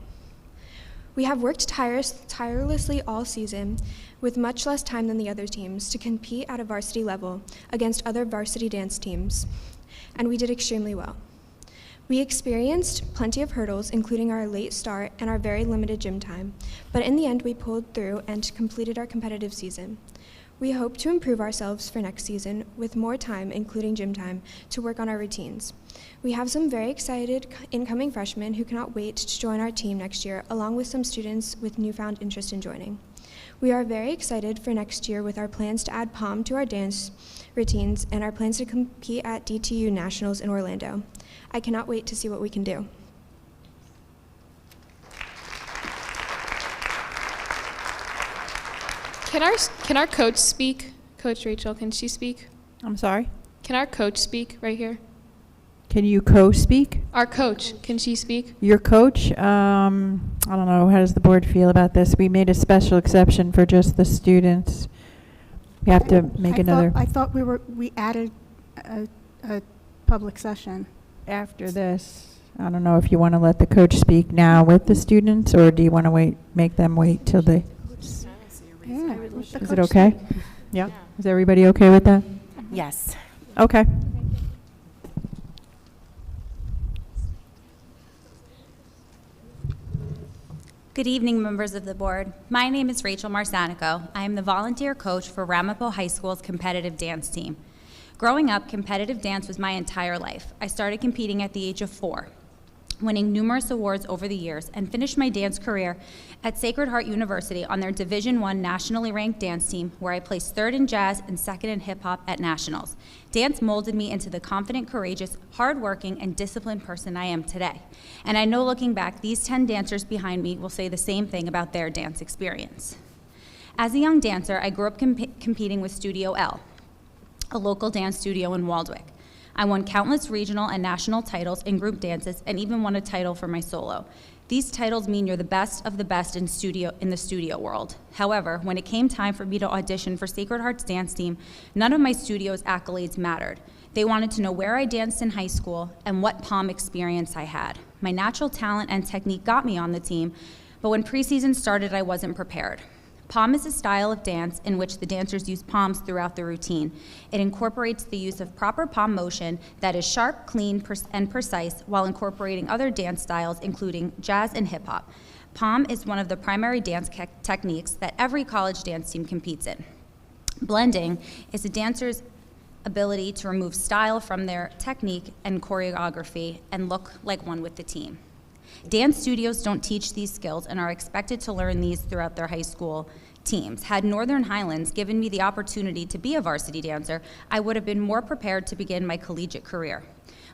We have worked tirelessly all season, with much less time than the other teams, to compete at a varsity level against other varsity dance teams, and we did extremely well. We experienced plenty of hurdles, including our late start and our very limited gym time, but in the end we pulled through and completed our competitive season. We hope to improve ourselves for next season with more time, including gym time, to work on our routines. We have some very excited incoming freshmen who cannot wait to join our team next year, along with some students with newfound interest in joining. We are very excited for next year with our plans to add POM to our dance routines and our plans to compete at DTU Nationals in Orlando. I cannot wait to see what we can do. Can our coach speak? Coach Rachel, can she speak? I'm sorry? Can our coach speak right here? Can you co-speak? Our coach, can she speak? Your coach? I don't know. How does the board feel about this? We made a special exception for just the students. We have to make another. I thought we added a public session. After this, I don't know if you want to let the coach speak now with the students, or do you want to make them wait till they... Yeah, Is it okay? Yeah. Is everybody okay with that? Yes. Okay. Good evening, members of the board. My name is Rachel Marsanico. I am the volunteer coach for Ramapo High School's competitive dance team. Growing up, competitive dance was my entire life. I started competing at the age of 4, winning numerous awards over the years, and finished my dance career at Sacred Heart University on their Division I nationally ranked dance team, where I placed 3rd in jazz and 2nd in hip hop at nationals. Dance molded me into the confident, courageous, hardworking, and disciplined person I am today. And I know, looking back, these 10 dancers behind me will say the same thing about their dance experience. As a young dancer, I grew up competing with Studio L, a local dance studio in Waldwick. I won countless regional and national titles in group dances, and even won a title for my solo. These titles mean you're the best of the best in the studio world. However, when it came time for me to audition for Sacred Heart's dance team, none of my studio's accolades mattered. They wanted to know where I danced in high school and what POM experience I had. My natural talent and technique got me on the team, but when preseason started, I wasn't prepared. POM is a style of dance in which the dancers use palms throughout the routine. It incorporates the use of proper palm motion that is sharp, clean, and precise, while incorporating other dance styles, including jazz and hip hop. POM is one of the primary dance techniques that every college dance team competes in. Blending is a dancer's ability to remove style from their technique and choreography and look like one with the team. Dance studios don't teach these skills and are expected to learn these throughout their high school teams. Had Northern Highlands given me the opportunity to be a varsity dancer, I would have been more prepared to begin my collegiate career.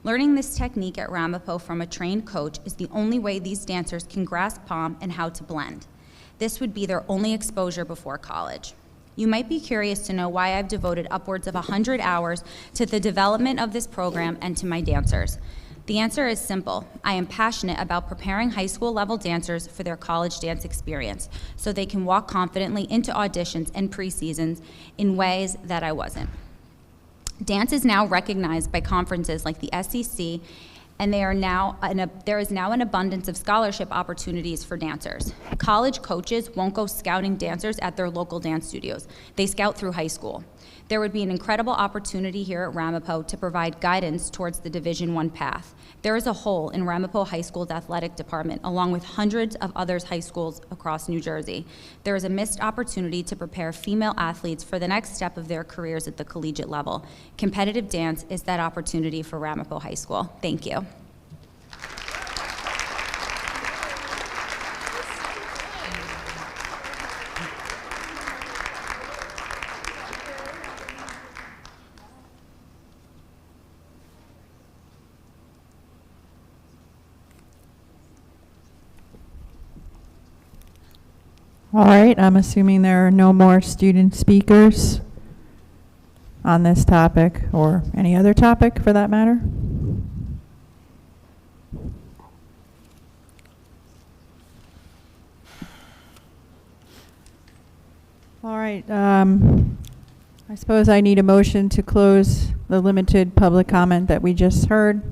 Learning this technique at Ramapo from a trained coach is the only way these dancers can grasp POM and how to blend. This would be their only exposure before college. You might be curious to know why I've devoted upwards of 100 hours to the development of this program and to my dancers. The answer is simple. I am passionate about preparing high school level dancers for their college dance experience so they can walk confidently into auditions and preseasons in ways that I wasn't. Dance is now recognized by conferences like the SEC, and there is now an abundance of scholarship opportunities for dancers. College coaches won't go scouting dancers at their local dance studios. They scout through high school. There would be an incredible opportunity here at Ramapo to provide guidance towards the Division I path. There is a hole in Ramapo High School's athletic department, along with hundreds of other high schools across New Jersey. There is a missed opportunity to prepare female athletes for the next step of their careers at the collegiate level. Competitive dance is that opportunity for Ramapo High School. Thank you. All right, I'm assuming there are no more student speakers on this topic or any other topic for that matter. All right, I suppose I need a motion to close the limited public comment that we just heard.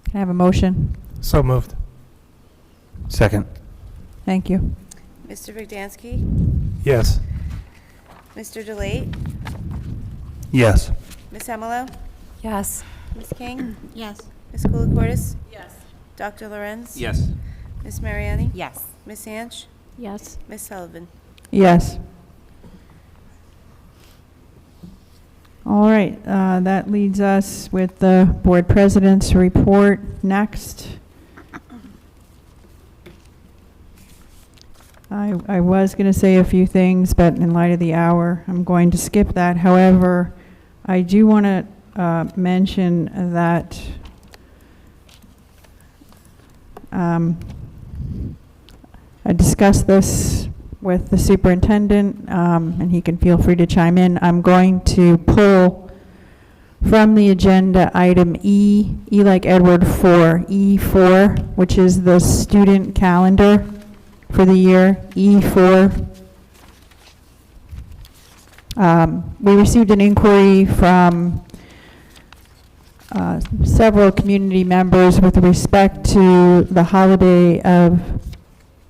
Can I have a motion? So moved. Second. Thank you. Mr. Vigdansky? Yes. Mr. DeLate? Yes. Ms. Emilo? Yes. Ms. King? Yes. Ms. Koulikortis? Yes. Dr. Lorenz? Yes. Ms. Mariani? Yes. Ms. Hanch? Yes. Ms. Sullivan? Yes. All right, that leads us with the board president's report next. I was going to say a few things, but in light of the hour, I'm going to skip that. However, I do want to mention that I discussed this with the superintendent, and he can feel free to chime in. I'm going to pull from the agenda item E like Edward 4, E4, which is the student calendar for the year, E4. We received an inquiry from several community members with respect to the holiday of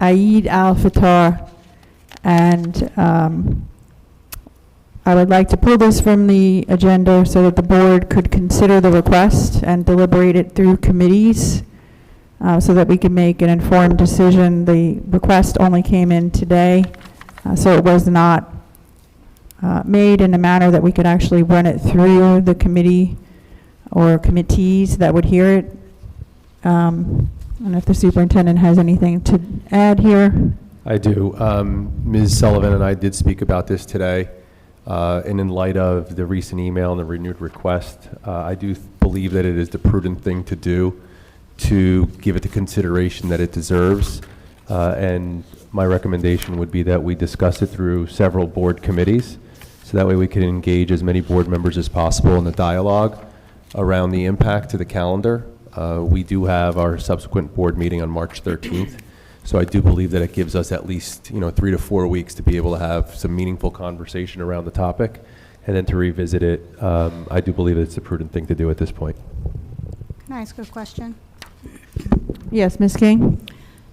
Eid al-Fitr and I would like to pull this from the agenda so that the board could consider the request and deliberate it through committees so that we can make an informed decision. The request only came in today, so it was not made in a manner that we could actually run it through the committee or committees that would hear it. And if the superintendent has anything to add here. I do. Ms. Sullivan and I did speak about this today. And in light of the recent email and the renewed request, I do believe that it is the prudent thing to do to give it the consideration that it deserves. And my recommendation would be that we discuss it through several board committees, so that way we can engage as many board members as possible in the dialogue around the impact to the calendar. We do have our subsequent board meeting on March 13th. So I do believe that it gives us at least 3 to 4 weeks to be able to have some meaningful conversation around the topic, and then to revisit it. I do believe it's a prudent thing to do at this point. Can I ask a question? Yes, Ms. King?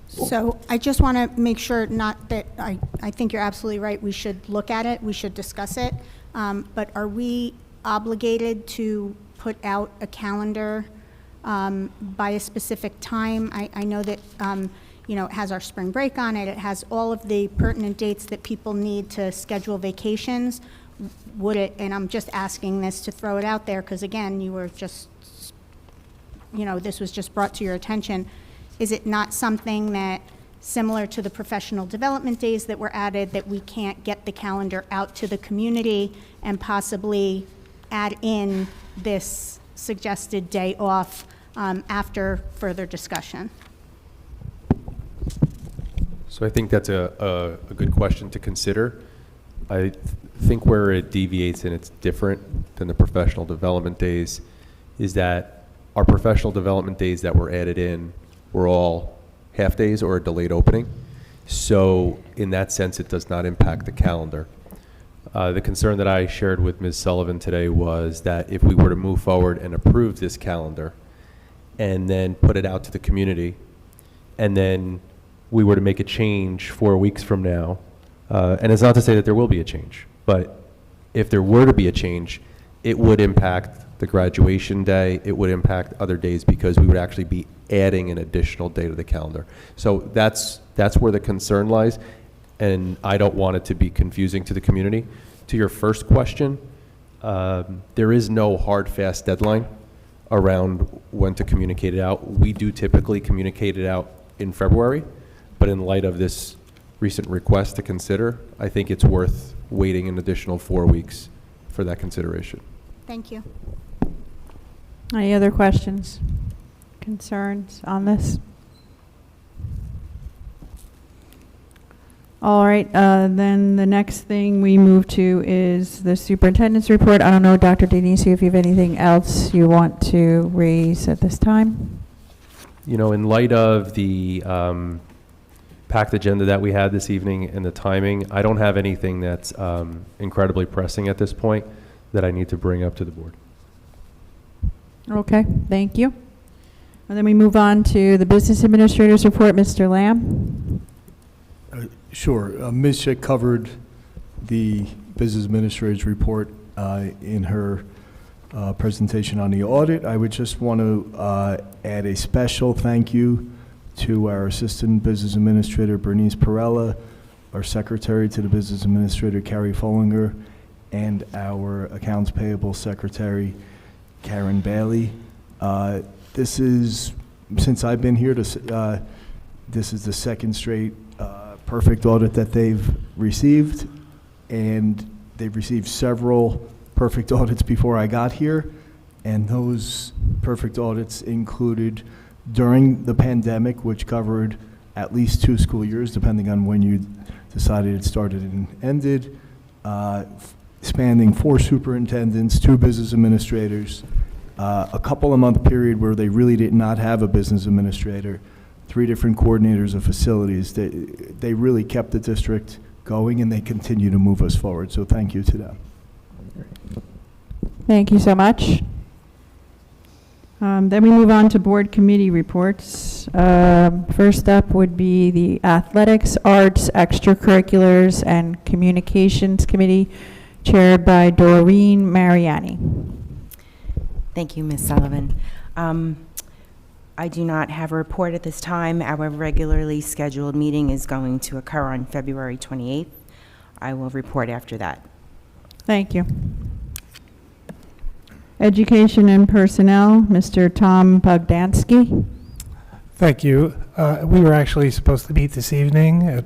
So I just want to make sure, not that I think you're absolutely right, we should look at it, we should discuss it, but are we obligated to put out a calendar by a specific time? I know that it has our spring break on it. It has all of the pertinent dates that people need to schedule vacations. Would it, and I'm just asking this to throw it out there because again, you were just, this was just brought to your attention. Is it not something that, similar to the professional development days that were added, that we can't get the calendar out to the community and possibly add in this suggested day off after further discussion? So I think that's a good question to consider. I think where it deviates and it's different than the professional development days is that our professional development days that were added in were all half days or a delayed opening. So in that sense, it does not impact the calendar. The concern that I shared with Ms. Sullivan today was that if we were to move forward and approve this calendar and then put it out to the community, and then we were to make a change 4 weeks from now, and it's not to say that there will be a change, but if there were to be a change, it would impact the graduation day, it would impact other days because we would actually be adding an additional day to the calendar. So that's where the concern lies, and I don't want it to be confusing to the community. To your first question, there is no hard, fast deadline around when to communicate it out. We do typically communicate it out in February, but in light of this recent request to consider, I think it's worth waiting an additional 4 weeks for that consideration. Thank you. Any other questions, concerns on this? All right, then the next thing we move to is the superintendent's report. I don't know, Dr. Dionisio, if you have anything else you want to raise at this time? In light of the packed agenda that we had this evening and the timing, I don't have anything that's incredibly pressing at this point that I need to bring up to the board. Okay, thank you. And then we move on to the business administrator's report. Mr. Lamb? Sure. Ms. Schick covered the business administrator's report in her presentation on the audit. I would just want to add a special thank you to our assistant business administrator, Bernice Perella, our secretary to the business administrator, Carrie Follinger, and our accounts payable secretary, Karen Bailey. This is, since I've been here, this is the second straight perfect audit that they've received, and they've received several perfect audits before I got here, and those perfect audits included during the pandemic, which covered at least 2 school years, depending on when you decided it started and ended, spanning 4 superintendents, 2 business administrators, a couple of month period where they really did not have a business administrator, 3 different coordinators of facilities. They really kept the district going, and they continue to move us forward. So thank you to them. Thank you so much. Then we move on to board committee reports. First up would be the Athletics, Arts, Extracurriculars, and Communications Committee. chaired by Doreen Mariani. Thank you, Ms. Sullivan. I do not have a report at this time. Our regularly scheduled meeting is going to occur on February 28th. I will report after that. Thank you. Education and Personnel, Mr. Tom Bogdansky. Thank you. We were actually supposed to meet this evening at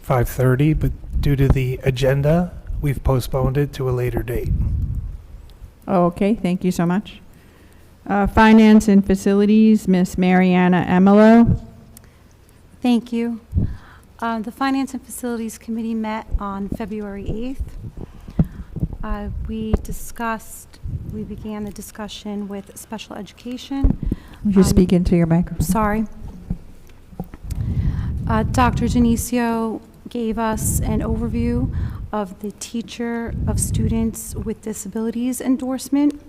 5:30, but due to the agenda, we've postponed it to a later date. Okay, thank you so much. Finance and Facilities, Miss Mariana Emelo. Thank you. The Finance and Facilities Committee met on February 8th. We began the discussion with special education. Would you speak into your microphone? Sorry. Dr. Dionisio gave us an overview of the Teacher of Students with Disabilities endorsement.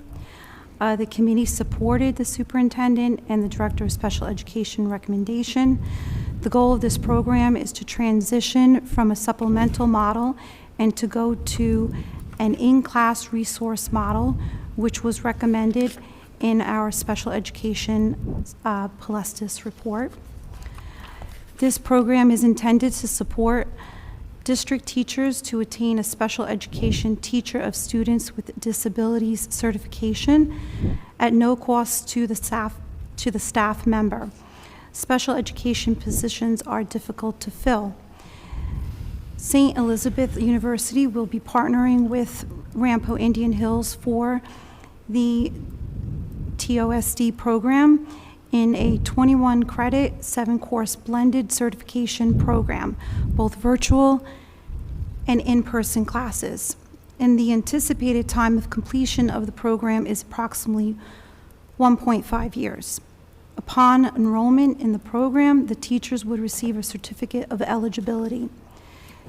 The committee supported the superintendent and the director of special education recommendation. The goal of this program is to transition from a supplemental model and to go to an in-class resource model, which was recommended in our special education Palestis report. This program is intended to support district teachers to attain a special education teacher of students with disabilities certification at no cost to the staff member. Special education positions are difficult to fill. St. Elizabeth University will be partnering with Ramapo Indian Hills for the TOSD program in a 21 credit, 7-course blended certification program, both virtual and in-person classes. And the anticipated time of completion of the program is approximately 1.5 years. Upon enrollment in the program, the teachers would receive a certificate of eligibility.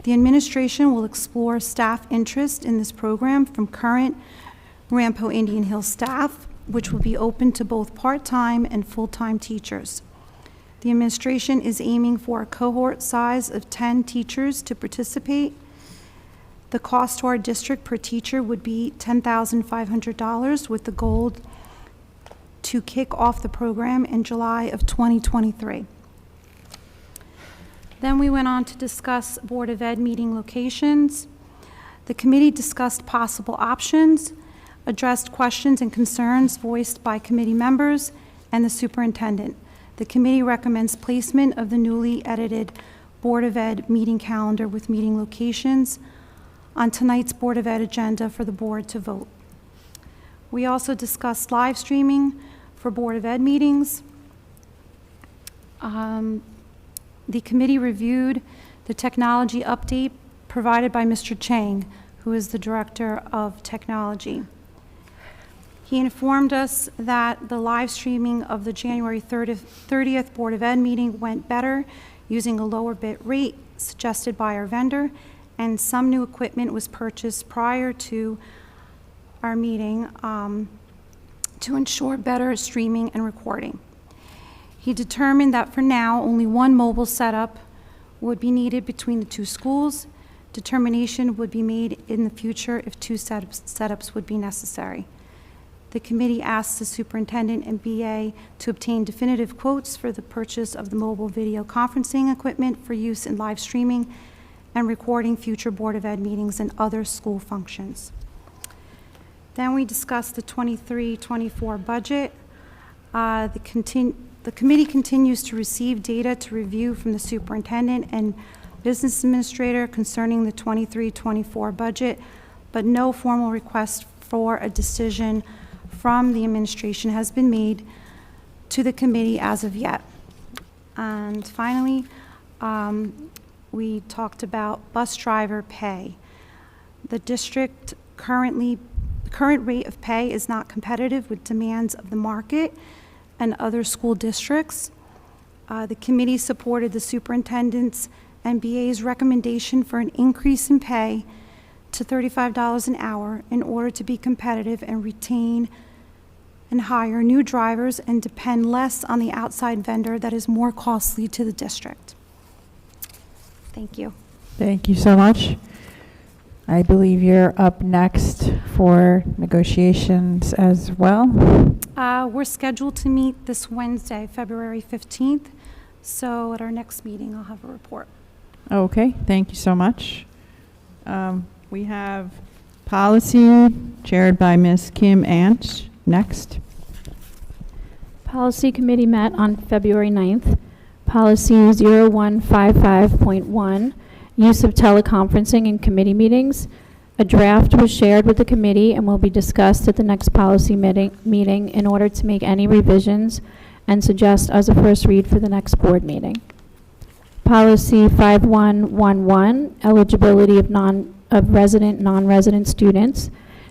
The administration will explore staff interest in this program from current Ramapo Indian Hills staff, which will be open to both part-time and full-time teachers. The administration is aiming for a cohort size of 10 teachers to participate. The cost to our district per teacher would be $10,500, with the goal to kick off the program in July of 2023. Then we went on to discuss Board of Ed meeting locations. The committee discussed possible options, addressed questions and concerns voiced by committee members and the superintendent. The committee recommends placement of the newly edited Board of Ed meeting calendar with meeting locations on tonight's Board of Ed agenda for the board to vote. We also discussed live streaming for Board of Ed meetings. The committee reviewed the technology update provided by Mr. Chang, who is the Director of Technology. He informed us that the live streaming of the January 30th Board of Ed meeting went better using a lower bit rate suggested by our vendor, and some new equipment was purchased prior to our meeting to ensure better streaming and recording. He determined that for now, only one mobile setup would be needed between the two schools. Determination would be made in the future if two setups would be necessary. The committee asked the superintendent and BA to obtain definitive quotes for the purchase of the mobile video conferencing equipment for use in live streaming and recording future Board of Ed meetings and other school functions. Then we discussed the 23-24 budget. The committee continues to receive data to review from the superintendent and business administrator concerning the 23-24 budget, but no formal request for a decision from the administration has been made to the committee as of yet. And finally, we talked about bus driver pay. The district current rate of pay is not competitive with demands of the market and other school districts. The committee supported the superintendent's and BA's recommendation for an increase in pay to $35 an hour in order to be competitive and retain and hire new drivers and depend less on the outside vendor that is more costly to the district. Thank you. Thank you so much. I believe you're up next for negotiations as well. We're scheduled to meet this Wednesday, February 15th, so at our next meeting, I'll have a report. Okay, thank you so much. We have policy chaired by Ms. Kim Ant next. Policy Committee met on February 9th. Policy 0155.1, use of teleconferencing in committee meetings. A draft was shared with the committee and will be discussed at the next policy meeting in order to make any revisions and suggest as a first read for the next board meeting. Policy 5111, eligibility of resident, non-resident students.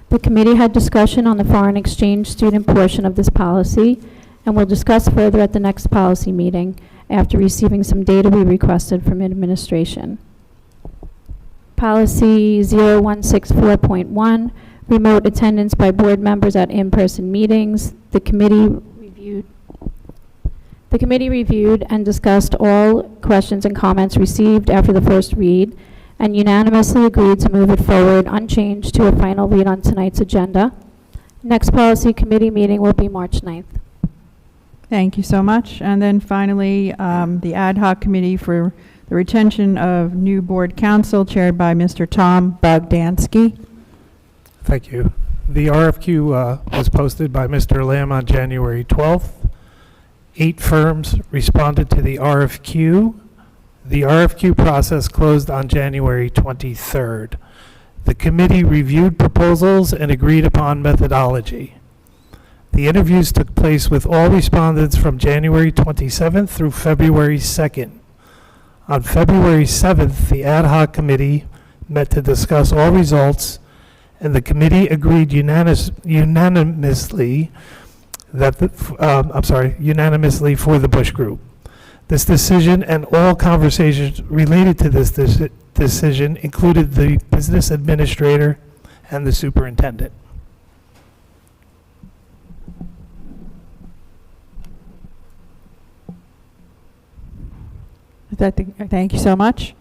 The committee had discussion on the foreign exchange student portion of this policy and will discuss further at the next policy meeting after receiving some data we requested from administration. Policy 0164.1, remote attendance by board members at in-person meetings. The committee reviewed and discussed all questions and comments received after the first read and unanimously agreed to move it forward unchanged to a final read on tonight's agenda. Next policy committee meeting will be March 9th. Thank you so much. And then finally, the ad hoc committee for the retention of new board counsel chaired by Mr. Tom Bogdansky. Thank you. The RFQ was posted by Mr. Lamb on January 12th. 8 firms responded to the RFQ. The RFQ process closed on January 23rd. The committee reviewed proposals and agreed upon methodology. The interviews took place with all respondents from January 27th through February 2nd. On February 7th, the ad hoc committee met to discuss all results, and the committee agreed unanimously unanimously for the Bush Group. This decision and all conversations related to this decision included the business administrator and the superintendent. Thank you so much.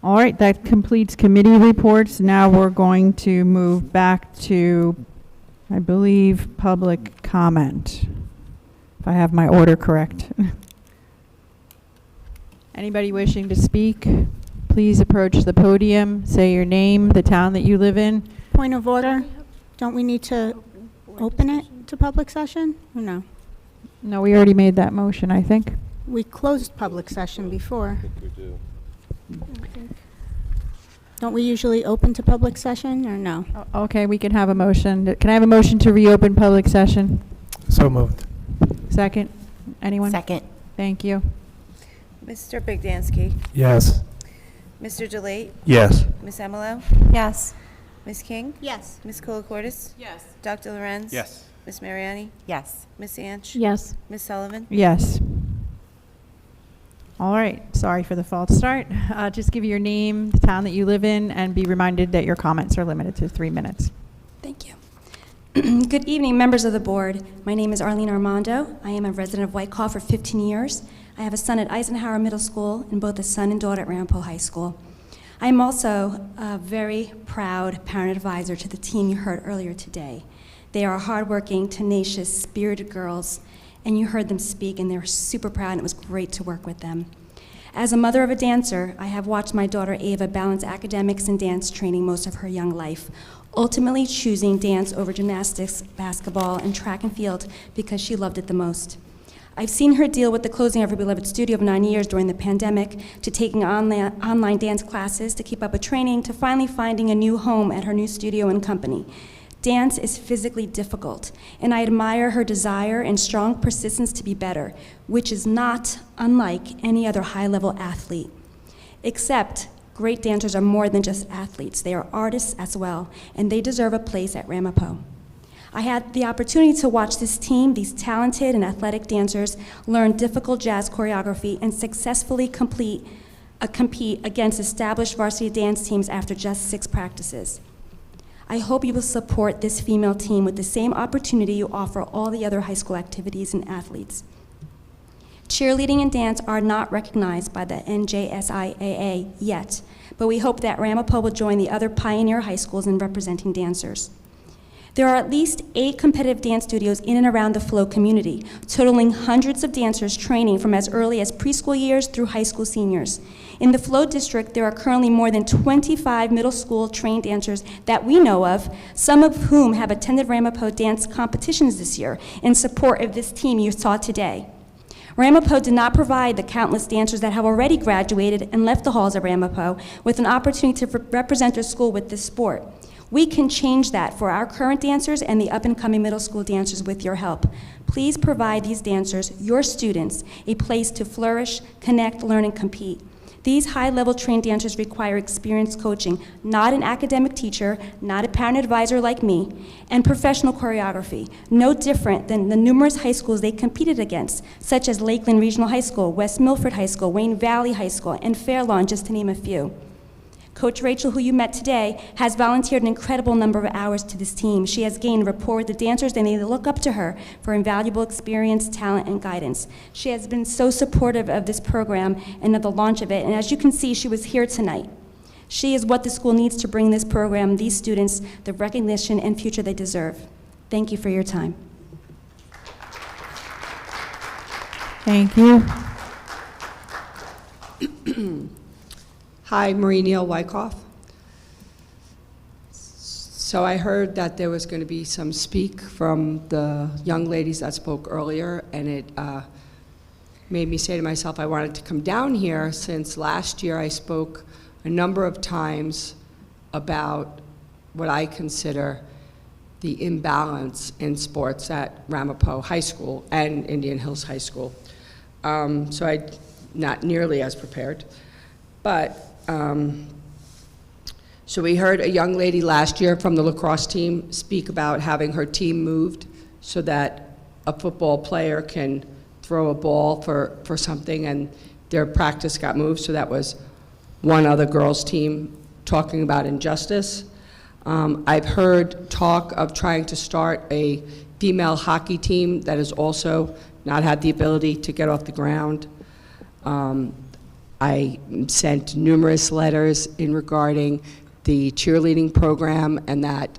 All right, that completes committee reports. Now we're going to move back to, I believe, public comment, if I have my order correct. Anybody wishing to speak, please approach the podium, say your name, the town that you live in. Point of order, don't we need to open it to public session, or no? No, we already made that motion, I think. We closed public session before. Don't we usually open to public session, or no? Okay, we can have a motion. Can I have a motion to reopen public session? So moved. Second? Anyone? Second. Thank you. Mr. Bogdansky. Yes. Mr. DeLate. Yes. Ms. Emilo. Yes. Ms. King. Yes. Ms. Colacortis. Yes. Dr. Lorenz. Yes. Ms. Mariani. Yes. Ms. Anch. Yes. Ms. Sullivan. Yes. All right, sorry for the false start. Just give your name, the town that you live in, and be reminded that your comments are limited to 3 minutes. Thank you. Good evening, members of the board. My name is Arlene Armando. I am a resident of Whitecroft for 15 years. I have a son at Eisenhower Middle School and both a son and daughter at Ramapo High School. I am also a very proud parent advisor to the team you heard earlier today. They are hardworking, tenacious, spirited girls, and you heard them speak, and they were super proud, and it was great to work with them. As a mother of a dancer, I have watched my daughter Ava balance academics and dance training most of her young life, ultimately choosing dance over gymnastics, basketball, and track and field because she loved it the most. I've seen her deal with the closing of her beloved studio of 9 years during the pandemic, to taking online dance classes to keep up with training, to finally finding a new home at her new studio and company. Dance is physically difficult, and I admire her desire and strong persistence to be better, which is not unlike any other high-level athlete. Except, great dancers are more than just athletes. They are artists as well, and they deserve a place at Ramapo. I had the opportunity to watch this team, these talented and athletic dancers, learn difficult jazz choreography and successfully compete against established varsity dance teams after just 6 practices. I hope you will support this female team with the same opportunity you offer all the other high school activities and athletes. Cheerleading and dance are not recognized by the NJSIAA yet, but we hope that Ramapo will join the other pioneer high schools in representing dancers. There are at least 8 competitive dance studios in and around the Flow community, totaling hundreds of dancers training from as early as preschool years through high school seniors. In the Flow district, there are currently more than 25 middle school trained dancers that we know of, some of whom have attended Ramapo dance competitions this year in support of this team you saw today. Ramapo did not provide the countless dancers that have already graduated and left the halls of Ramapo with an opportunity to represent their school with this sport. We can change that for our current dancers and the up-and-coming middle school dancers with your help. Please provide these dancers, your students, a place to flourish, connect, learn, and compete. These high-level trained dancers require experienced coaching, not an academic teacher, not a parent advisor like me, and professional choreography, no different than the numerous high schools they competed against, such as Lakeland Regional High School, West Milford High School, Wayne Valley High School, and Fair Lawn, just to name a few. Coach Rachel, who you met today, has volunteered an incredible number of hours to this team. She has gained rapport with the dancers, and they look up to her for invaluable experience, talent, and guidance. She has been so supportive of this program and of the launch of it, and as you can see, she was here tonight. She is what the school needs to bring this program, these students, the recognition and future they deserve. Thank you for your time. Thank you. Hi, Marie Neal Wyckoff. So I heard that there was going to be some speak from the young ladies that spoke earlier, and it made me say to myself I wanted to come down here since last year I spoke a number of times about what I consider the imbalance in sports at Ramapo High School and Indian Hills High School. So I'm not nearly as prepared. But, so we heard a young lady last year from the lacrosse team speak about having her team moved so that a football player can throw a ball for something, and their practice got moved, so that was one other girls' team talking about injustice. I've heard talk of trying to start a female hockey team that has also not had the ability to get off the ground. I sent numerous letters in regarding the cheerleading program and that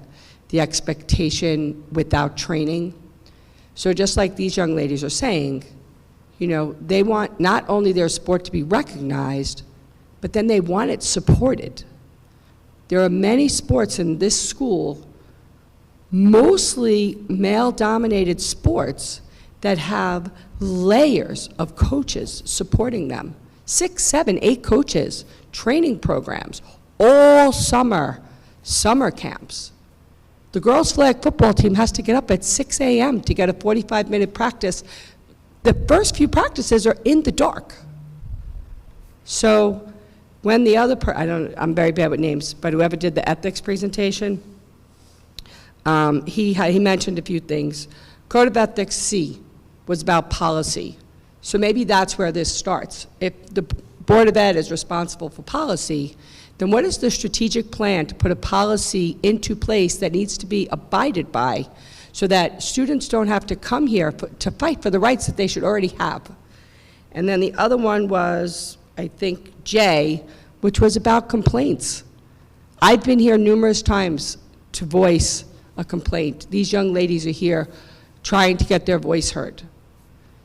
the expectation without training. So just like these young ladies are saying, you know, they want not only their sport to be recognized, but then they want it supported. There are many sports in this school, mostly male-dominated sports, that have layers of coaches supporting them. 6, 7, 8 coaches, training programs, all summer camps. The girls' flag football team has to get up at 6 a.m. to get a 45-minute practice. The first few practices are in the dark. So when the other, I'm very bad with names, but whoever did the ethics presentation, he mentioned a few things. Code of Ethics C was about policy. So maybe that's where this starts. If the Board of Ed is responsible for policy, then what is the strategic plan to put a policy into place that needs to be abided by so that students don't have to come here to fight for the rights that they should already have? And then the other one was, I think, J, which was about complaints. I've been here numerous times to voice a complaint. These young ladies are here trying to get their voice heard.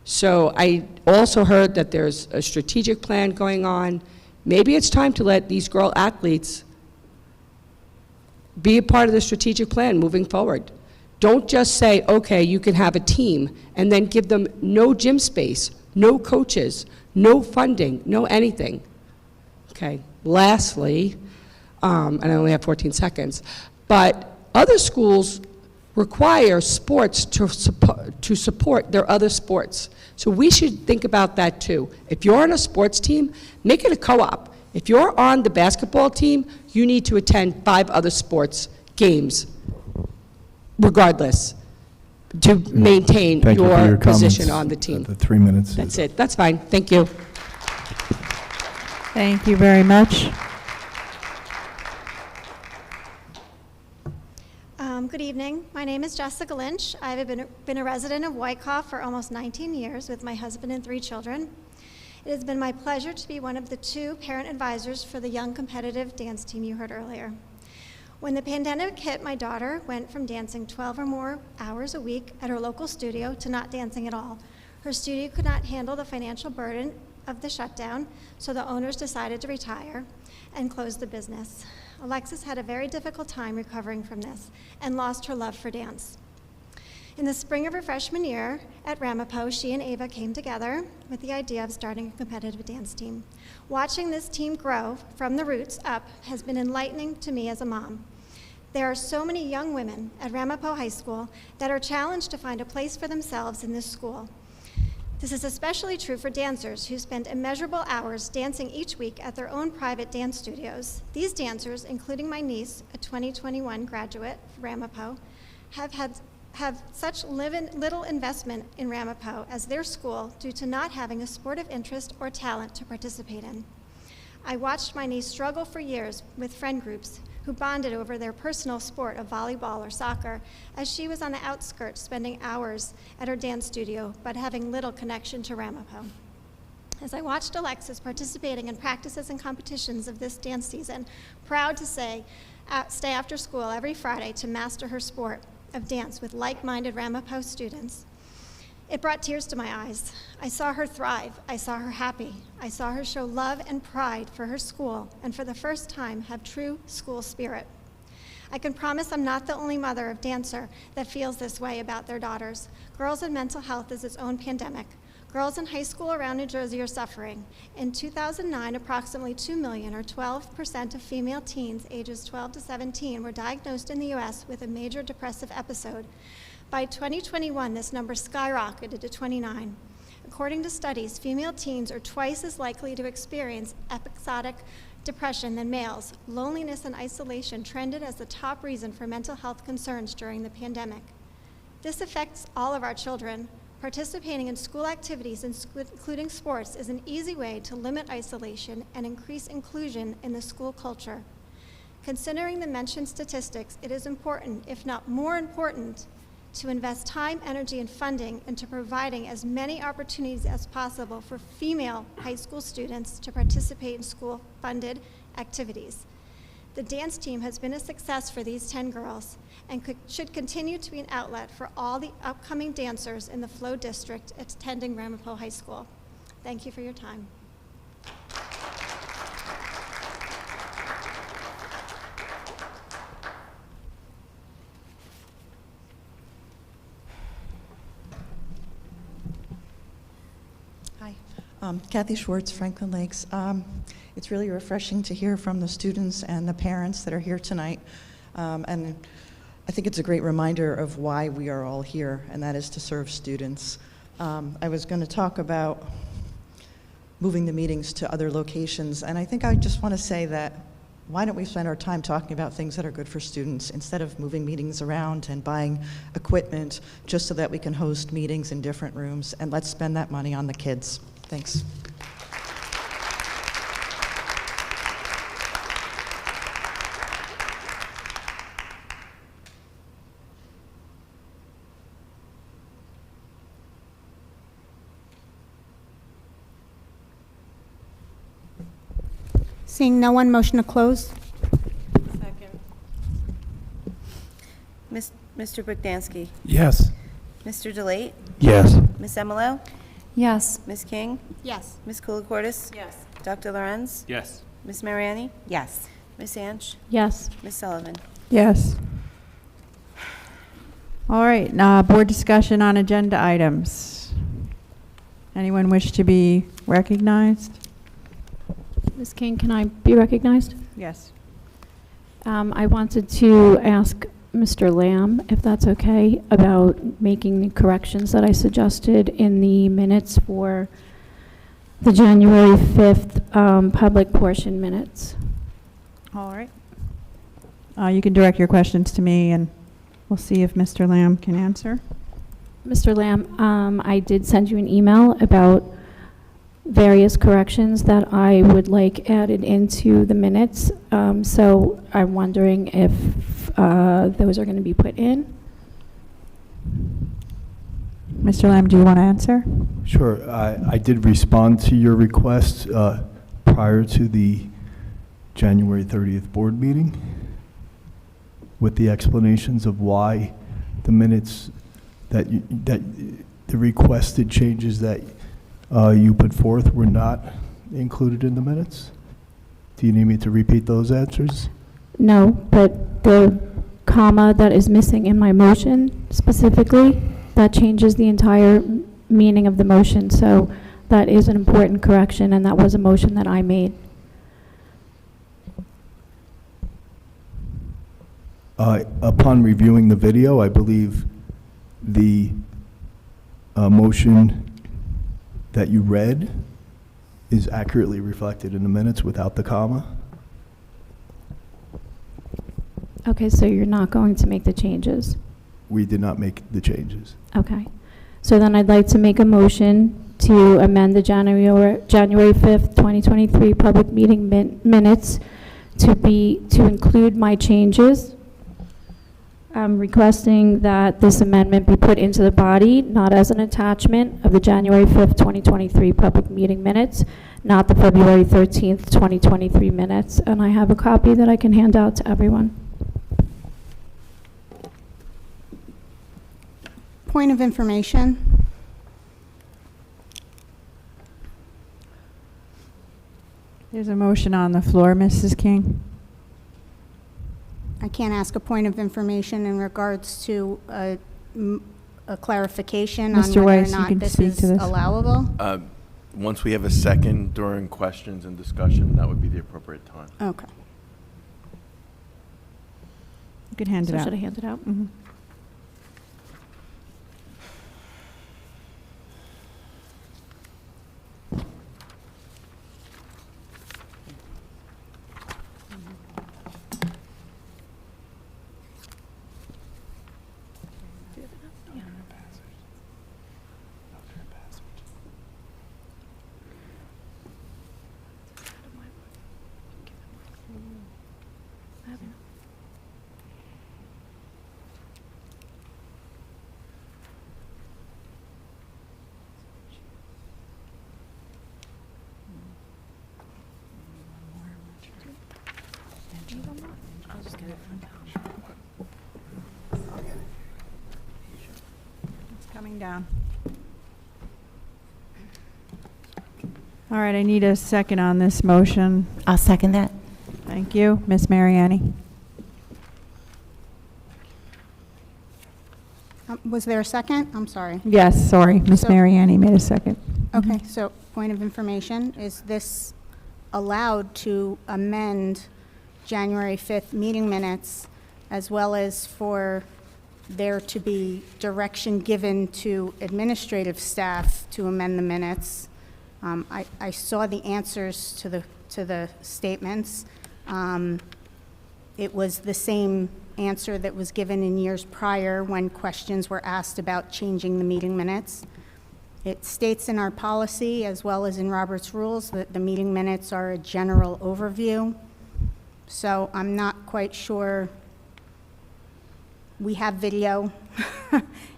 So I also heard that there's a strategic plan going on. Maybe it's time to let these girl athletes be a part of the strategic plan moving forward. Don't just say, okay, you can have a team, and then give them no gym space, no coaches, no funding, no anything. Okay, lastly, and I only have 14 seconds, but other schools require sports to support their other sports. So we should think about that too. If you're on a sports team, make it a co-op. If you're on the basketball team, you need to attend 5 other sports games, regardless, to maintain your position on the team. The 3 minutes. That's it. That's fine. Thank you. Thank you very much. Good evening. My name is Jessica Lynch. I've been a resident of Wyckoff for almost 19 years with my husband and 3 children. It has been my pleasure to be one of the 2 parent advisors for the young competitive dance team you heard earlier. When the pandemic hit, my daughter went from dancing 12 or more hours a week at her local studio to not dancing at all. Her studio could not handle the financial burden of the shutdown, so the owners decided to retire and close the business. Alexis had a very difficult time recovering from this and lost her love for dance. In the spring of her freshman year at Ramapo, she and Ava came together with the idea of starting a competitive dance team. Watching this team grow from the roots up has been enlightening to me as a mom. There are so many young women at Ramapo High School that are challenged to find a place for themselves in this school. This is especially true for dancers who spend immeasurable hours dancing each week at their own private dance studios. These dancers, including my niece, a 2021 graduate of Ramapo, have such little investment in Ramapo as their school due to not having a sportive interest or talent to participate in. I watched my niece struggle for years with friend groups who bonded over their personal sport of volleyball or soccer, as she was on the outskirts spending hours at her dance studio, but having little connection to Ramapo. As I watched Alexis participating in practices and competitions of this dance season, proud to stay after school every Friday to master her sport of dance with like-minded Ramapo students, it brought tears to my eyes. I saw her thrive. I saw her happy. I saw her show love and pride for her school, and for the first time have true school spirit. I can promise I'm not the only mother of dancer that feels this way about their daughters. Girls and mental health is its own pandemic. Girls in high school around New Jersey are suffering. In 2009, approximately 2 million, or 12% of female teens ages 12 to 17, were diagnosed in the U.S. with a major depressive episode. By 2021, this number skyrocketed to 29. According to studies, female teens are twice as likely to experience episodic depression than males. Loneliness and isolation trended as the top reason for mental health concerns during the pandemic. This affects all of our children. Participating in school activities, including sports, is an easy way to limit isolation and increase inclusion in the school culture. Considering the mentioned statistics, it is important, if not more important, to invest time, energy, and funding into providing as many opportunities as possible for female high school students to participate in school-funded activities. The dance team has been a success for these 10 girls and should continue to be an outlet for all the upcoming dancers in the Flow District attending Ramapo High School. Thank you for your time. Hi, Kathy Schwartz, Franklin Lakes. It's really refreshing to hear from the students and the parents that are here tonight. And I think it's a great reminder of why we are all here, and that is to serve students. I was going to talk about moving the meetings to other locations, and I think I just want to say that why don't we spend our time talking about things that are good for students instead of moving meetings around and buying equipment just so that we can host meetings in different rooms, and let's spend that money on the kids. Thanks. Seeing no one, motion to close. Second. Mr. Bogdansky? Yes. Mr. DeLate? Yes. Ms. Emilo? Yes. Ms. King? Yes. Ms. Koulikortis? Yes. Dr. Lorenz? Yes. Ms. Mariani? Yes. Ms. Anch? Yes. Ms. Sullivan? Yes. All right, board discussion on agenda items. Anyone wish to be recognized? Ms. King, can I be recognized? Yes. I wanted to ask Mr. Lamb, if that's okay, about making the corrections that I suggested in the minutes for the January 5th public portion minutes. All right. You can direct your questions to me, and we'll see if Mr. Lamb can answer. Mr. Lamb, I did send you an email about various corrections that I would like added into the minutes. So I'm wondering if those are going to be put in. Mr. Lamb, do you want to answer? Sure. I did respond to your request prior to the January 30th board meeting with the explanations of why the minutes that the requested changes that you put forth were not included in the minutes. Do you need me to repeat those answers? No, but the comma that is missing in my motion specifically, that changes the entire meaning of the motion. So that is an important correction, and that was a motion that I made. Upon reviewing the video, I believe the motion that you read is accurately reflected in the minutes without the comma. Okay, so you're not going to make the changes? We did not make the changes. Okay. So then I'd like to make a motion to amend the January 5th, 2023 public meeting minutes to include my changes. I'm requesting that this amendment be put into the body, not as an attachment of the January 5th, 2023 public meeting minutes, not the February 13th, 2023 minutes. And I have a copy that I can hand out to everyone. Point of information. There's a motion on the floor, Mrs. King. I can't ask a point of information in regards to a clarification on Mr. whether or Weiss, you not can this speak is to this. allowable. Once we have a second during questions and discussion, that would be the appropriate time. Okay. You could hand it So out. should I hand it out? Mhm. It's coming down. All right, I need a second on this motion. I'll second that. Thank you. Ms. Mariani? Was there a second? I'm sorry. Yes, sorry. Ms. So- Mariani made a second. Okay, so point of information, is this allowed to amend January 5th meeting minutes as well as for there to be direction given to administrative staff to amend the minutes? I saw the answers to the statements. It was the same answer that was given in years prior when questions were asked about changing the meeting minutes. It states in our policy, as well as in Robert's rules, that the meeting minutes are a general overview. So I'm not quite sure. We have video.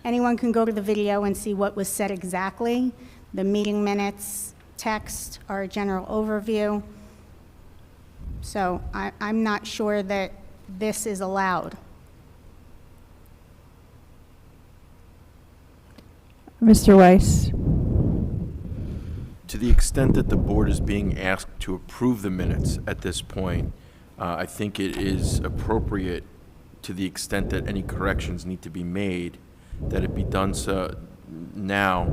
Anyone can go to the video and see what was said exactly. The meeting minutes text are a general overview. So I'm not sure that this is allowed. Mr. Weiss? To the extent that the board is being asked to approve the minutes at this point, I think it is appropriate, to the extent that any corrections need to be made, that it be done so now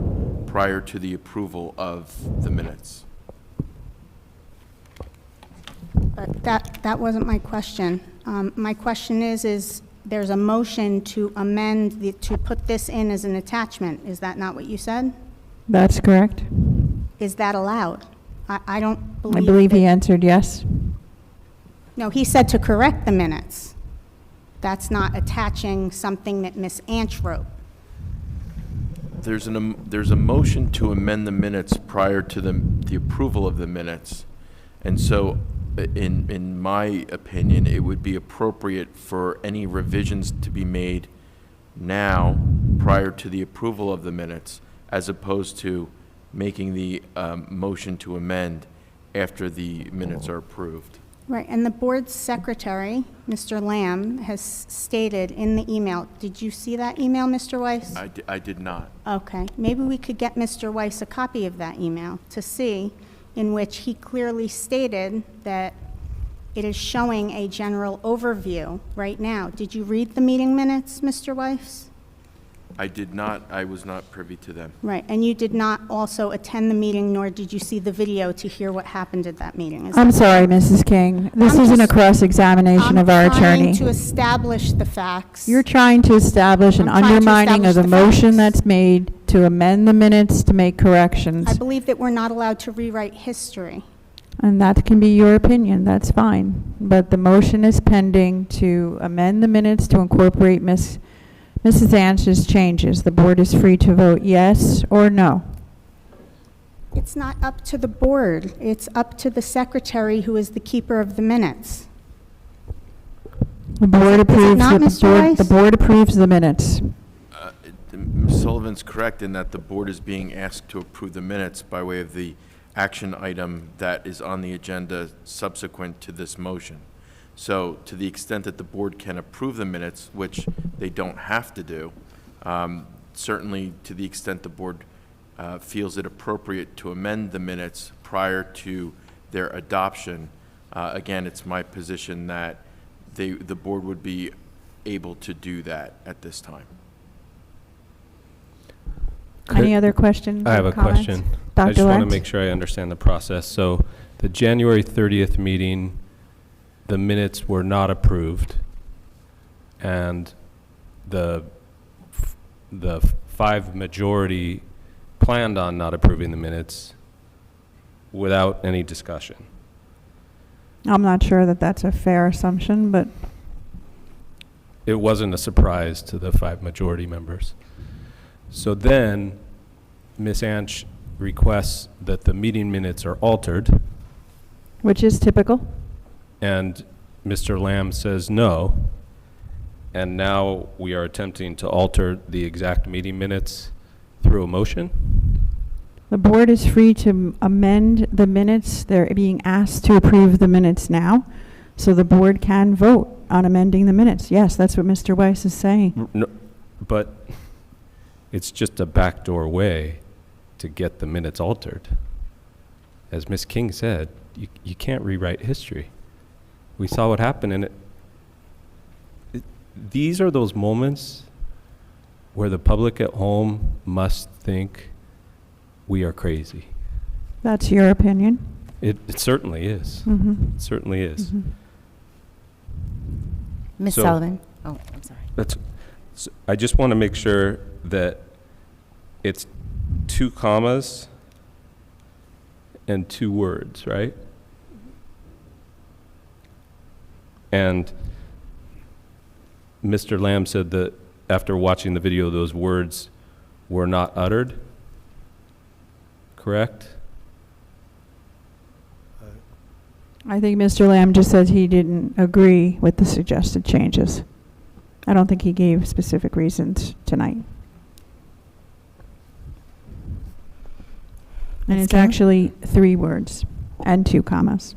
prior to the approval of the minutes. But that wasn't my question. My question is there's a motion to amend, to put this in as an attachment. Is that not what you said? That's correct. Is that allowed? I don't believe. I believe he that- answered yes. No, he said to correct the minutes. That's not attaching something that Ms. Anch wrote. There's a motion to amend the minutes prior to the approval of the minutes. And so in my opinion, it would be appropriate for any revisions to be made now prior to the approval of the minutes, as opposed to making the motion to amend after the minutes are approved. Right, and the board's secretary, Mr. Lamb, has stated in the email, did you see that email, Mr. Weiss? I did not. Okay, maybe we could get Mr. Weiss a copy of that email to see, in which he clearly stated that it is showing a general overview right now. Did you read the meeting minutes, Mr. Weiss? I did not. I was not privy to them. Right, and you did not also attend the meeting, nor did you see the video to hear what happened at that meeting? Is I'm that sorry, correct? Mrs. King. This I'm isn't a just- cross-examination of our I'm attorney. trying to establish the facts. You're trying to establish an I'm trying to undermining of the establish the motion facts. that's made to amend the minutes to make I corrections. believe that we're not allowed to rewrite history. And that can be your opinion, that's fine. But the motion is pending to amend the minutes to incorporate Mrs. Anch's changes. The board is free to vote yes or no. It's not up to the board. It's up to the secretary, who is the keeper of the minutes. The board approves, not, Mr. Weiss? the board approves the minutes. Ms. Sullivan's correct in that the board is being asked to approve the minutes by way of the action item that is on the agenda subsequent to this motion. So to the extent that the board can approve the minutes, which they don't have to do, certainly to the extent the board feels it appropriate to amend the minutes prior to their adoption, again, it's my position that the board would be able to do that at this time. Any other questions I have or a comments? question. Dr. I just want to Lentz? make sure I understand the process. So the January 30th meeting, the minutes were not approved, and the 5 majority planned on not approving the minutes without any discussion. I'm not sure that that's a fair assumption, but It wasn't a surprise to the 5 majority members. So then, Ms. Anch requests that the meeting minutes are altered, which is typical. and Mr. Lamb says no, and now we are attempting to alter the exact meeting minutes through a motion? The board is free to amend the minutes. They're being asked to approve the minutes now, so the board can vote on amending the minutes. Yes, that's what Mr. Weiss is saying. No, but it's just a backdoor way to get the minutes altered. As Ms. King said, you can't rewrite history. We saw what happened, and these are those moments where the public at home must think we are crazy. That's your opinion. It certainly is. Mhm. It certainly is. Mhm. Ms. So- Sullivan? Oh, I'm sorry. I just want to make sure that it's 2 commas and 2 words, right? And Mr. Lamb said that after watching the video, those words were not uttered, correct? I think Mr. Lamb just said he didn't agree with the suggested changes. I don't think he gave specific reasons tonight. And Ms. it's King? actually 3 words and 2 commas.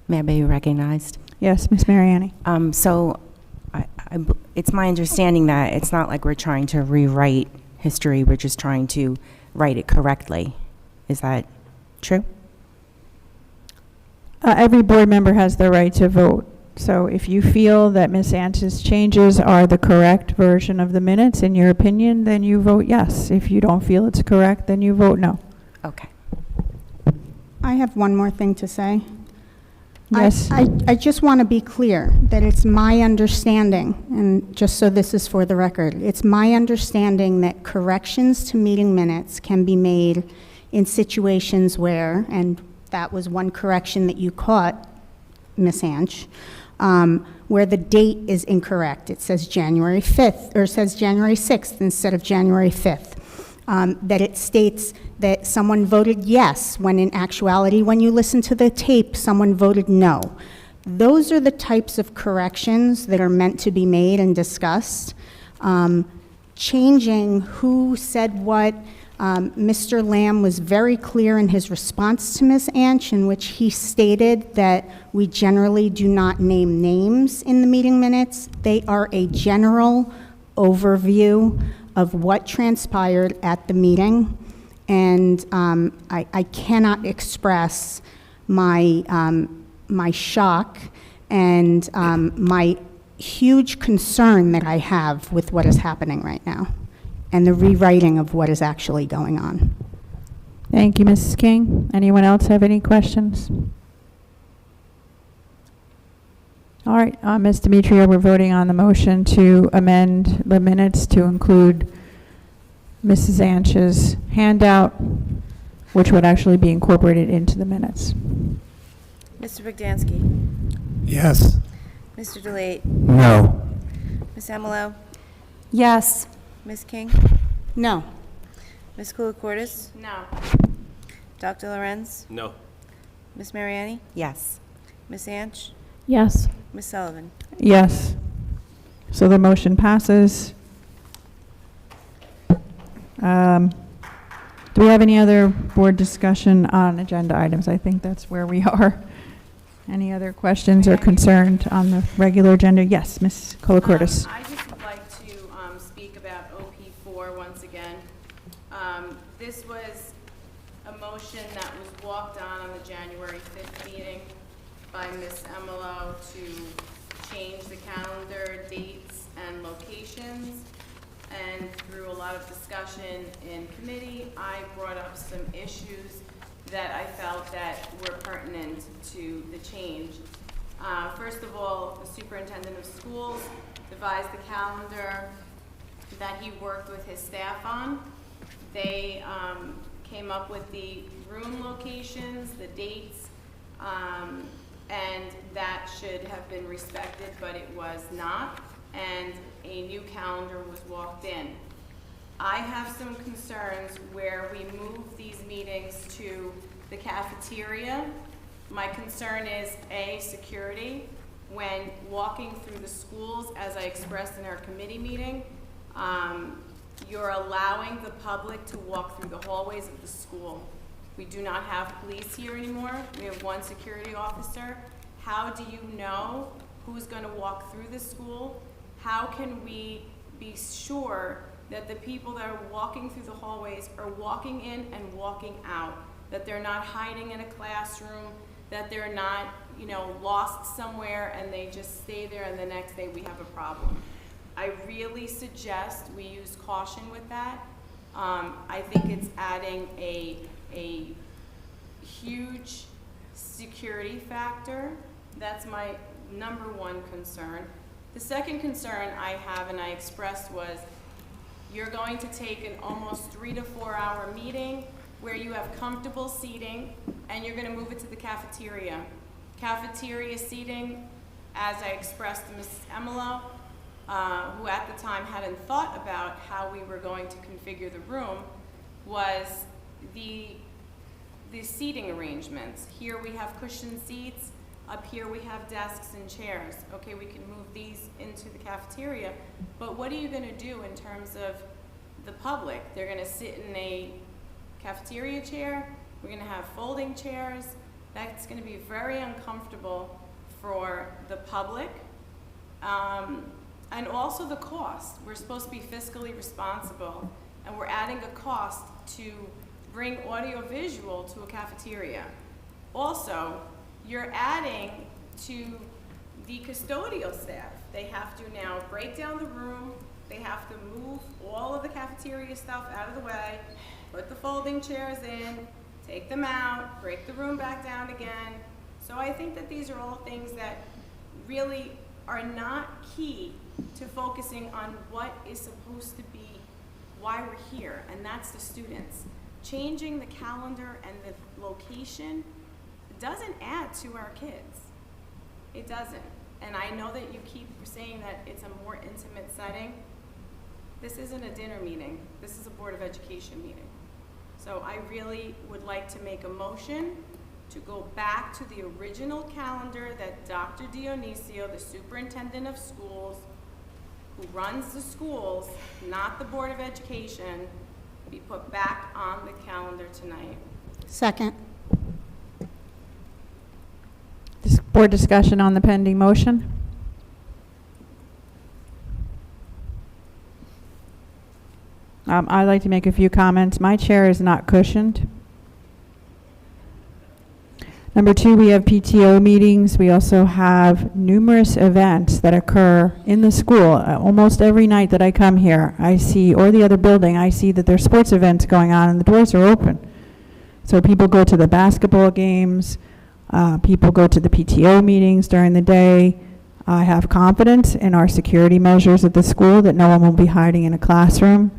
May I be recognized? Yes, Ms. Mariani. So it's my understanding that it's not like we're trying to rewrite history, we're just trying to write it correctly. Is that true? Every board member has the right to vote. So if you feel that Ms. Anch's changes are the correct version of the minutes, in your opinion, then you vote yes. If you don't feel it's correct, then you vote no. Okay. I have one more thing to say. Yes. I just want to be clear that it's my understanding, and just so this is for the record, it's my understanding that corrections to meeting minutes can be made in situations where, and that was one correction that you caught, Ms. Anch, where the date is incorrect. It says January 5th, or it says January 6th instead of January 5th. that it states that someone voted yes, when in actuality, when you listen to the tape, someone voted no. Those are the types of corrections that are meant to be made and discussed. Changing who said what, Mr. Lamb was very clear in his response to Ms. Anch, in which he stated that we generally do not name names in the meeting minutes. They are a general overview of what transpired at the meeting, and I cannot express my my shock and my huge concern that I have with what is happening right now and the rewriting of what is actually going on. Thank you, Mrs. King. Anyone else have any questions? All right, Ms. Demetrio, we're voting on the motion to amend the minutes to include Mrs. Anch's handout, which would actually be incorporated into the minutes. Mr. Bogdansky. Yes. Mr. DeLate. No. Ms. Amalo. Yes. Ms. King. No. Ms. Koulikortis. No. Dr. Lorenz. No. Ms. Mariani. Yes. Ms. Anch. Yes. Ms. Sullivan. Yes. So the motion passes. Do we have any other board discussion on agenda items? I think that's where we are. Any other questions or concerns on the regular agenda? Yes, Ms. Koulikortis. I just would like to speak about OP4 once again. This was a motion that was walked on the January 5th meeting by Ms. Emelo to change the calendar, dates, and locations. And through a lot of discussion in committee, I brought up some issues that I felt that were pertinent to the change. First of all, the superintendent of schools devised the calendar that he worked with his staff on. They came up with the room locations, the dates, and that should have been respected, but it was not, and a new calendar was walked in. I have some concerns where we move these meetings to the cafeteria. My concern is, A, security. When walking through the schools, as I expressed in our committee meeting, you're allowing the public to walk through the hallways of the school. We do not have police here anymore. We have one security officer. How do you know who's going to walk through the school? How can we be sure that the people that are walking through the hallways are walking in and walking out, that they're not hiding in a classroom, that they're not, lost somewhere and they just stay there and the next day we have a problem? I really suggest we use caution with that. I think it's adding a huge security factor. That's my number one concern. The second concern I have and I expressed was, you're going to take an almost 3 to 4 hour meeting where you have comfortable seating and you're going to move it to the cafeteria. Cafeteria seating, as I expressed to Mrs. Emelo, who at the time hadn't thought about how we were going to configure the room, was the seating arrangements. Here we have cushioned seats. Up here we have desks and chairs. Okay, we can move these into the cafeteria, but what are you going to do in terms of the public? They're going to sit in a cafeteria chair. We're going to have folding chairs. That's going to be very uncomfortable for the public. And also the cost. We're supposed to be fiscally responsible, and we're adding a cost to bring audio-visual to a cafeteria. Also, you're adding to the custodial staff. They have to now break down the room. They have to move all of the cafeteria stuff out of the way, put the folding chairs in, take them out, break the room back down again. So I think that these are all things that really are not key to focusing on what is supposed to be why we're here, and that's the students. Changing the calendar and the location doesn't add to our kids. It doesn't. And I know that you keep saying that it's a more intimate setting. This isn't a dinner meeting. This is a Board of Education meeting. So I really would like to make a motion to go back to the original calendar that Dr. Dionisio, the superintendent of schools, who runs the schools, not the Board of Education, be put back on the calendar tonight. Second. Board discussion on the pending motion? I'd like to make a few comments. My chair is not cushioned. Number two, we have PTO meetings. We also have numerous events that occur in the school. Almost every night that I come here, I see, or the other building, I see that there's sports events going on and the doors are open. So people go to the basketball games, people go to the PTO meetings during the day. I have confidence in our security measures at the school that no one will be hiding in a classroom,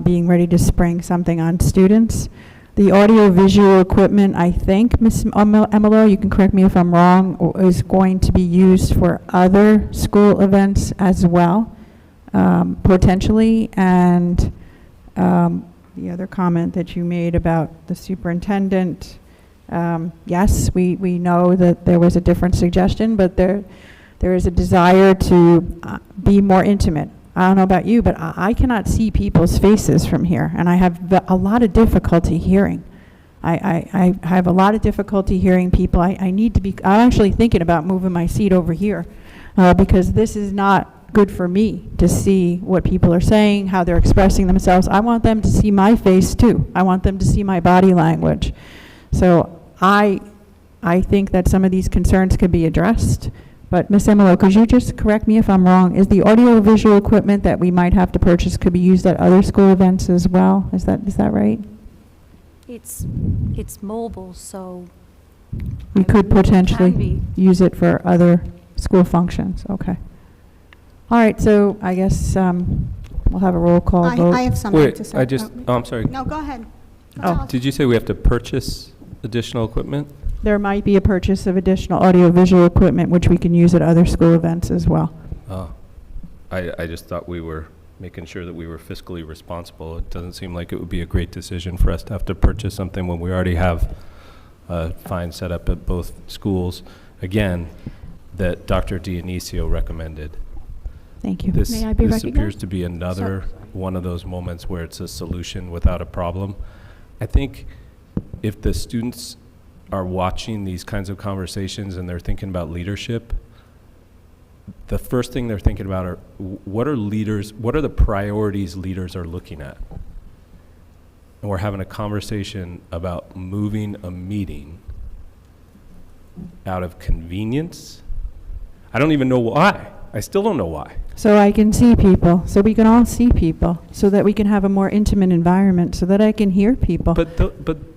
being ready to spring something on students. The audio-visual equipment, I think, Ms. Emilo, you can correct me if I'm wrong, is going to be used for other school events as well, potentially. And the other comment that you made about the superintendent, yes, we know that there was a different suggestion, but there is a desire to be more intimate. I don't know about you, but I cannot see people's faces from here, and I have a lot of difficulty hearing. I have a lot of difficulty hearing people. I need to be, I'm actually thinking about moving my seat over here because this is not good for me to see what people are saying, how they're expressing themselves. I want them to see my face too. I want them to see my body language. So I think that some of these concerns could be addressed. But Ms. Emilo, could you just correct me if I'm wrong? Is the audio-visual equipment that we might have to purchase could be used at other school events as well? Is that right? It's mobile, so We could potentially can be. use it for other school functions. Okay. All right, so I guess we'll have a roll call vote. I have something to say. Wait, I'm sorry. No, go ahead. Did you say we have to purchase additional equipment? There might be a purchase of additional audio-visual equipment which we can use at other school events as well. Oh, I just thought we were making sure that we were fiscally responsible. It doesn't seem like it would be a great decision for us to have to purchase something when we already have a fine set up at both schools, again, that Dr. Dionisio recommended. Thank you. This, May I be this recognized? appears to be another one of those moments where it's a solution without a problem. I think if the students are watching these kinds of conversations and they're thinking about leadership, the first thing they're thinking about are what are the priorities leaders are looking at? And we're having a conversation about moving a meeting out of convenience. I don't even know why. I still don't know why. So I can see people, so we can all see people, so that we can have a more intimate environment, so that I can hear people. But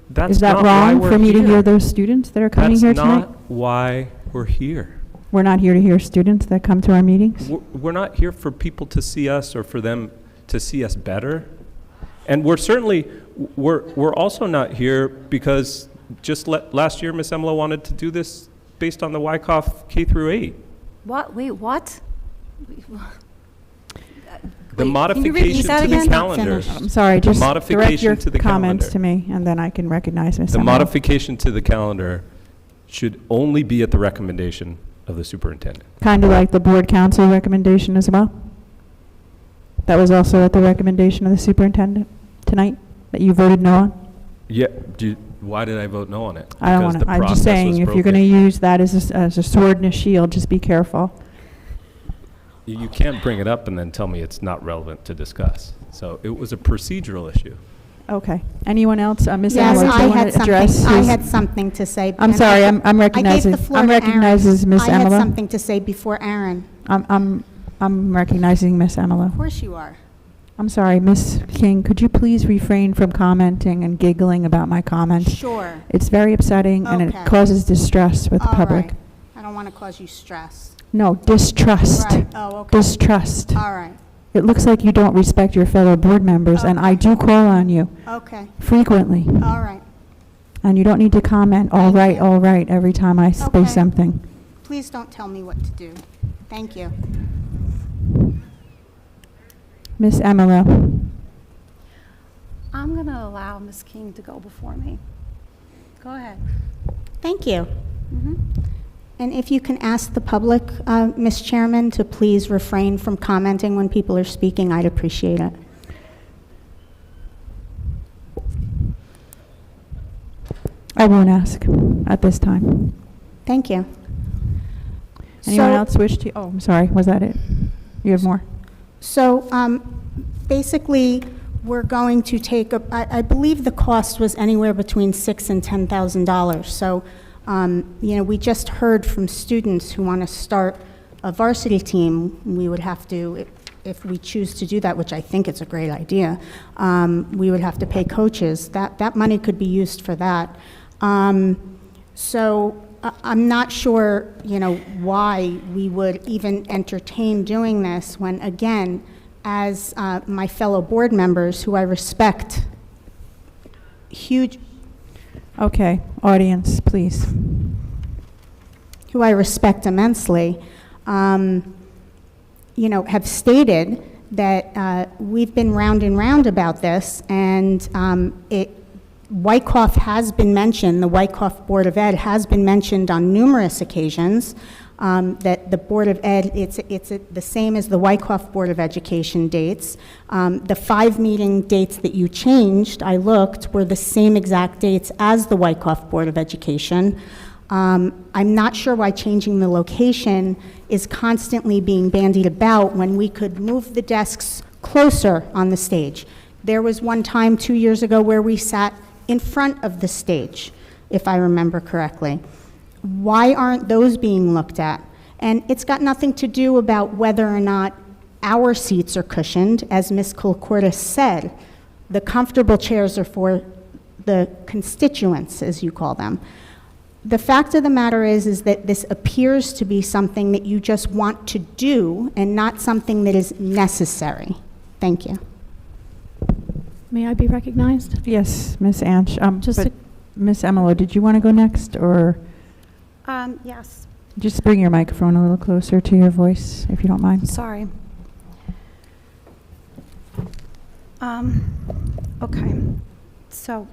that's Is that not why wrong we're for me to here. hear those students that are coming That's here tonight? not why we're here. We're not here to hear students that come to our meetings? We're not here for people to see us or for them to see us better. And we're certainly, we're also not here because just last year, Ms. Emilo wanted to do this based on the Wyckoff K through 8. What? Wait, what? The Wait, can you repeat modification that to the again? calendar. I'm sorry, just direct modification your to the comments calendar. to me, and then I can recognize Ms. The Emilo. modification to the calendar should only be at the recommendation of the superintendent. Kind of like the board council recommendation as well? That was also at the recommendation of the superintendent tonight, that you voted no on? Yeah, why did I vote no on it? I don't Because want to, the I'm just process saying, was if you're going to broken. use that as a sword and a shield, just be careful. You can't bring it up and then tell me it's not relevant to discuss. So it was a procedural issue. Okay. Anyone else? Ms. Yes, Emilo, do I you want had to address? something, I his- had something to say. I'm and sorry, I- I'm I recognizing, gave the floor I'm to Aaron. recognizing Ms. I had Emilo. something to say before Aaron. I'm recognizing Ms. Emilo. Of course you are. I'm sorry, Ms. King, could you please refrain from commenting and giggling about my comments? Sure. It's very upsetting and it Okay. causes distress with the All public. right. I don't want to cause you stress. No, distrust. Right. Oh, okay. Distrust. All right. It looks like you don't respect your fellow board members, and I do call on you Okay. frequently. All right. And you don't need to comment, all right, every time I say Okay. something. Please don't tell me what to do. Thank you. Ms. Emilo. I'm going to allow Ms. King to go before me. Go ahead. Thank you. And if you can ask the public, Ms. Chairman, to please refrain from commenting when people are speaking, I'd appreciate it. I won't ask at this time. Thank you. Anyone So- else wish to? Oh, I'm sorry. Was that it? You have more? So basically, we're going to take, I believe the cost was anywhere between $6,000 and $10,000. So, we just heard from students who want to start a varsity team. We would have to, if we choose to do that, which I think it's a great idea, we would have to pay coaches. That money could be used for that. So I'm not sure, why we would even entertain doing this when, again, as my fellow board members who I respect, Okay, audience, please. who I respect immensely, have stated that we've been round and round about this, and Wyckoff has been mentioned, the Wyckoff Board of Ed has been mentioned on numerous occasions, that the Board of Ed, it's the same as the Wyckoff Board of Education dates. The 5 meeting dates that you changed, I looked, were the same exact dates as the Wyckoff Board of Education. I'm not sure why changing the location is constantly being bandied about when we could move the desks closer on the stage. There was one time 2 years ago where we sat in front of the stage, if I remember correctly. Why aren't those being looked at? And it's got nothing to do about whether or not our seats are cushioned. As Ms. Colcortis said, the comfortable chairs are for the constituents, as you call them. The fact of the matter is that this appears to be something that you just want to do and not something that is necessary. Thank you. May I be recognized? Yes, Ms. Anch. Just But Ms. Emilo, did you want to go next, or Yes, just bring your microphone a little closer to your voice, if you don't mind? sorry. Okay, so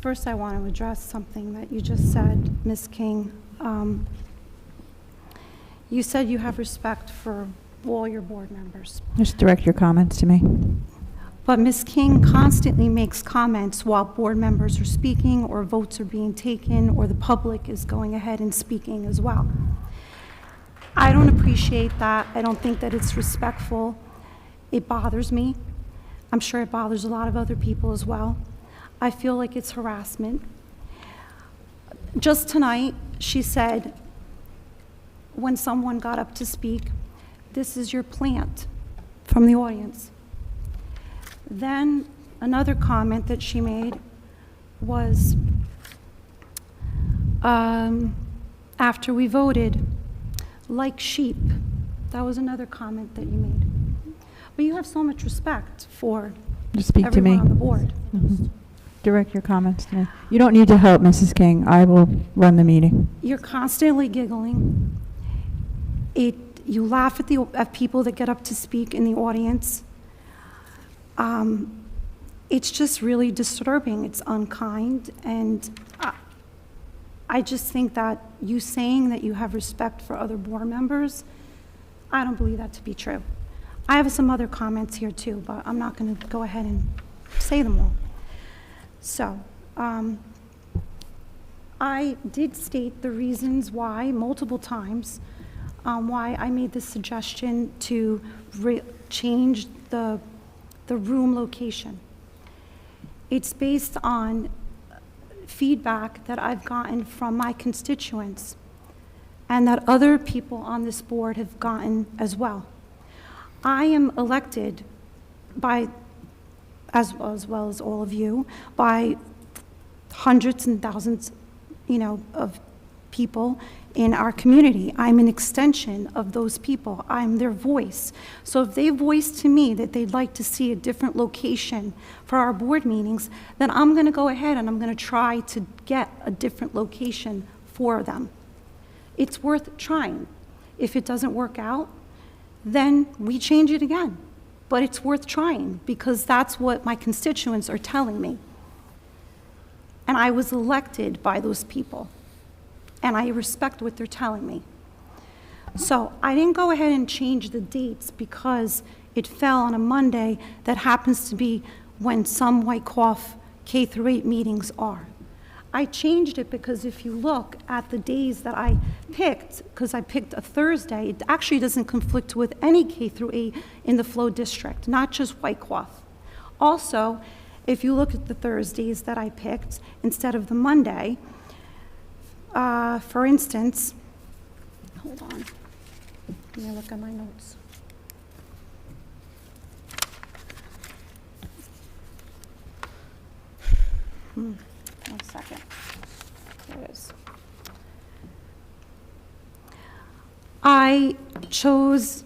first I want to address something that you just said, Ms. King. You said you have respect for all your board members. Just direct your comments to me. But Ms. King constantly makes comments while board members are speaking or votes are being taken or the public is going ahead and speaking as well. I don't appreciate that. I don't think that it's respectful. It bothers me. I'm sure it bothers a lot of other people as well. I feel like it's harassment. Just tonight, she said, when someone got up to speak, "This is your plant," from the audience. Then another comment that she made was, after we voted, "like sheep." That was another comment that you made. But you have so much respect for Just speak to me. everyone on the board. Mhm. Direct your comments to me. You don't need to help, Mrs. King. I will run the meeting. You're constantly giggling. You laugh at people that get up to speak in the audience. It's just really disturbing. It's unkind, and I just think that you saying that you have respect for other board members, I don't believe that to be true. I have some other comments here too, but I'm not going to go ahead and say them all. So, I did state the reasons why, multiple times, why I made the suggestion to change the room location. It's based on feedback that I've gotten from my constituents and that other people on this board have gotten as well. I am elected by, as well as all of you, by hundreds and thousands, of people in our community. I'm an extension of those people. I'm their voice. So if they voice to me that they'd like to see a different location for our board meetings, then I'm going to go ahead and I'm going to try to get a different location for them. It's worth trying. If it doesn't work out, then we change it again. but it's worth trying because that's what my constituents are telling me. And I was elected by those people, and I respect what they're telling me. So I didn't go ahead and change the dates because it fell on a Monday that happens to be when some Wyckoff K-8 meetings are. I changed it because if you look at the days that I picked, because I picked a Thursday, it actually doesn't conflict with any K-8 in the Flow District, not just Wyckoff. Also, if you look at the Thursdays that I picked instead of the Monday, for instance, hold on, let me look at my notes. One second. There it is. I chose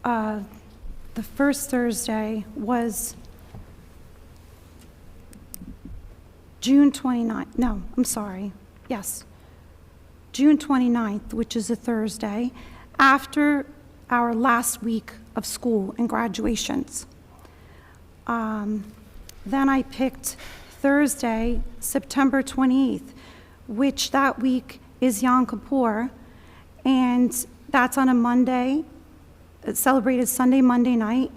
the first Thursday was June 29th. No, I'm sorry. Yes. June 29th, which is a Thursday, after our last week of school and graduations. Then I picked Thursday, September 28th, which that week is Yom Kippur, and that's on a Monday. It's celebrated Sunday, Monday night,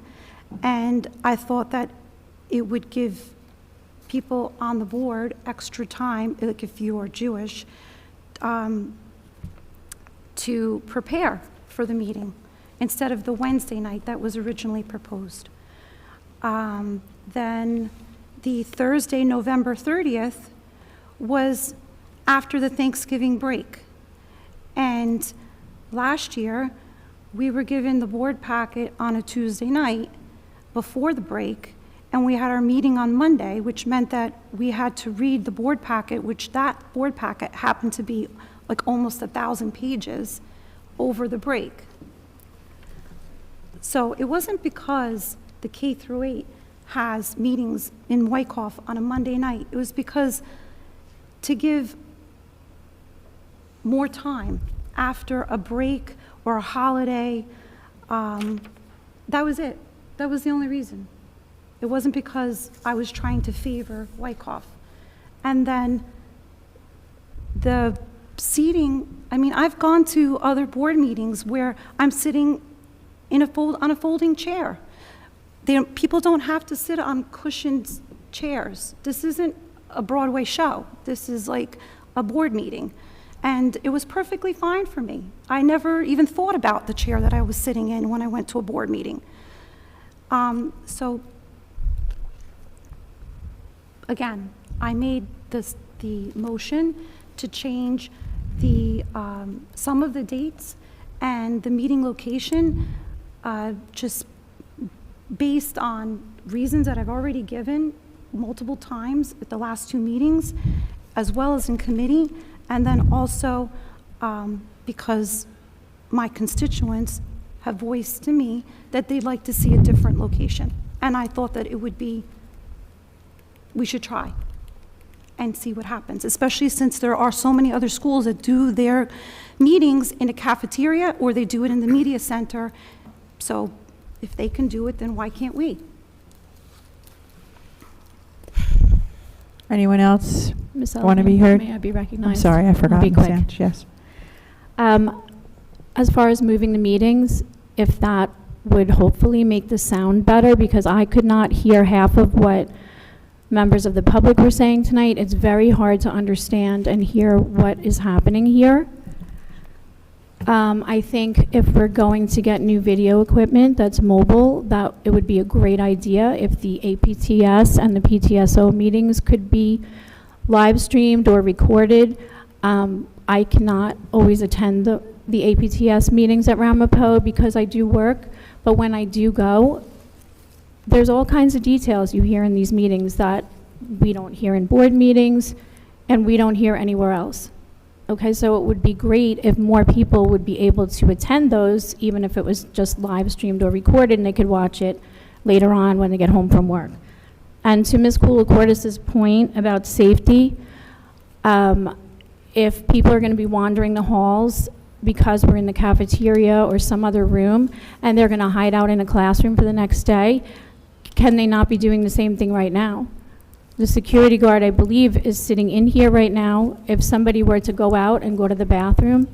and I thought that it would give people on the board extra time, like if you are Jewish, to prepare for the meeting instead of the Wednesday night that was originally proposed. Then the Thursday, November 30th, was after the Thanksgiving break. And last year, we were given the board packet on a Tuesday night before the break, and we had our meeting on Monday, which meant that we had to read the board packet, which that board packet happened to be like almost 1,000 pages over the break. So it wasn't because the K-8 has meetings in Wyckoff on a Monday night. It was because to give more time after a break or a holiday, that was it. That was the only reason. It wasn't because I was trying to favor Wyckoff. And then the seating, I mean, I've gone to other board meetings where I'm sitting in on a folding chair. People don't have to sit on cushioned chairs. This isn't a Broadway show. This is like a board meeting. And it was perfectly fine for me. I never even thought about the chair that I was sitting in when I went to a board meeting. So, again, I made the motion to change some of the dates and the meeting location just based on reasons that I've already given multiple times at the last two meetings, as well as in committee, and then also because my constituents have voiced to me that they'd like to see a different location. And I thought that we should try and see what happens, especially since there are so many other schools that do their meetings in a cafeteria or they do it in the media center. So if they can do it, then why can't we? Anyone else Ms. want to Sullivan, be heard? May I be recognized? I'm sorry, I forgot. I'll be Ms. quick. Sanch, yes. As far as moving the meetings, if that would hopefully make the sound better, because I could not hear half of what members of the public were saying tonight. It's very hard to understand and hear what is happening here. I think if we're going to get new video equipment that's mobile, that it would be a great idea if the APTS and the PTSO meetings could be live streamed or recorded. I cannot always attend the APTS meetings at Ramapo because I do work, but when I do go, there's all kinds of details you hear in these meetings that we don't hear in board meetings and we don't hear anywhere else. Okay, so it would be great if more people would be able to attend those, even if it was just live streamed or recorded, and they could watch it later on when they get home from work. And to Ms. Koulikortis's point about safety, if people are going to be wandering the halls, because we're in the cafeteria or some other room, and they're going to hide out in a classroom for the next day, can they not be doing the same thing right now? The security guard, I believe, is sitting in here right now. If somebody were to go out and go to the bathroom,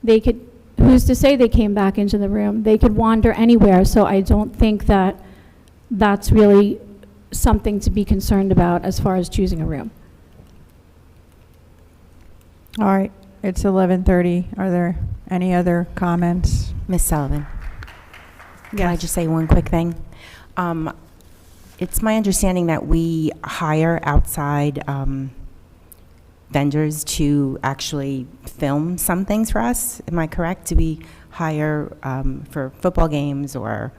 they could, who's to say they came back into the room? They could wander anywhere, so I don't think that that's really something to be concerned about as far as choosing a room. All right, it's 11:30. Are there any other comments? Ms. Sullivan? Can I just say one quick thing? It's my understanding that we hire outside vendors to actually film some things for us. Am I correct? Do we hire for football games or...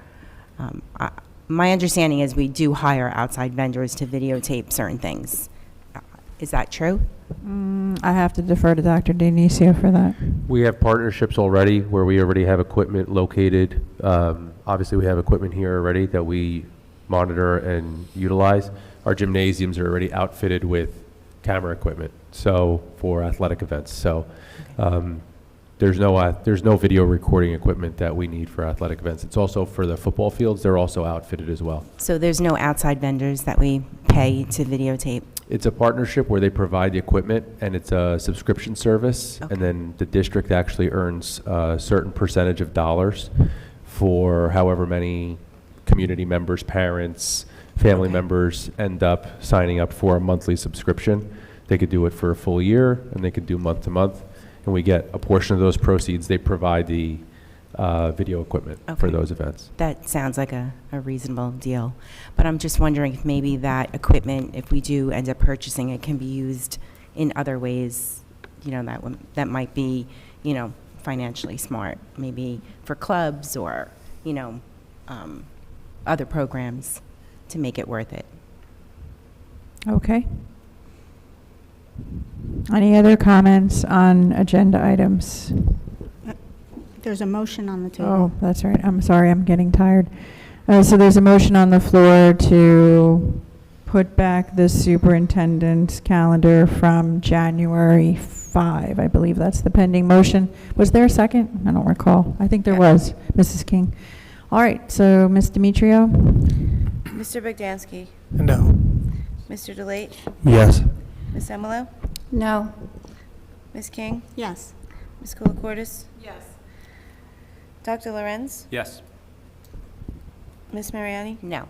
my understanding is we do hire outside vendors to videotape certain things. Is that true? I have to defer to Dr. Dionisio for that. We have partnerships already where we already have equipment located. Obviously, we have equipment here already that we monitor and utilize. Our gymnasiums are already outfitted with camera equipment, so for athletic events. So there's no video recording equipment that we need for athletic events. It's also for the football fields. They're also outfitted as well. So there's no outside vendors that we pay to videotape? It's a partnership where they provide the equipment, and it's a subscription service, and then the district actually earns a certain percentage of dollars for however many community members, parents, family members end up signing up for a monthly subscription. They could do it for a full year, and they could do month to month, and we get a portion of those proceeds. They provide the video equipment for those events. That sounds like a reasonable deal. But I'm just wondering if maybe that equipment, if we do end up purchasing it, can be used in other ways, you know, that might be, you know, financially smart, maybe for clubs or, you know, other programs to make it worth it. Okay. Any other comments on agenda items? There's a motion on the table. Oh, that's right. I'm sorry, I'm getting tired. So there's a motion on the floor to put back the superintendent's calendar from January 5. I believe that's the pending motion. Was there a second? I don't recall. I think there was, Mrs. King. All right, so Ms. Demetrio? Mr. Bogdansky? No. Mr. DeLate? Yes. Ms. Emilo? No. Ms. King? Yes. Ms. Koulikortis? Yes. Dr. Lorenz? Yes. Ms. Mariani? No.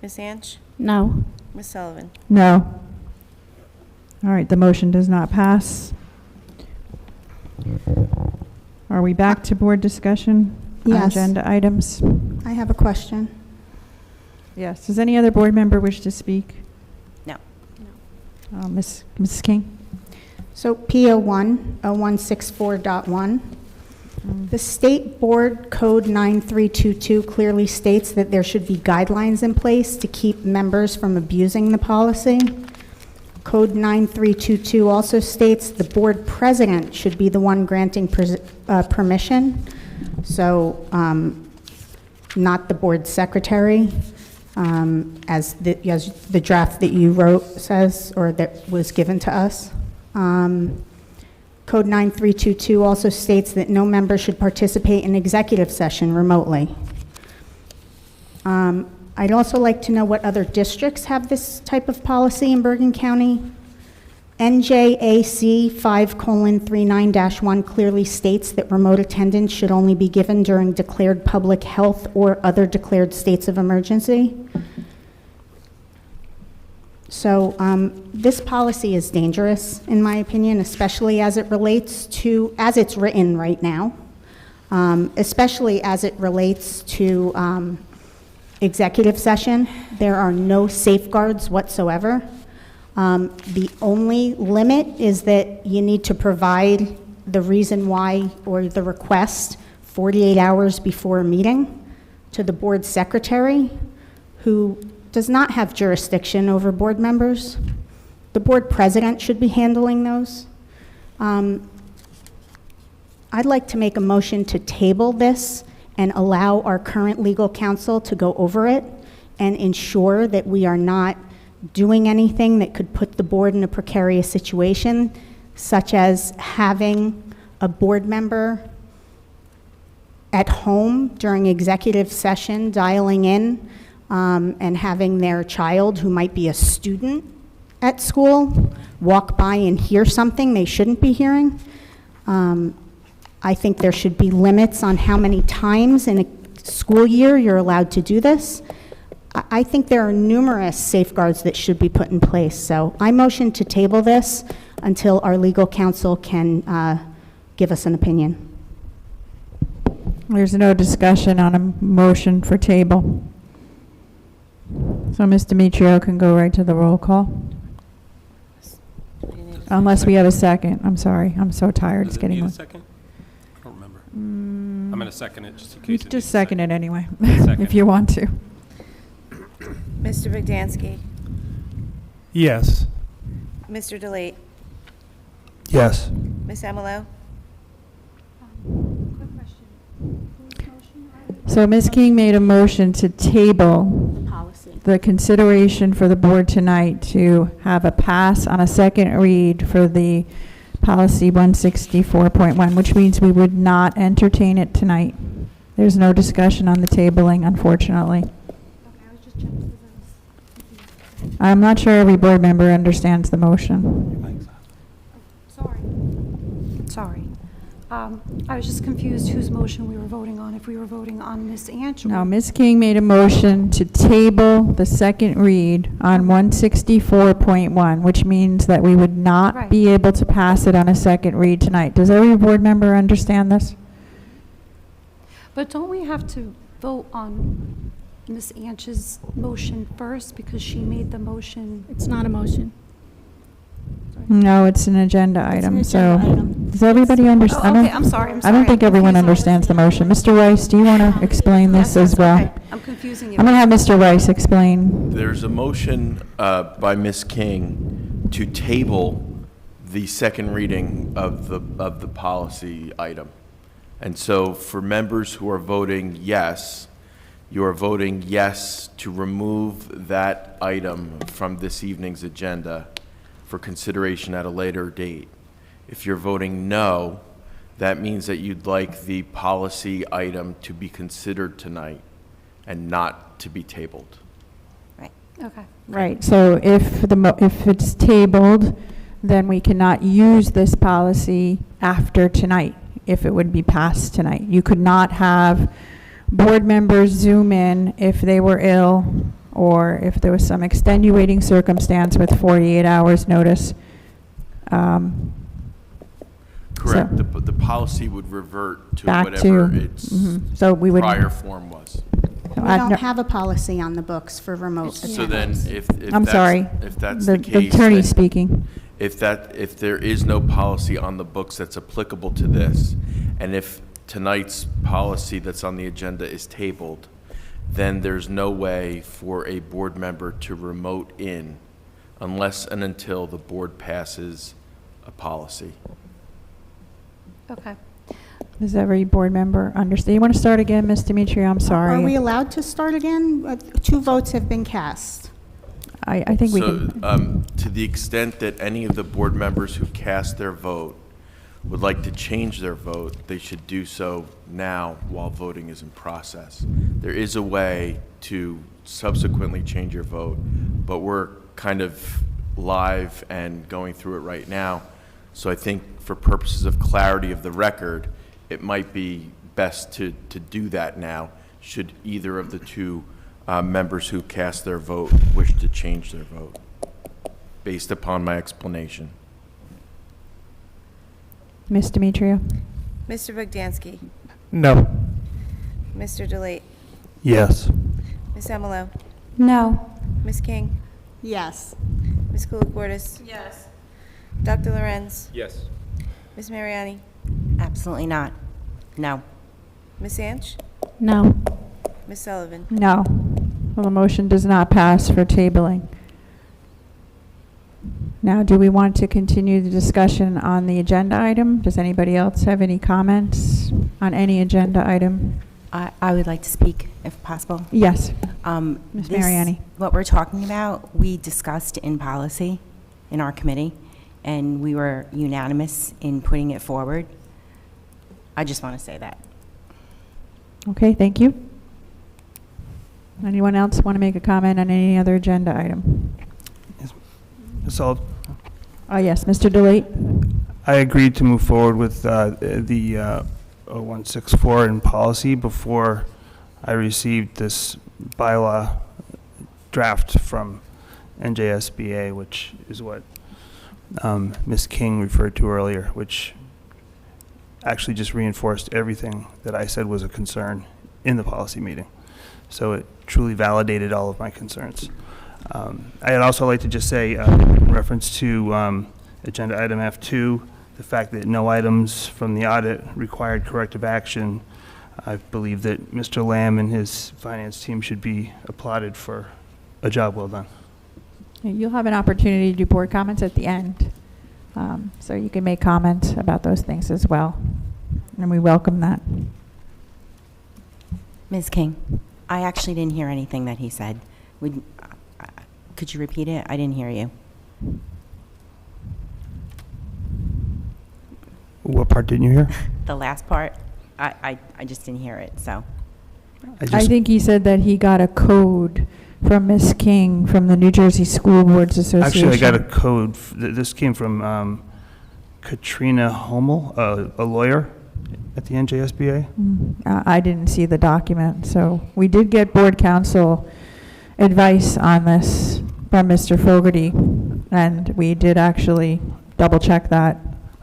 Ms. Anch? No. Ms. Sullivan? No. All right, the motion does not pass. Are we back to board discussion on Yes. agenda items? I have a question. Yes. Does any other board member wish to speak? No. Mrs. King? So PO1, 0164.1, the State Board Code 9322 clearly states that there should be guidelines in place to keep members from abusing the policy. Code 9322 also states the board president should be the one granting permission, so not the board secretary, as the draft that you wrote says, or that was given to us. Code 9322 also states that no member should participate in executive session remotely. I'd also like to know what other districts have this type of policy in Bergen County. NJAC 5:39-1 clearly states that remote attendance should only be given during declared public health or other declared states of emergency. So this policy is dangerous, in my opinion, especially as it relates to, as it's written right now, especially as it relates to executive session. There are no safeguards whatsoever. The only limit is that you need to provide the reason why or the request 48 hours before a meeting to the board secretary, who does not have jurisdiction over board members. The board president should be handling those. I'd like to make a motion to table this and allow our current legal counsel to go over it and ensure that we are not doing anything that could put the board in a precarious situation, such as having a board member at home during executive session dialing in and having their child, who might be a student at school, walk by and hear something they shouldn't be hearing. I think there should be limits on how many times in a school year you're allowed to do this. I think there are numerous safeguards that should be put in place. So I motion to table this until our legal counsel can give us an opinion. There's no discussion on a motion for table. So Ms. Demetrio can go right to the roll call. Unless we have a second. I'm sorry. I'm so tired. It's getting Need a late. second? I don't remember. I'm going to second it just in You case. just second it anyway, Second. if you want to. Mr. Bogdansky, Yes. Mr. DeLate, Yes. Ms. Amalo, So Ms. King made a motion to table the consideration for the board tonight to have a pass on a second read for the policy 164.1, which means we would not entertain it tonight. There's no discussion on the tabling, unfortunately. I'm not sure every board member understands the motion. Sorry. I was just confused whose motion we were voting on, if we were voting on Ms. Anch. No, Ms. King made a motion to table the second read on 164.1, which means that we would not Right. be able to pass it on a second read tonight. Does every board member understand this? But don't we have to vote on Ms. Anch's motion first because she made the motion? It's not a motion. No, it's an agenda item, agenda so. item. Does everybody understand? Oh, okay, I'm sorry. I don't think everyone understands the motion. Mr. Rice, do you want to explain this as well? Okay, I'm confusing you. I'm going to have Mr. Rice explain. There's a motion by Ms. King to table the second reading of the policy item. And so for members who are voting yes, you are voting yes to remove that item from this evening's agenda for consideration at a later date. If you're voting no, that means that you'd like the policy item to be considered tonight and not to be tabled. Okay. Right, so if if it's tabled, then we cannot use this policy after tonight, if it would be passed tonight. You could not have board members Zoom in if they were ill or if there was some extenuating circumstance with 48 hours notice. Correct. So- The policy would revert to Back whatever to- its So we would. prior form was. We don't have a policy on the books for remote So then, attendance. if I'm that's, sorry. if that's The the case, attorney then speaking. if there is no policy on the books that's applicable to this, and if tonight's policy that's on the agenda is tabled, then there's no way for a board member to remote in unless and until the board passes a policy. Okay. Does every board member understand? You want to start again, Ms. Demetrio? I'm sorry. Are we allowed to start again? 2 votes have been cast. I think we So, can. to the extent that any of the board members who cast their vote would like to change their vote, they should do so now while voting is in process. There is a way to subsequently change your vote, but we're kind of live and going through it right now. So I think for purposes of clarity of the record, it might be best to do that now, should either of the two members who cast their vote wish to change their vote, based upon my explanation. Ms. Demetrio? Mr. Bogdansky, No. Mr. DeLate, Yes. Ms. Amalo, No. Ms. King, Yes. Ms. Koulikourtis, Yes. Dr. Lorenz, Yes. Ms. Mariani, Absolutely not. No. Ms. Anch, No. Ms. Sullivan. No. Well, the motion does not pass for tabling. Now, do we want to continue the discussion on the agenda item? Does anybody else have any comments on any agenda item? I would like to speak, if possible. Yes. Ms. Mariani. What we're talking about, we discussed in policy in our committee, and we were unanimous in putting it forward. I just want to say that. Okay, thank you. Anyone else want to make a comment on any other agenda item? So Yes, Mr. DeLate. I agreed to move forward with the 0164 in policy before I received this bylaw draft from NJSBA, which is what Ms. King referred to earlier, which actually just reinforced everything that I said was a concern in the policy meeting. So it truly validated all of my concerns. I'd also like to just say, in reference to agenda item F2, the fact that no items from the audit required corrective action, I believe that Mr. Lamb and his finance team should be applauded for a job well done. You'll have an opportunity to do board comments at the end, so you can make comments about those things as well, and we welcome that. Ms. King, I actually didn't hear anything that he said. Could you repeat it? I didn't hear you. What part didn't you hear? The last part, I just didn't hear it, so. I think he said that he got a code from Ms. King from the New Jersey School Boards Association. Actually, I got a code. This came from Katrina Hummel, a lawyer at the NJSBA. I didn't see the document, so we did get board counsel advice on this from Mr. Fogarty, and we did actually double check that.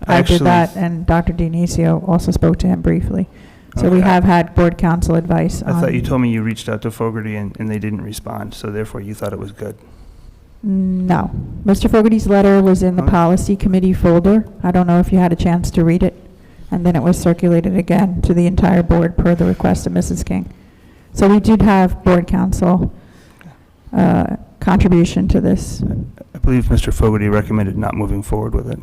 I did that, and Dr. Dionisio also spoke to him briefly. So we have had board counsel advice on. I thought you told me you reached out to Fogarty and they didn't respond, so therefore you thought it was good. No. Mr. Fogarty's letter was in the policy committee folder. I don't know if you had a chance to read it. And then it was circulated again to the entire board per the request of Mrs. King. So we did have board counsel contribution to this. I believe Mr. Fogarty recommended not moving forward with it.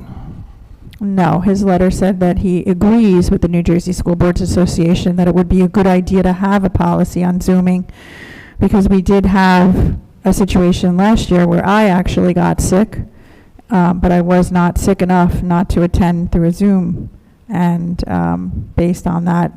No, his letter said that he agrees with the New Jersey School Boards Association that it would be a good idea to have a policy on Zooming, because we did have a situation last year where I actually got sick, but I was not sick enough not to attend through a Zoom. And based on that,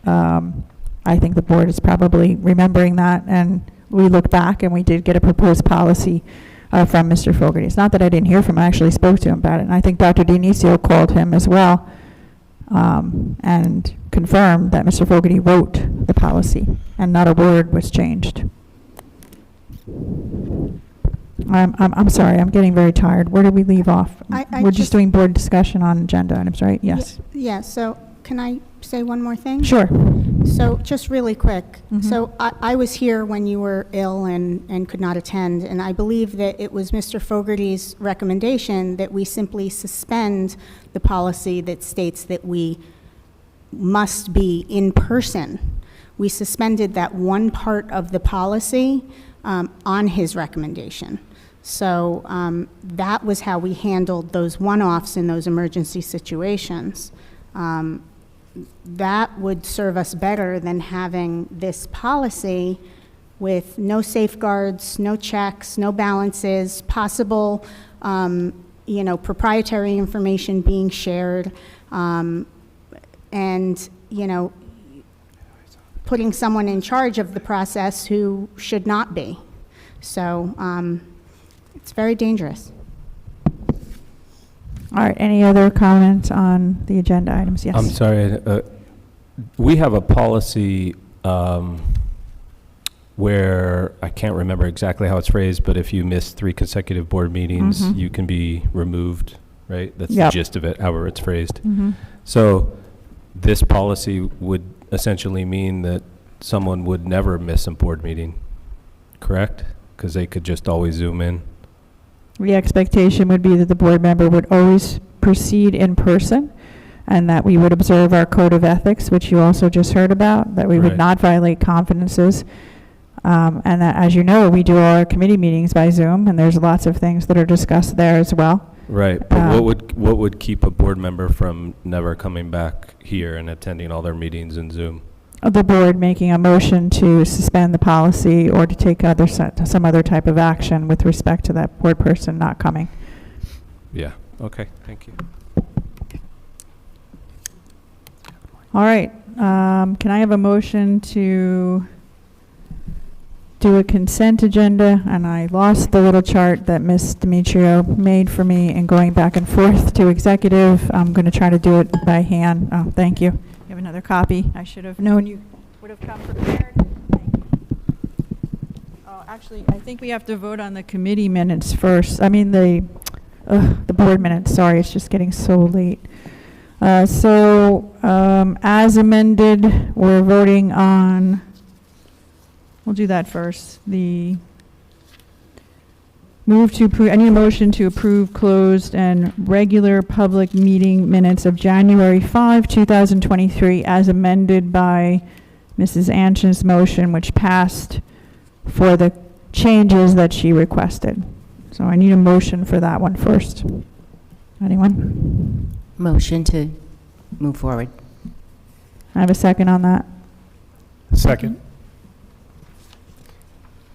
I think the board is probably remembering that, and we look back and we did get a proposed policy from Mr. Fogarty. It's not that I didn't hear from him, I actually spoke to him about it, and I think Dr. Dionisio called him as well and confirmed that Mr. Fogarty wrote the policy and not a word was changed. I'm sorry, I'm getting very tired. Where did we leave off? We're just doing board discussion on agenda items, right? Yes. Yeah, so can I say one more thing? Sure. So just really quick. So I was here when you were ill and could not attend, and I believe that it was Mr. Fogarty's recommendation that we simply suspend the policy that states that we must be in person. We suspended that one part of the policy on his recommendation. So that was how we handled those one-offs in those emergency situations. That would serve us better than having this policy with no safeguards, no checks, no balances, possible, proprietary information being shared, and, putting someone in charge of the process who should not be. So it's very dangerous. All right, any other comments on the agenda items? Yes. I'm sorry. We have a policy where I can't remember exactly how it's phrased, but if you miss 3 consecutive board meetings, you can be removed, right? That's the gist of it, however it's phrased. So this policy would essentially mean that someone would never miss a board meeting, correct? Because they could just always Zoom in. The expectation would be that the board member would always proceed in person, and that we would observe our code of ethics, which you also just heard about, that we would not violate confidences, and that, as you know, we do all our committee meetings by Zoom, and there's lots of things that are discussed there as well. Right, but what would keep a board member from never coming back here and attending all their meetings in Zoom? The board making a motion to suspend the policy or to take some other type of action with respect to that board person not coming. Yeah, okay, thank you. All right, can I have a motion to do a consent agenda? And I lost the little chart that Ms. Demetrio made for me, and going back and forth to executive. I'm going to try to do it by hand. Oh, thank you. You have another copy. I should have known you would have come prepared. Oh, actually, I think we have to vote on the committee minutes first. I mean, the board minutes. Sorry, it's just getting so late. As amended, we're voting on, we'll do that first. The move to approve, I need a motion to approve closed and regular public meeting minutes of January 5, 2023, as amended by Mrs. Anshin's motion, which passed for the changes that she requested. So I need a motion for that one first. Anyone? Motion to move forward. I have a second on that. Second.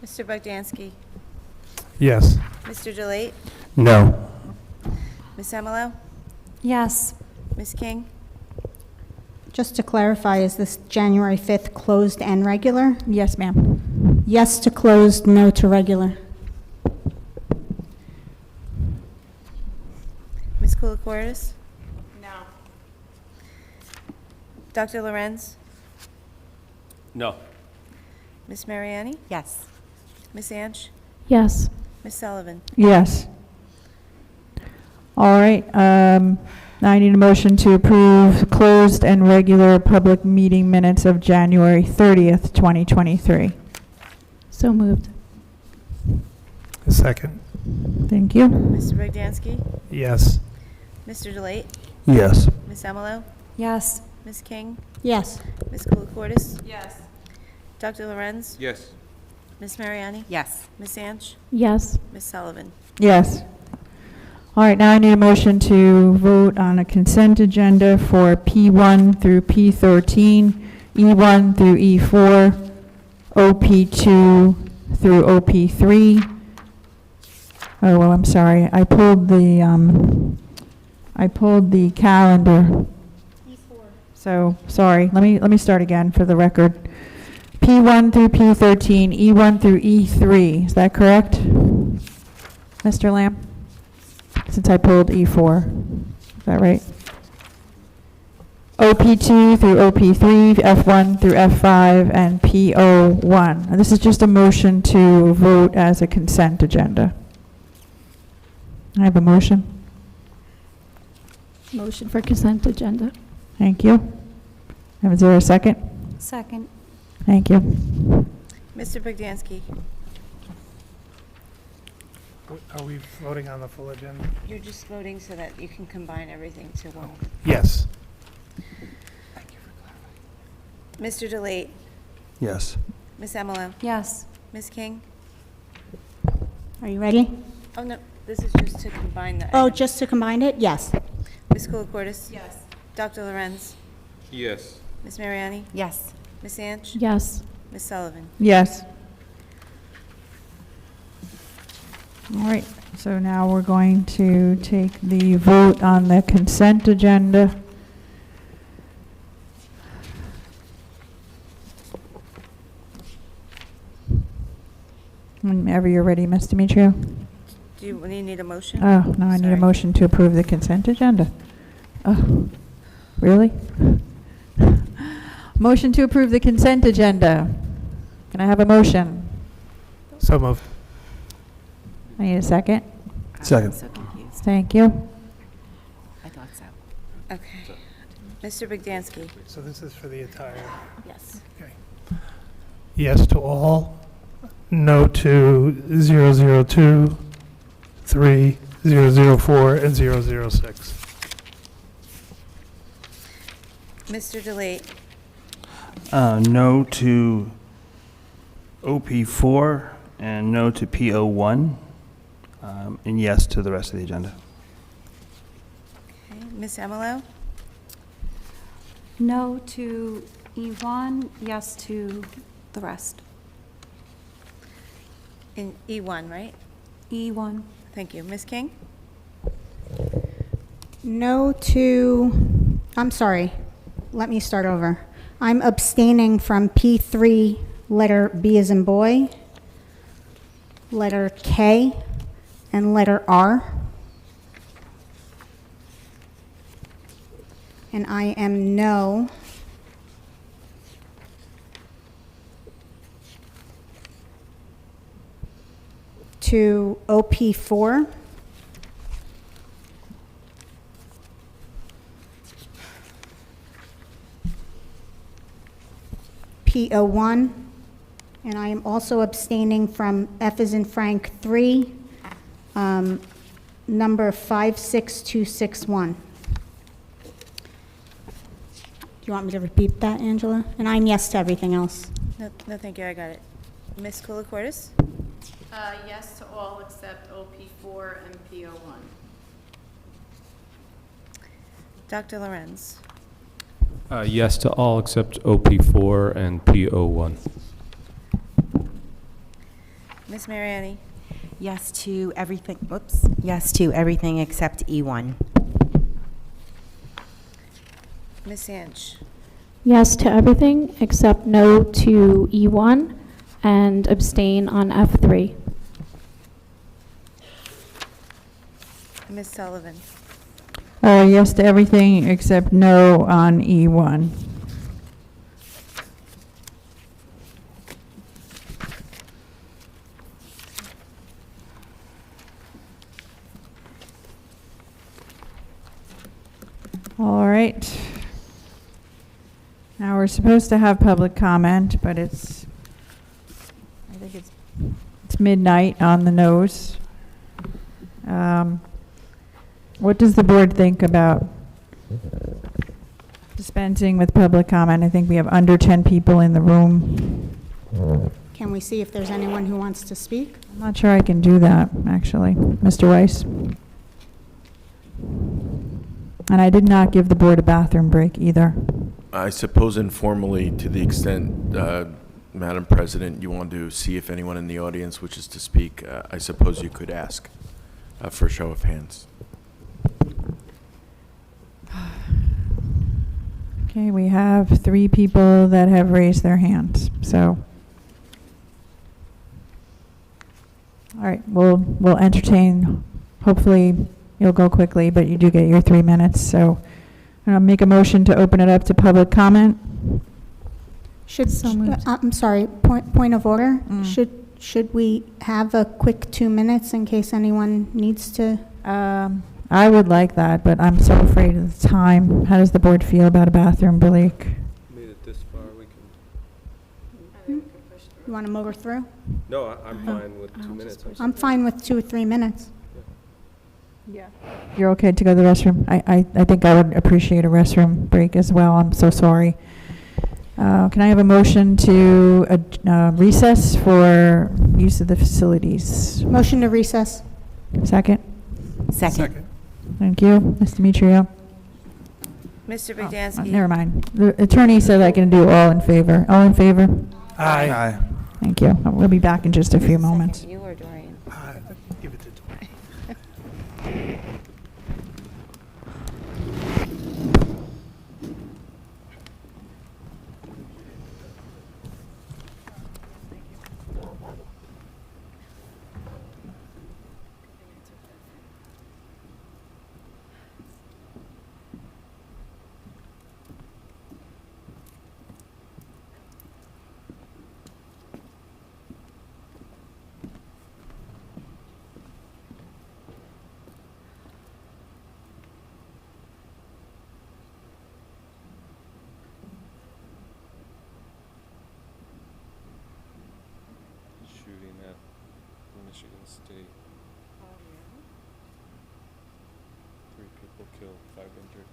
Mr. Bogdansky? Yes. Mr. Delate? No. Ms. Emilo? Yes. Ms. King? Just to clarify, is this January 5th closed and regular? Yes, ma'am. Yes to closed, no to regular. Ms. Koulikortis? No. Dr. Lorenz? No. Ms. Mariani? Yes. Ms. Anch? Yes. Ms. Sullivan? Yes. All right, now I need a motion to approve closed and regular public meeting minutes of January 30th, 2023. So moved. Second. Thank you. Mr. Bogdansky? Yes. Mr. Delate? Yes. Ms. Emilo? Yes. Ms. King? Yes. Ms. Koulikortis? Yes. Dr. Lorenz? Yes. Ms. Mariani? Yes. Ms. Anch? Yes. Ms. Sullivan? Yes. All right, now I need a motion to vote on a consent agenda for P1 through P13, E1 through E4, OP2 through OP3. Oh, well, I'm sorry. I pulled the calendar. So, sorry. Let me start again for the record. P1 through P13, E1 through E3. Is that correct, Mr. Lamb? Since I pulled E4. Is that right? OP2 through OP3, F1 through F5, and PO1. And this is just a motion to vote as a consent agenda. I have a motion. Motion for consent agenda. Thank you. Is there a second? Second. Thank you. Mr. Bogdansky? Are we voting on the full agenda? You're just voting so that you can combine everything to one. Yes. Mr. Delate? Yes. Ms. Emilo? Yes. Ms. King? Are you ready? Oh, no, this is just to combine the Oh, items. just to combine it? Yes. Ms. Koulikortis? Yes. Dr. Lorenz? Yes. Ms. Mariani? Yes. Ms. Anch? Yes. Ms. Sullivan? Yes. All right, so now we're going to take the vote on the consent agenda. Whenever you're ready, Ms. Demetrio. Do you need a motion? Oh, no, I need a Sorry. motion to approve the consent agenda. Oh, really? Motion to approve the consent agenda. Can I have a motion? So moved. I need a second. Second. So confused. Thank you. I thought so. Okay. Mr. Bogdansky? So this is for the entire. Yes. Okay. Yes to all. No to 002, 3, 004, and 006. Mr. Delate? No to OP4 and no to PO1, and yes to the rest of the agenda. Okay. Ms. Emilo? No to E1, yes to the rest. In E1, right? E1. Thank you. Ms. King? No to, I'm sorry. let me start over. I'm abstaining from P3, letter B as in boy, letter K, and letter R. And I am no to OP4, P01, and I am also abstaining from F as in Frank 3, number 56261. Do you want me to repeat that, Angela? And I'm yes to everything else. No, thank you, I got it. Ms. Colacortis? Yes to all except OP4 and PO1. Dr. Lorenz? Yes to all except OP4 and PO1. Ms. Mariani? Yes to everything, whoops, yes to everything except E1. Ms. Anch? Yes to everything except no to E1 and abstain on F3. Ms. Sullivan? Yes to everything except no on E1. All right. Now, we're supposed to have public comment, but I think it's midnight on the nose. What does the board think about dispensing with public comment? I think we have under 10 people in the room. Can we see if there's anyone who wants to speak? I'm not sure I can do that, actually. Mr. Weiss? And I did not give the board a bathroom break either. I suppose informally, to the extent, Madam President, you want to see if anyone in the audience wishes to speak, I suppose you could ask for a show of hands. Okay, we have 3 people that have raised their hands, so. All right, we'll entertain. Hopefully you'll go quickly, but you do get your 3 minutes, so I'm gonna make a motion to open it up to public comment. I'm sorry, point of order. Should we have a quick 2 minutes in case anyone needs to? I would like that, but I'm so afraid of the time. How does the board feel about a bathroom break? Made it this far, we can. You want to motor through? No, I'm fine with 2 minutes. I'm fine with 2 or 3 minutes. Yeah. You're okay to go to the restroom? I think I would appreciate a restroom break as well. I'm so sorry. Can I have a motion to recess for use of the facilities? Motion to recess. Second? Second. Thank you. Ms. Demetrio? Mr. Verdansky? Never mind. The attorney said I can do all in favor. All in favor? Aye. Thank you. We'll be back in just a few moments. You or Dorian? Give it to Dwayne. Shooting at Michigan State. 3 people killed, 5 injured.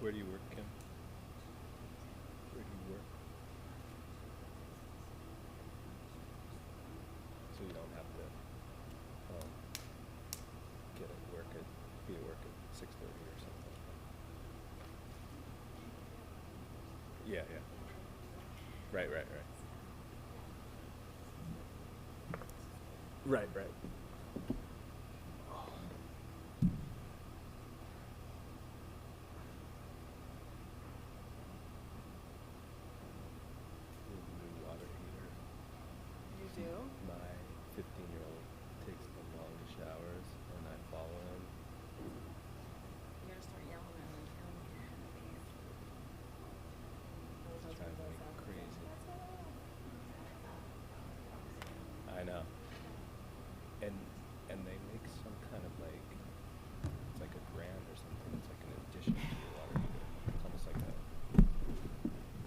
Where do you work, Kim? Where do you work? So you don't have to be at work at 6:30 or something. Yeah, yeah. Right. Right. New water heater. You do? My 15-year-old takes the longest showers, and I follow him. You gotta start yelling at him. It's driving me crazy. I know. And they make some kind of like, it's like $1,000 or something. It's like an addition to your water heater. It's almost like a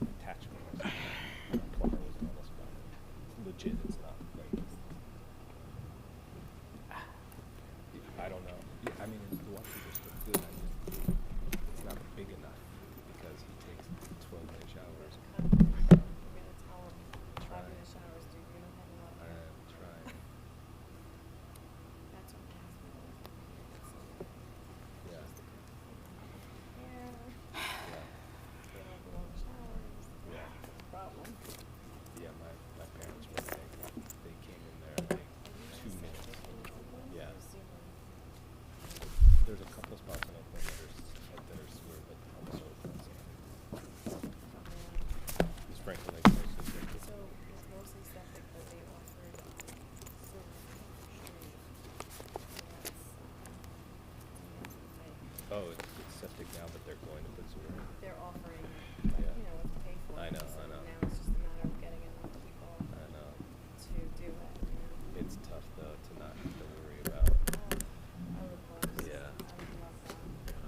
attachment or something. A plumber was telling us about it. It's legit. It's not like, I don't know. Yeah, I mean, the water heater's still good. It's not big enough because he takes 12-minute showers. You're gonna tell him, try in the showers, dude. You don't have enough. I'm trying. That's what gas bills. Yeah. Yeah. Yeah. They don't have long showers. Yeah. Problem. Yeah, my parents were like, they came in there in like 2 minutes. Yeah. There's a couple spots in Oakland that are sewer, but almost open. Is Franklin Lake mostly septic? So it's mostly septic, but they offered sewer free. Oh, it's septic now, but they're going to put sewer in? They're offering, but Yeah. you know, what to pay for. I know. So now it's just a matter of getting enough people I know. to do it, you know. It's tough though to not have to worry about. I would love to. Yeah. I would love that.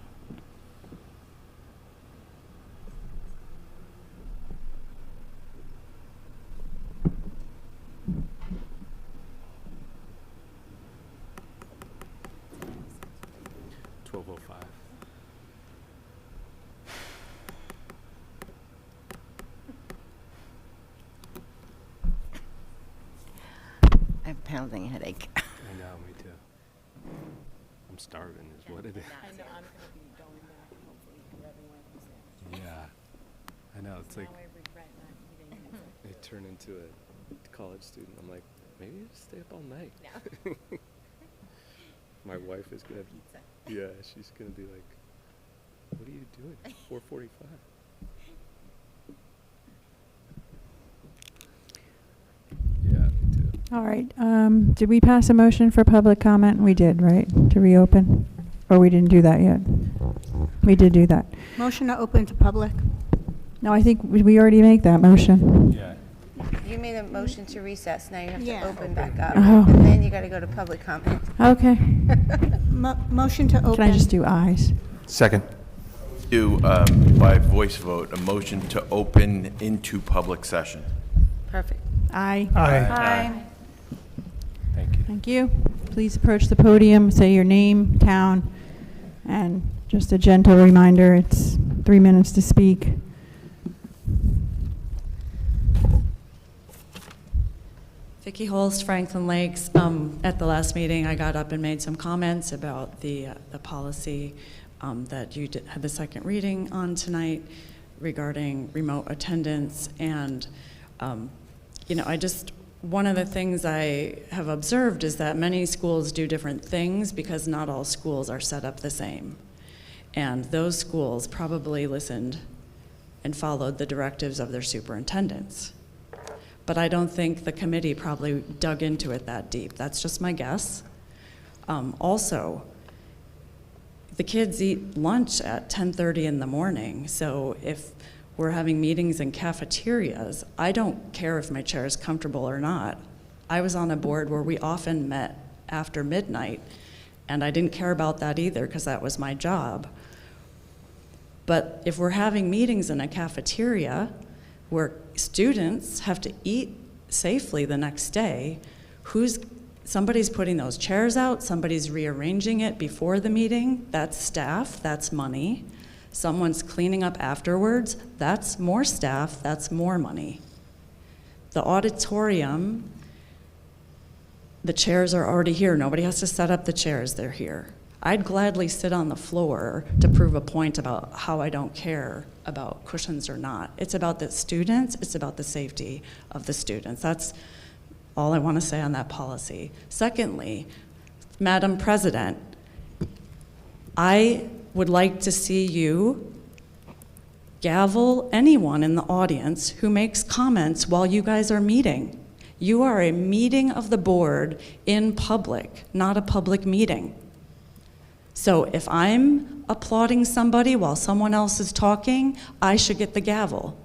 12:05. I have a pounding headache. I know, me too. I'm starving is what it is. I know, I'm gonna be going back and hopefully grabbing one of those sandwiches. Yeah. I know, it's like, Now I regret not eating it. they turn into a college student. I'm like, maybe I'll stay up all night. No. My wife is gonna, Pizza. yeah, she's gonna be like, what are you doing? 4:45. Yeah, me too. All right, did we pass a motion for public comment? We did, right, to reopen? Or we didn't do that yet? We did do that. Motion to open to public. No, I think we already make that motion. Yeah. You made a motion to recess, now you have Yeah. to open back up. Oh. And then you gotta go to public comment. Okay. Motion to open. Can I just do ayes? Second. Do, by voice vote, a motion to open into public session. Perfect. Aye. Aye. Thank you. Thank you. Please approach the podium, say your name, town, and just a gentle reminder, it's 3 minutes to speak. Vicki Holst, Franklin Lakes. At the last meeting, I got up and made some comments about the policy that you had the second reading on tonight regarding remote attendance. And, you know, one of the things I have observed is that many schools do different things because not all schools are set up the same. And those schools probably listened and followed the directives of their superintendents. But I don't think the committee probably dug into it that deep. That's just my guess. Also, the kids eat lunch at 10:30 in the morning, so if we're having meetings in cafeterias, I don't care if my chair is comfortable or not. I was on a board where we often met after midnight, and I didn't care about that either because that was my job. But if we're having meetings in a cafeteria where students have to eat safely the next day, somebody's putting those chairs out, somebody's rearranging it before the meeting, that's staff, that's money. someone's cleaning up afterwards, that's more staff, that's more money. The auditorium, the chairs are already here. Nobody has to set up the chairs, they're here. I'd gladly sit on the floor to prove a point about how I don't care about cushions or not. It's about the students, it's about the safety of the students. That's all I want to say on that policy. Secondly, Madam President, I would like to see you gavel anyone in the audience who makes comments while you guys are meeting. You are a meeting of the board in public, not a public meeting. So if I'm applauding somebody while someone else is talking, I should get the gavel.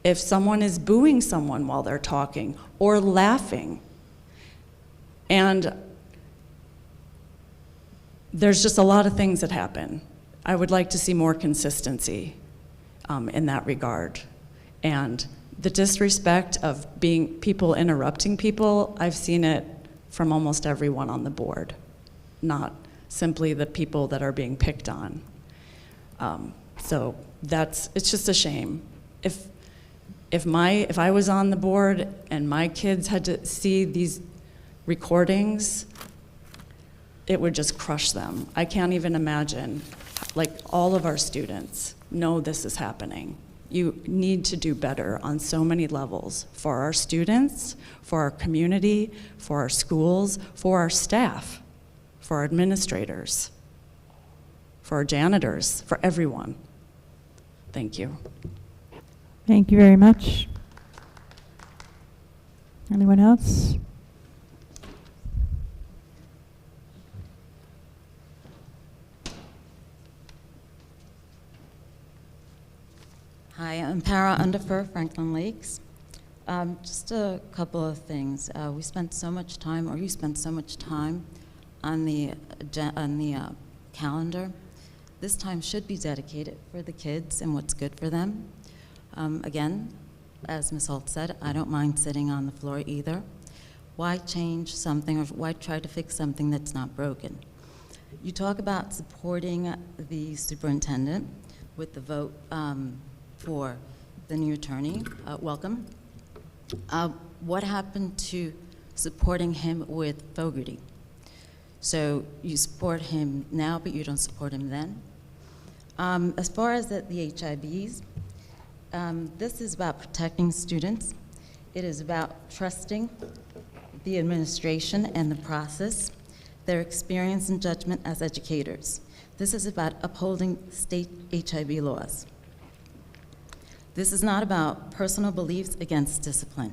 If someone is booing someone while they're talking or laughing, and there's just a lot of things that happen. I would like to see more consistency in that regard. And the disrespect of people interrupting people, I've seen it from almost everyone on the board, not simply the people that are being picked on. So it's just a shame. If I was on the board and my kids had to see these recordings, it would just crush them. I can't even imagine, like, all of our students know this is happening. You need to do better on so many levels for our students, for our community, for our schools, for our staff, for our administrators, for our janitors, for everyone. Thank you. Thank you very much. Anyone else? Hi, I'm Para Underfer, Franklin Lakes. Just a couple of things. We spent so much time, or you spent so much time on the calendar. This time should be dedicated for the kids and what's good for them. Again, as Ms. Holt said, I don't mind sitting on the floor either. Why change something, or why try to fix something that's not broken? You talk about supporting the superintendent with the vote for the new attorney. Welcome. What happened to supporting him with Fogarty? So you support him now, but you don't support him then? As far as the HIBs, this is about protecting students. It is about trusting the administration and the process, their experience and judgment as educators. This is about upholding state HIB laws. This is not about personal beliefs against discipline.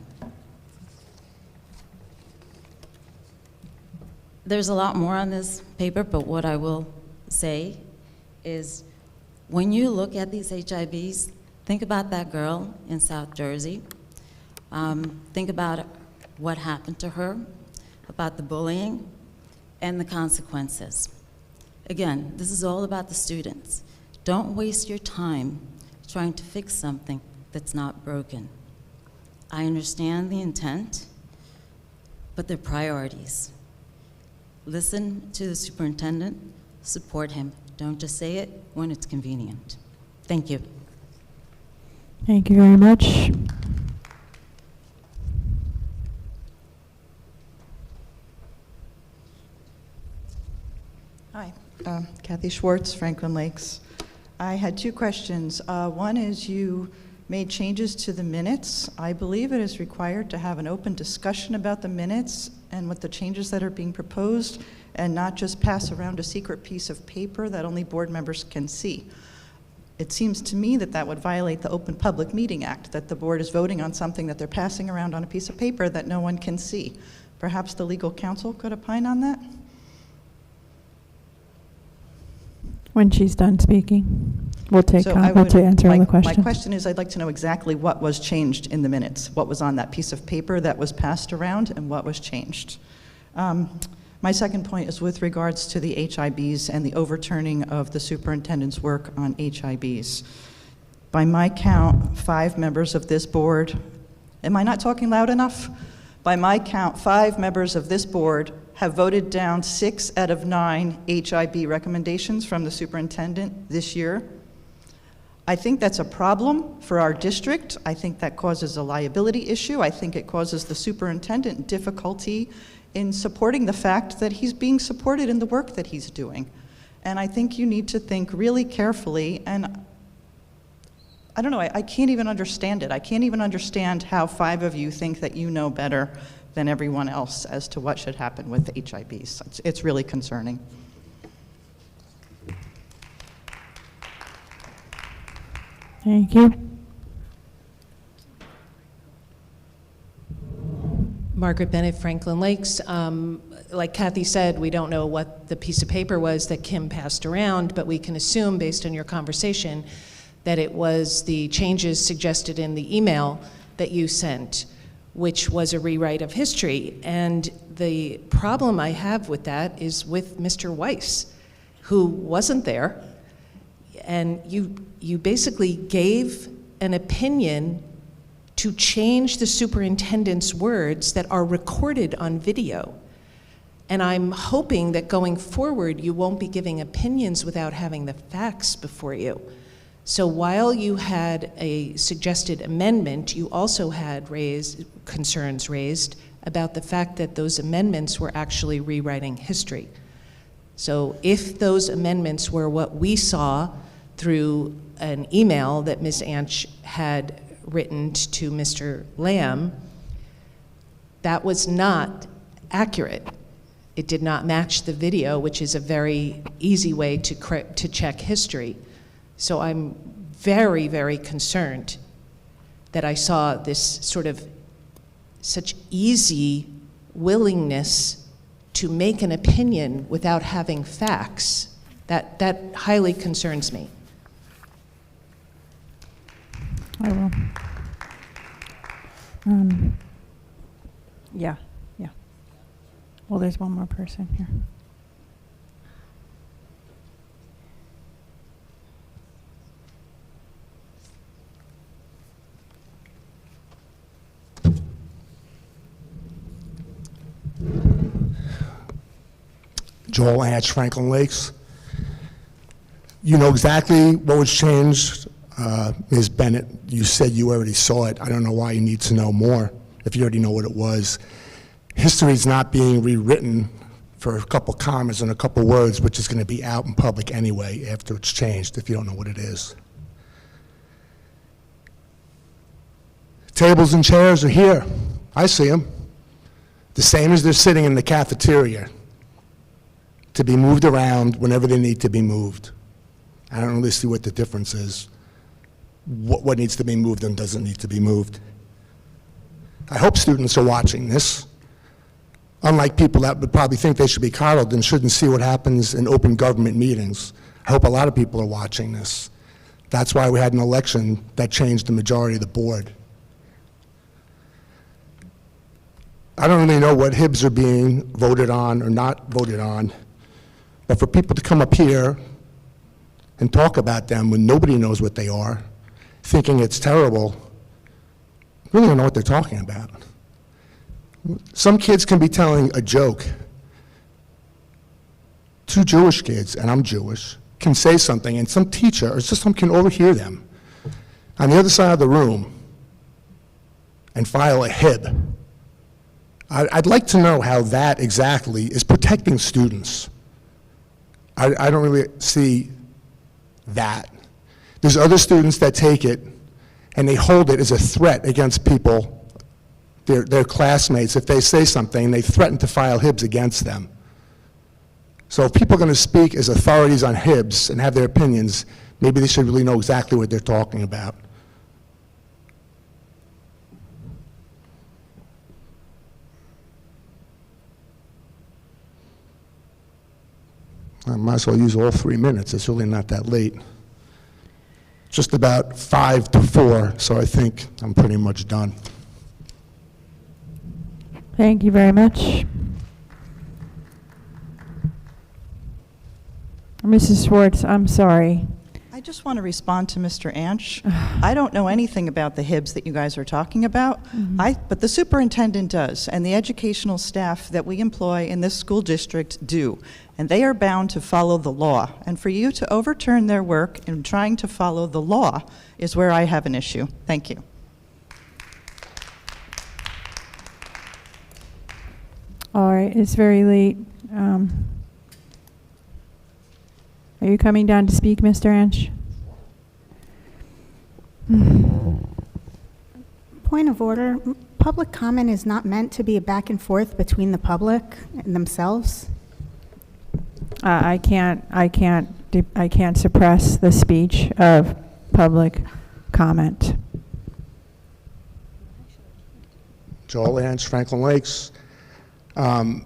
There's a lot more on this paper, but what I will say is when you look at these HIBs, think about that girl in South Jersey. Think about what happened to her, about the bullying, and the consequences. Again, this is all about the students. Don't waste your time trying to fix something that's not broken. I understand the intent, but they're priorities. Listen to the superintendent, support him. Don't just say it when it's convenient. Thank you. Thank you very much. Hi, Kathy Schwartz, Franklin Lakes. I had two questions. One is you made changes to the minutes. I believe it is required to have an open discussion about the minutes and what the changes that are being proposed, and not just pass around a secret piece of paper that only board members can see. It seems to me that that would violate the Open Public Meeting Act, that the board is voting on something that they're passing around on a piece of paper that no one can see. Perhaps the legal counsel could opine on that? When she's done speaking, we'll take So we'll answer all the questions. My question is, I'd like to know exactly what was changed in the minutes, what was on that piece of paper that was passed around, and what was changed. My second point is with regards to the HIBs and the overturning of the superintendent's work on HIBs. By my count, 5 members of this board, am I not talking loud enough? By my count, 5 members of this board have voted down 6 out of 9 HIB recommendations from the superintendent this year. I think that's a problem for our district. I think that causes a liability issue. I think it causes the superintendent difficulty in supporting the fact that he's being supported in the work that he's doing. And I think you need to think really carefully, and I don't know, I can't even understand it. I can't even understand how 5 of you think that you know better than everyone else as to what should happen with the HIBs. It's really concerning. Thank you. Margaret Bennett, Franklin Lakes. Like Kathy said, we don't know what the piece of paper was that Kim passed around, but we can assume, based on your conversation, that it was the changes suggested in the email that you sent, which was a rewrite of history. And the problem I have with that is with Mr. Weiss, who wasn't there. And you basically gave an opinion to change the superintendent's words that are recorded on video. And I'm hoping that going forward, you won't be giving opinions without having the facts before you. So while you had a suggested amendment, you also had concerns raised about the fact that those amendments were actually rewriting history. So if those amendments were what we saw through an email that Ms. Anch had written to Mr. Lamb, that was not accurate. It did not match the video, which is a very easy way to check history. So I'm very, very concerned that I saw this sort of such easy willingness to make an opinion without having facts. That highly concerns me. I will. Yeah. Well, there's one more person here. Joel Hatch, Franklin Lakes. You know exactly what was changed. Ms. Bennett, you said you already saw it. I don't know why you need to know more if you already know what it was. History is not being rewritten for a couple commas and a couple words, which is going to be out in public anyway after it's changed, if you don't know what it is. Tables and chairs are here. I see them. The same as they're sitting in the cafeteria, to be moved around whenever they need to be moved. I don't really see what the difference is. What needs to be moved and doesn't need to be moved. I hope students are watching this. Unlike people that would probably think they should be coddled and shouldn't see what happens in open government meetings. I hope a lot of people are watching this. That's why we had an election that changed the majority of the board. I don't really know what HIBs are being voted on or not voted on, but for people to come up here and talk about them when nobody knows what they are, thinking it's terrible, really don't know what they're talking about. Some kids can be telling a joke. 2 Jewish kids, and I'm Jewish, can say something, and some teacher or some can overhear them on the other side of the room and file a HIB. I'd like to know how that exactly is protecting students. I don't really see that. There's other students that take it and they hold it as a threat against people, their classmates. If they say something, they threaten to file HIBs against them. So if people are going to speak as authorities on HIBs and have their opinions, maybe they should really know exactly what they're talking about. I might as well use all 3 minutes. It's really not that late. Just about 5 to 4, so I think I'm pretty much done. Thank you very much. Mrs. Schwartz, I'm sorry. I just want to respond to Mr. Ansch. I don't know anything about the HIBs that you guys are talking about, but the superintendent does, and the educational staff that we employ in this school district do, and they are bound to follow the law. And for you to overturn their work in trying to follow the law is where I have an issue. Thank you. All right, it's very late. Are you coming down to speak, Mr. Ansch? Point of order, public comment is not meant to be a back and forth between the public and themselves. I can't suppress the speech of public comment. Joel Ansch, Franklin Lakes. I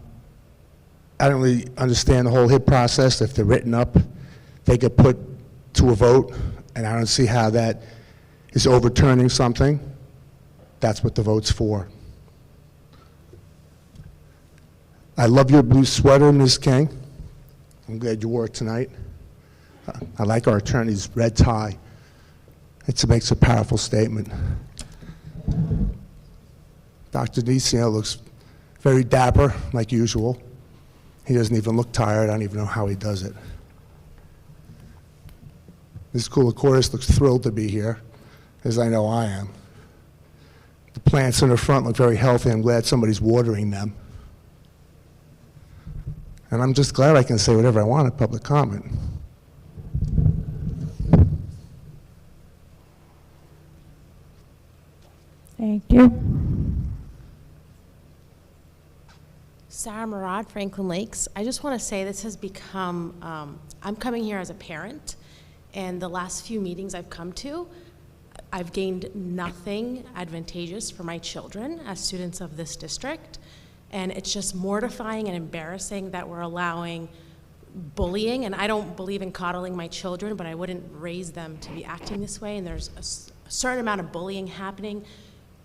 don't really understand the whole HIB process. If they're written up, they get put to a vote, and I don't see how that is overturning something. That's what the vote's for. I love your blue sweater, Ms. King. I'm glad you wore it tonight. I like our attorney's red tie. It makes a powerful statement. Dr. Denisio looks very dapper, like usual. He doesn't even look tired. I don't even know how he does it. Ms. Kouliakouris looks thrilled to be here, as I know I am. The plants in the front look very healthy. I'm glad somebody's watering them. And I'm just glad I can say whatever I want at public comment. Thank you. Sarah Murad, Franklin Lakes. I just want to say this has become, I'm coming here as a parent, and the last few meetings I've come to, I've gained nothing advantageous for my children as students of this district, and it's just mortifying and embarrassing that we're allowing bullying, and I don't believe in coddling my children, but I wouldn't raise them to be acting this way, and there's a certain amount of bullying happening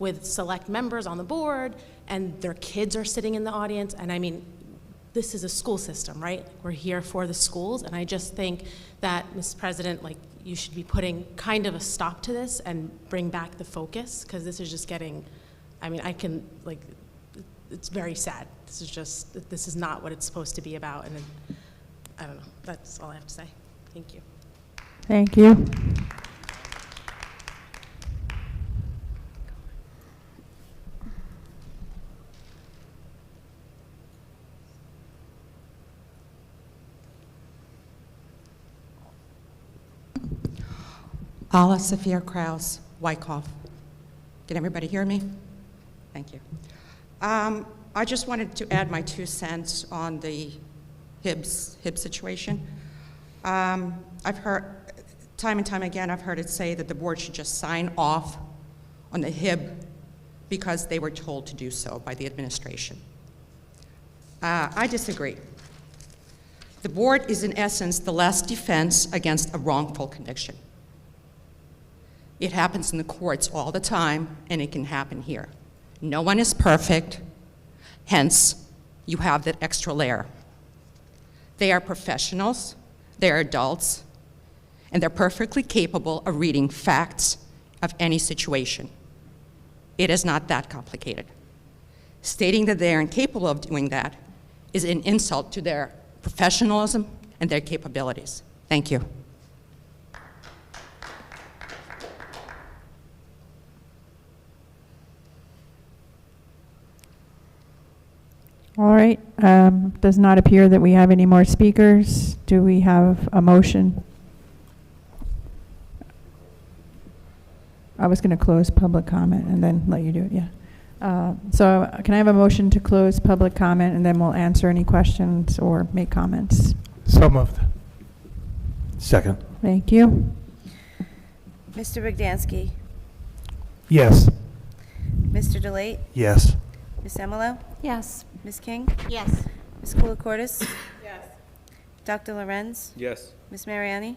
with select members on the board, and their kids are sitting in the audience, and I mean, this is a school system, right? We're here for the schools, and I just think that, Mr. President, like, you should be putting kind of a stop to this and bring back the focus, because this is just getting, I mean, I can, like, it's very sad. This is not what it's supposed to be about, and I don't know, that's all I have to say. Thank you. Thank you. Ala Sophia Kraus, Wyckoff. Can everybody hear me? Thank you. I just wanted to add my 2 cents on the HIB situation. I've heard, time and time again, I've heard it say that the board should just sign off on the HIB because they were told to do so by the administration. I disagree. The board is, in essence, the last defense against a wrongful conviction. It happens in the courts all the time, and it can happen here. No one is perfect, hence, you have that extra layer. They are professionals, they're adults, and they're perfectly capable of reading facts of any situation. It is not that complicated. Stating that they are incapable of doing that is an insult to their professionalism and their capabilities. Thank you. All right, does not appear that we have any more speakers. Do we have a motion? I was going to close public comment and then let you do it, yeah. So can I have a motion to close public comment, and then we'll answer any questions or make comments? So moved. Second. Thank you. Mr. Bogdansky. Yes. Mr. DeLate. Yes. Ms. Emilo. Yes. Ms. King. Yes. Ms. Kouliakouris. Yes. Dr. Lorenz. Yes. Ms. Mariani.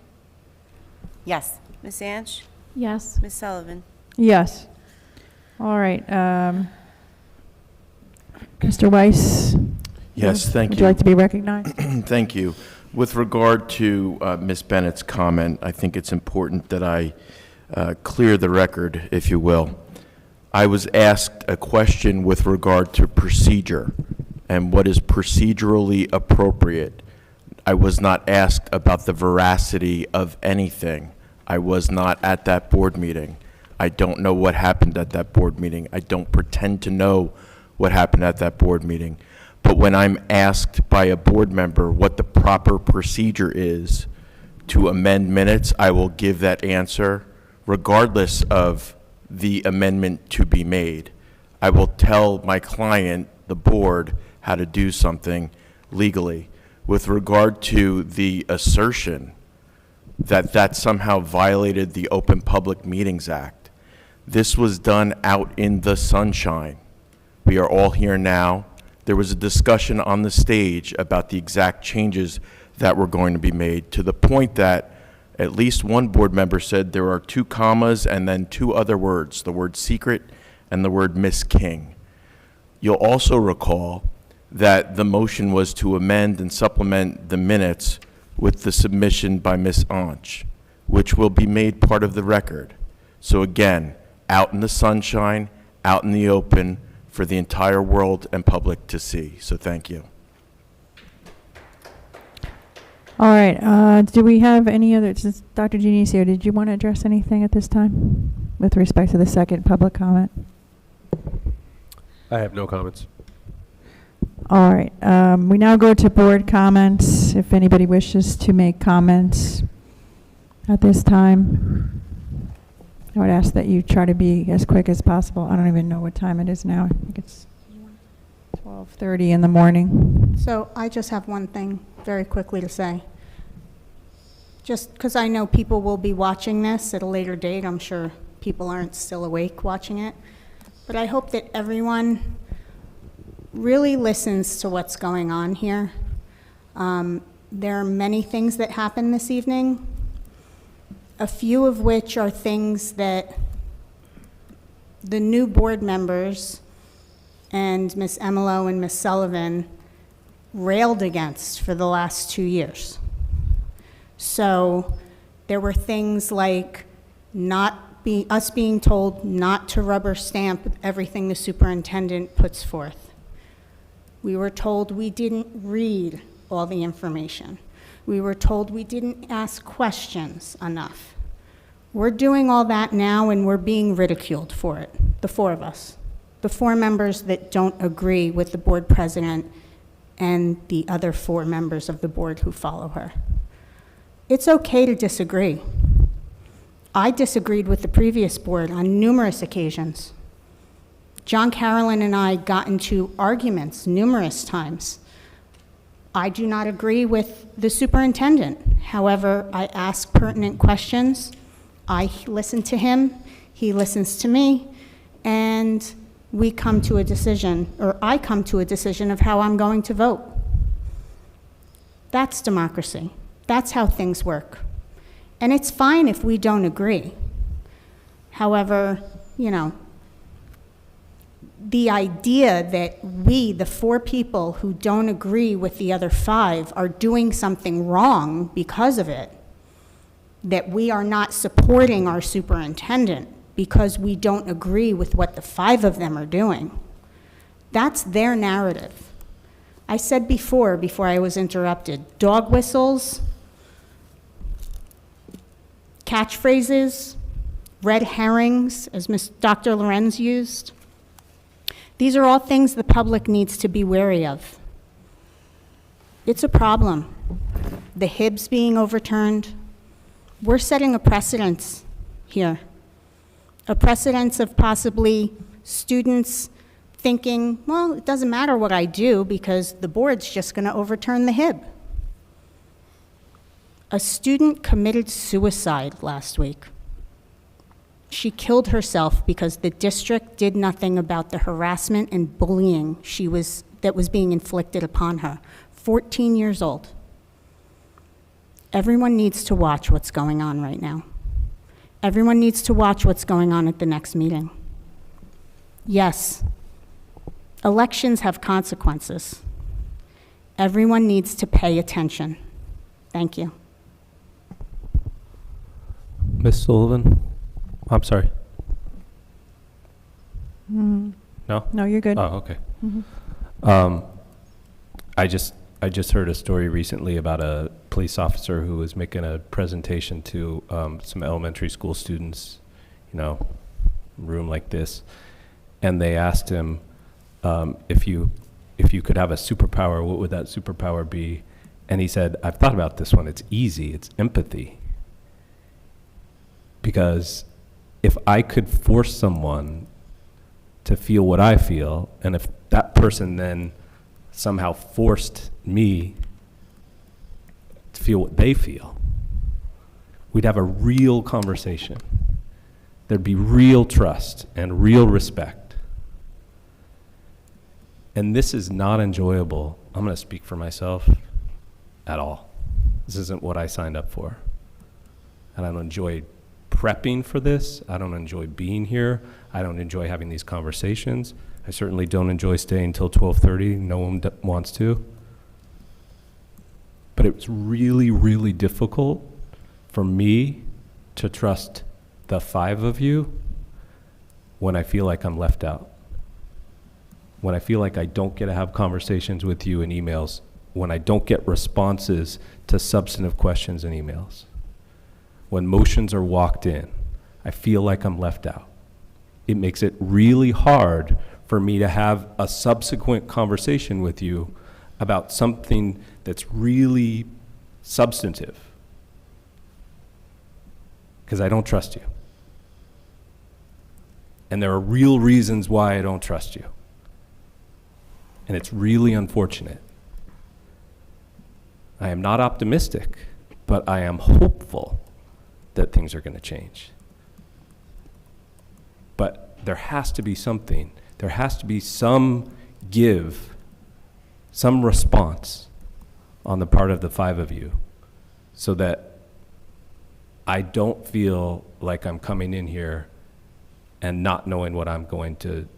Yes. Ms. Ansch. Yes. Ms. Sullivan. Yes. All right. Mr. Weiss? Yes, thank you. Would you like to be recognized? Thank you. With regard to Ms. Bennett's comment, I think it's important that I clear the record, if you will. I was asked a question with regard to procedure and what is procedurally appropriate. I was not asked about the veracity of anything. I was not at that board meeting. I don't know what happened at that board meeting. I don't pretend to know what happened at that board meeting. But when I'm asked by a board member what the proper procedure is to amend minutes, I will give that answer regardless of the amendment to be made. I will tell my client, the board, how to do something legally. With regard to the assertion that that somehow violated the Open Public Meetings Act, this was done out in the sunshine. We are all here now. There was a discussion on the stage about the exact changes that were going to be made, to the point that at least one board member said there are 2 commas and then 2 other words, the word secret and the word Miss King. You'll also recall that the motion was to amend and supplement the minutes with the submission by Ms. Anch, which will be made part of the record. So again, out in the sunshine, out in the open, for the entire world and public to see. So thank you. All right, do we have any other, Dr. Ginesio, did you want to address anything at this time with respect to the second public comment? I have no comments. All right, we now go to board comments. If anybody wishes to make comments at this time, I would ask that you try to be as quick as possible. I don't even know what time it is now. I think it's 12:30 in the morning. So I just have one thing very quickly to say. Just because I know people will be watching this at a later date, I'm sure people aren't still awake watching it, but I hope that everyone really listens to what's going on here. There are many things that happened this evening, a few of which are things that the new board members and Ms. Emilo and Ms. Sullivan railed against for the last 2 years. So there were things like us being told not to rubber stamp everything the superintendent puts forth. We were told we didn't read all the information. We were told we didn't ask questions enough. We're doing all that now and we're being ridiculed for it, the 4 of us. The 4 members that don't agree with the board president and the other 4 members of the board who follow her. It's okay to disagree. I disagreed with the previous board on numerous occasions. John Carolyn and I got into arguments numerous times. I do not agree with the superintendent. However, I ask pertinent questions. I listen to him, he listens to me, and we come to a decision, or I come to a decision of how I'm going to vote. That's democracy. That's how things work. And it's fine if we don't agree. However, you know, the idea that we, the 4 people who don't agree with the other 5, are doing something wrong because of it, that we are not supporting our superintendent because we don't agree with what the 5 of them are doing, that's their narrative. I said before I was interrupted, dog whistles, catchphrases, red herrings, as Dr. Lorenz used. These are all things the public needs to be wary of. It's a problem. The Hibbs being overturned, we're setting a precedence here. A precedence of possibly students thinking, well, it doesn't matter what I do because the board's just going to overturn the Hib. A student committed suicide last week. She killed herself because the district did nothing about the harassment and bullying that was being inflicted upon her. 14 years old. Everyone needs to watch what's going on right now. Everyone needs to watch what's going on at the next meeting. Yes, elections have consequences. Everyone needs to pay attention. Thank you. Ms. Sullivan? I'm sorry. No? No, you're good. Oh, okay. Mhm. I just heard a story recently about a police officer who was making a presentation to some elementary school students, a room like this, and they asked him if you could have a superpower, what would that superpower be? And he said, I've thought about this one. It's easy. It's empathy. Because if I could force someone to feel what I feel, and if that person then somehow forced me to feel what they feel, we'd have a real conversation. There'd be real trust and real respect. And this is not enjoyable. I'm going to speak for myself at all. This isn't what I signed up for. And I don't enjoy prepping for this. I don't enjoy being here. I don't enjoy having these conversations. I certainly don't enjoy staying until 12:30. No one wants to. But it's really, really difficult for me to trust the 5 of you when I feel like I'm left out. When I feel like I don't get to have conversations with you in emails. When I don't get responses to substantive questions in emails. When motions are walked in, I feel like I'm left out. It makes it really hard for me to have a subsequent conversation with you about something that's really substantive. Because I don't trust you. And there are real reasons why I don't trust you. And it's really unfortunate. I am not optimistic, but I am hopeful that things are going to change. But there has to be something. There has to be some give, some response on the part of the 5 of you so that I don't feel like I'm coming in here and not knowing what I'm going to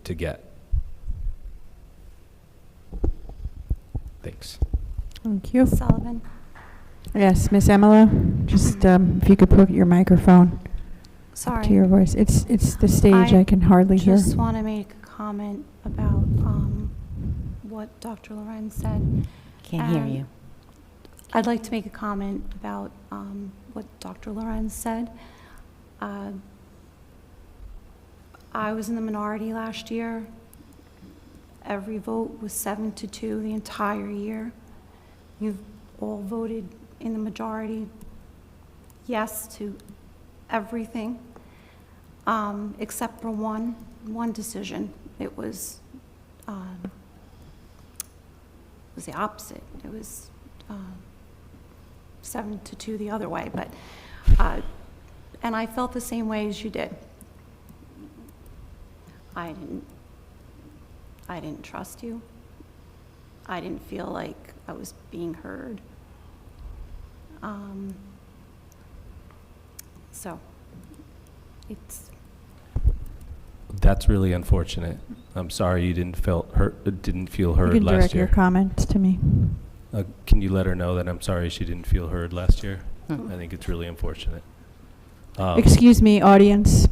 get. Thanks. Thank you. Sullivan. Yes, Miss Emila, just if you could put your microphone Sorry. to your voice. It's the stage. I can hardly hear. I just want to make a comment about what Dr. Lorenz said. Can't hear you. I'd like to make a comment about what Dr. Lorenz said. I was in the minority last year. Every vote was 7-2 the entire year. You've all voted in the majority yes to everything, except for one decision. It was the opposite. It was 7-2 the other way, but and I felt the same way as you did. I didn't trust you. I didn't feel like I was being heard. So it's. That's really unfortunate. I'm sorry you didn't feel heard You can last direct year. your comments to me. Can you let her know that I'm sorry she didn't feel heard last year? I think it's really unfortunate. Excuse me, audience.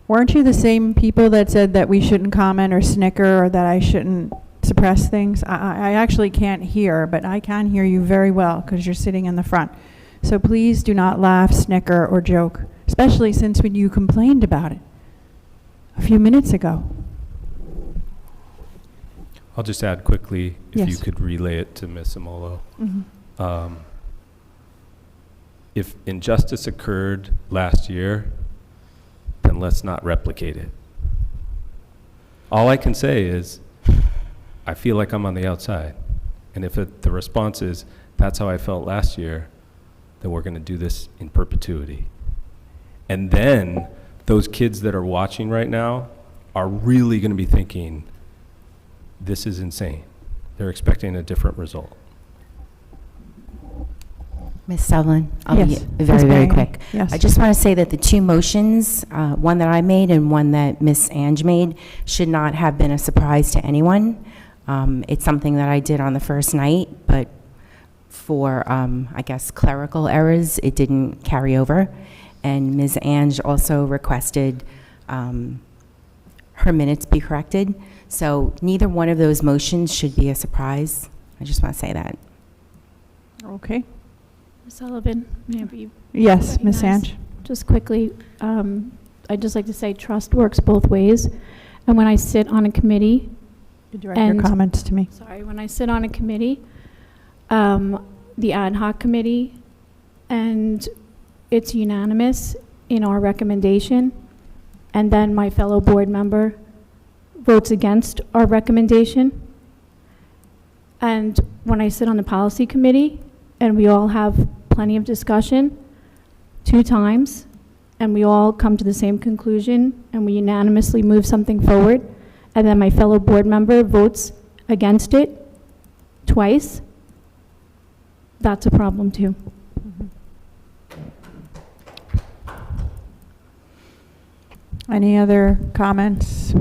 Weren't you the same people that said that we shouldn't comment or snicker or that I shouldn't suppress things? I actually can't hear, but I can hear you very well because you're sitting in the front. So please do not laugh, snicker, or joke, especially since when you complained about it a few minutes ago. I'll just add quickly, if you Yes. could relay it to Ms. Amolo. Mhm. If injustice occurred last year, then let's not replicate it. All I can say is, I feel like I'm on the outside. And if the response is, that's how I felt last year, then we're going to do this in perpetuity. And then those kids that are watching right now are really going to be thinking, this is insane. They're expecting a different result. Ms. Sullivan, I'll Yes. be very, Ms. very Barry. quick. Yes. I just want to say that the 2 motions, one that I made and one that Ms. Ange made, should not have been a surprise to anyone. It's something that I did on the first night, but for, I guess, clerical errors, it didn't carry over. And Ms. Ange also requested her minutes be corrected. So neither one of those motions should be a surprise. I just want to say that. Okay. Ms. Sullivan, may I be Yes, Ms. recognized? Ange. Just quickly, I'd just like to say trust works both ways. And when I sit on a committee, Direct your comments to me. sorry, when I sit on a committee, the ad hoc committee, and it's unanimous in our recommendation, and then my fellow board member votes against our recommendation. And when I sit on the policy committee, and we all have plenty of discussion, 2 times, and we all come to the same conclusion, and we unanimously move something forward, and then my fellow board member votes against it twice, that's a problem too. Any other comments?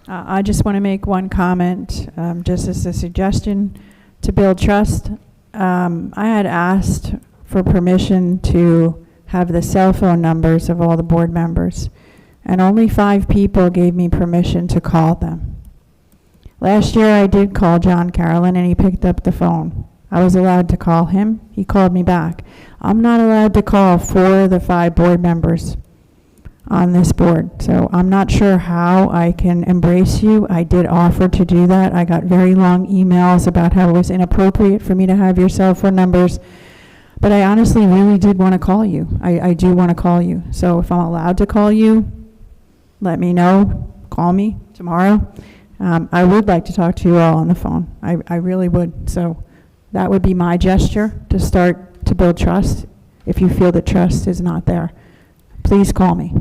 I just want to make one comment, just as a suggestion to build trust. I had asked for permission to have the cell phone numbers of all the board members, and only 5 people gave me permission to call them. Last year I did call John Carolyn, and he picked up the phone. I was allowed to call him. He called me back. I'm not allowed to call 4 of the 5 board members on this board. So I'm not sure how I can embrace you. I did offer to do that. I got very long emails about how it was inappropriate for me to have your cell phone numbers. But I honestly really did want to call you. I do want to call you. So if I'm allowed to call you, let me know. Call me tomorrow. I would like to talk to you all on the phone. I really would. So that would be my gesture to start to build trust. If you feel that trust is not there, please call me.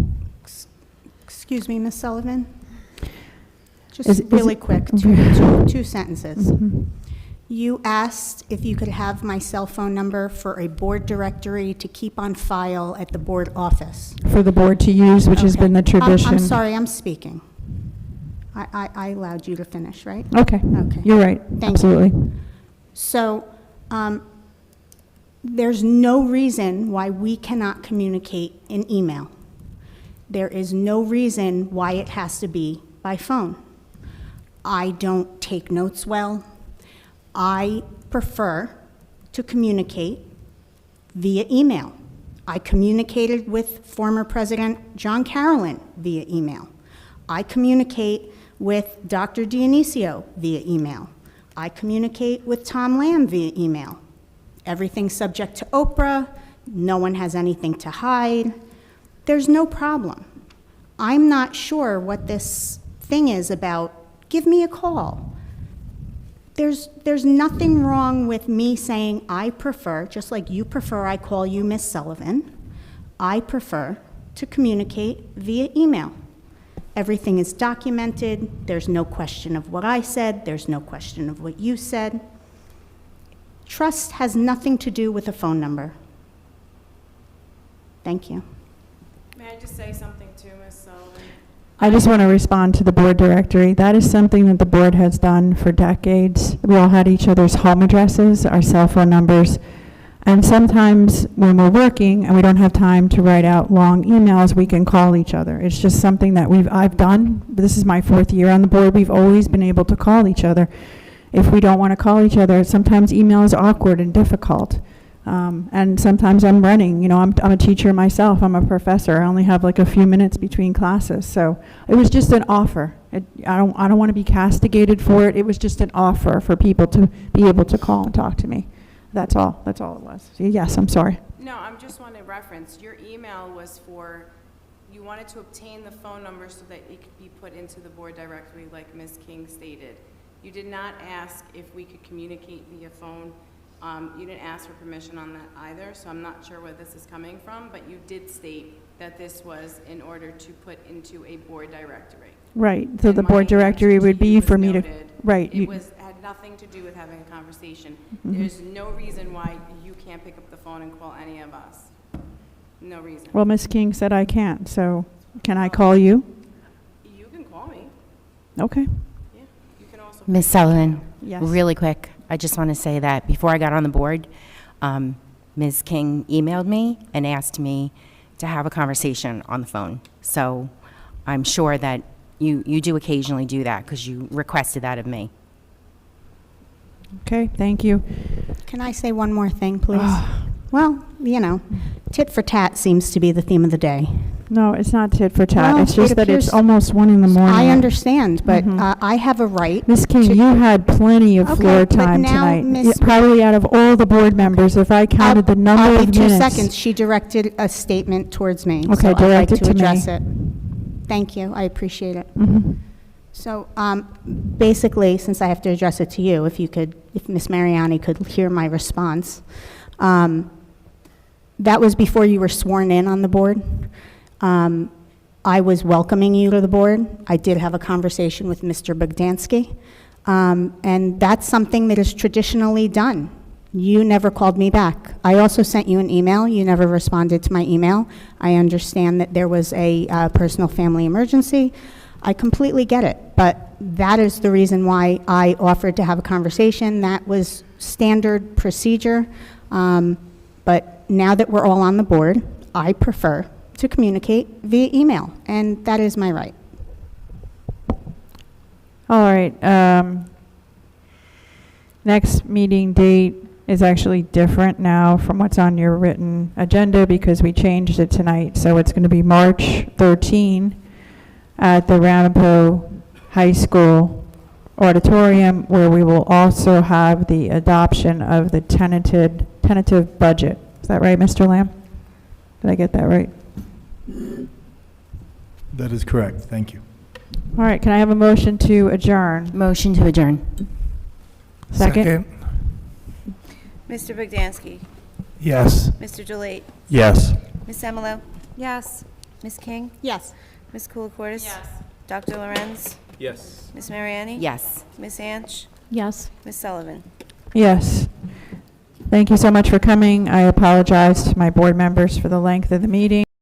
Excuse me, Ms. Sullivan? Just Is really it- quick, Okay. two sentences. Mhm. You asked if you could have my cell phone number for a board directory to keep on file at the board office. For the board to use, which has Okay. been the tradition. I'm sorry, I'm speaking. I allowed you to finish, right? Okay. Okay. You're right. Thank Absolutely. you. So, there's no reason why we cannot communicate in email. There is no reason why it has to be by phone. I don't take notes well. I prefer to communicate via email. I communicated with former President John Carolyn via email. I communicate with Dr. Dionisio via email. I communicate with Tom Lamb via email. Everything's subject to Oprah. No one has anything to hide. There's no problem. I'm not sure what this thing is about. Give me a call. There's nothing wrong with me saying I prefer, just like you prefer I call you Miss Sullivan, I prefer to communicate via email. Everything is documented. There's no question of what I said. There's no question of what you said. Trust has nothing to do with a phone number. Thank you. May I just say something too, Ms. Sullivan? I just want to respond to the board directory. That is something that the board has done for decades. We all had each other's home addresses, our cell phone numbers, and sometimes when we're working and we don't have time to write out long emails, we can call each other. It's just something that I've done. This is my 4th year on the board. We've always been able to call each other. If we don't want to call each other, sometimes email is awkward and difficult. And sometimes I'm running, you know, I'm a teacher myself, I'm a professor, I only have like a few minutes between classes, so it was just an offer. I don't want to be castigated for it. It was just an offer for people to be able to call and talk to me. That's all it was. So yes, I'm sorry. No, I'm just wanting to reference, your email was for, you wanted to obtain the phone number so that it could be put into the board directory like Ms. King stated. You did not ask if we could communicate via phone. You didn't ask for permission on that either, so I'm not sure where this is coming from, but you did state that this was in order to put into a board directory. Right, so And the my board directory answer would be you for was me to, noted. right. It had nothing to do with having a conversation. Mhm. There's no reason why you can't pick up the phone and call any of us. No reason. Well, Ms. King said I can't, so can I call you? You can call me. Okay. Yeah, you can also. Ms. Sullivan, Yes. really quick, I just want to say that before I got on the board, Ms. King emailed me and asked me to have a conversation on the phone. So I'm sure that you do occasionally do that because you requested that of me. Okay, thank you. Can I say one more thing, please? Well, you know, tit for tat seems to be the theme of the day. No, it's not tit for tat. Well, It's just it that it's appears- almost 1 in the morning. I understand, but Mhm. I have a right. Ms. King, to- you had plenty of Okay, floor but time now, tonight. Miss- Probably out of all the board members, if I counted the number I'll of be minutes. 2 seconds. She directed a statement towards me. Okay, so I'd like direct it to to me. address it. Thank you. I appreciate it. Mhm. So basically, since I have to address it to you, if Ms. Mariani could hear my response. That was before you were sworn in on the board. I was welcoming you to the board. I did have a conversation with Mr. Bogdansky, and that's something that is traditionally done. You never called me back. I also sent you an email. You never responded to my email. I understand that there was a personal family emergency. I completely get it, but that is the reason why I offered to have a conversation. That was standard procedure, but now that we're all on the board, I prefer to communicate via email, and that is my right. All right. Next meeting date is actually different now from what's on your written agenda because we changed it tonight. So it's going to be March 13 at the Ramapo High School auditorium, where we will also have the adoption of the tentative budget. Is that right, Mr. Lamb? Did I get that right? That is correct. Thank you. All right, can I have a motion to adjourn? Motion to adjourn. Second? Mr. Bogdansky. Yes. Mr. Delate. Yes. Ms. Emilo. Yes. Ms. King. Yes. Ms. Koulikortis. Yes. Dr. Lorenz. Yes. Ms. Mariani. Yes. Ms. Anch. Yes. Ms. Sullivan. Yes. Thank you so much for coming. I apologize to my board members for the length of the meeting.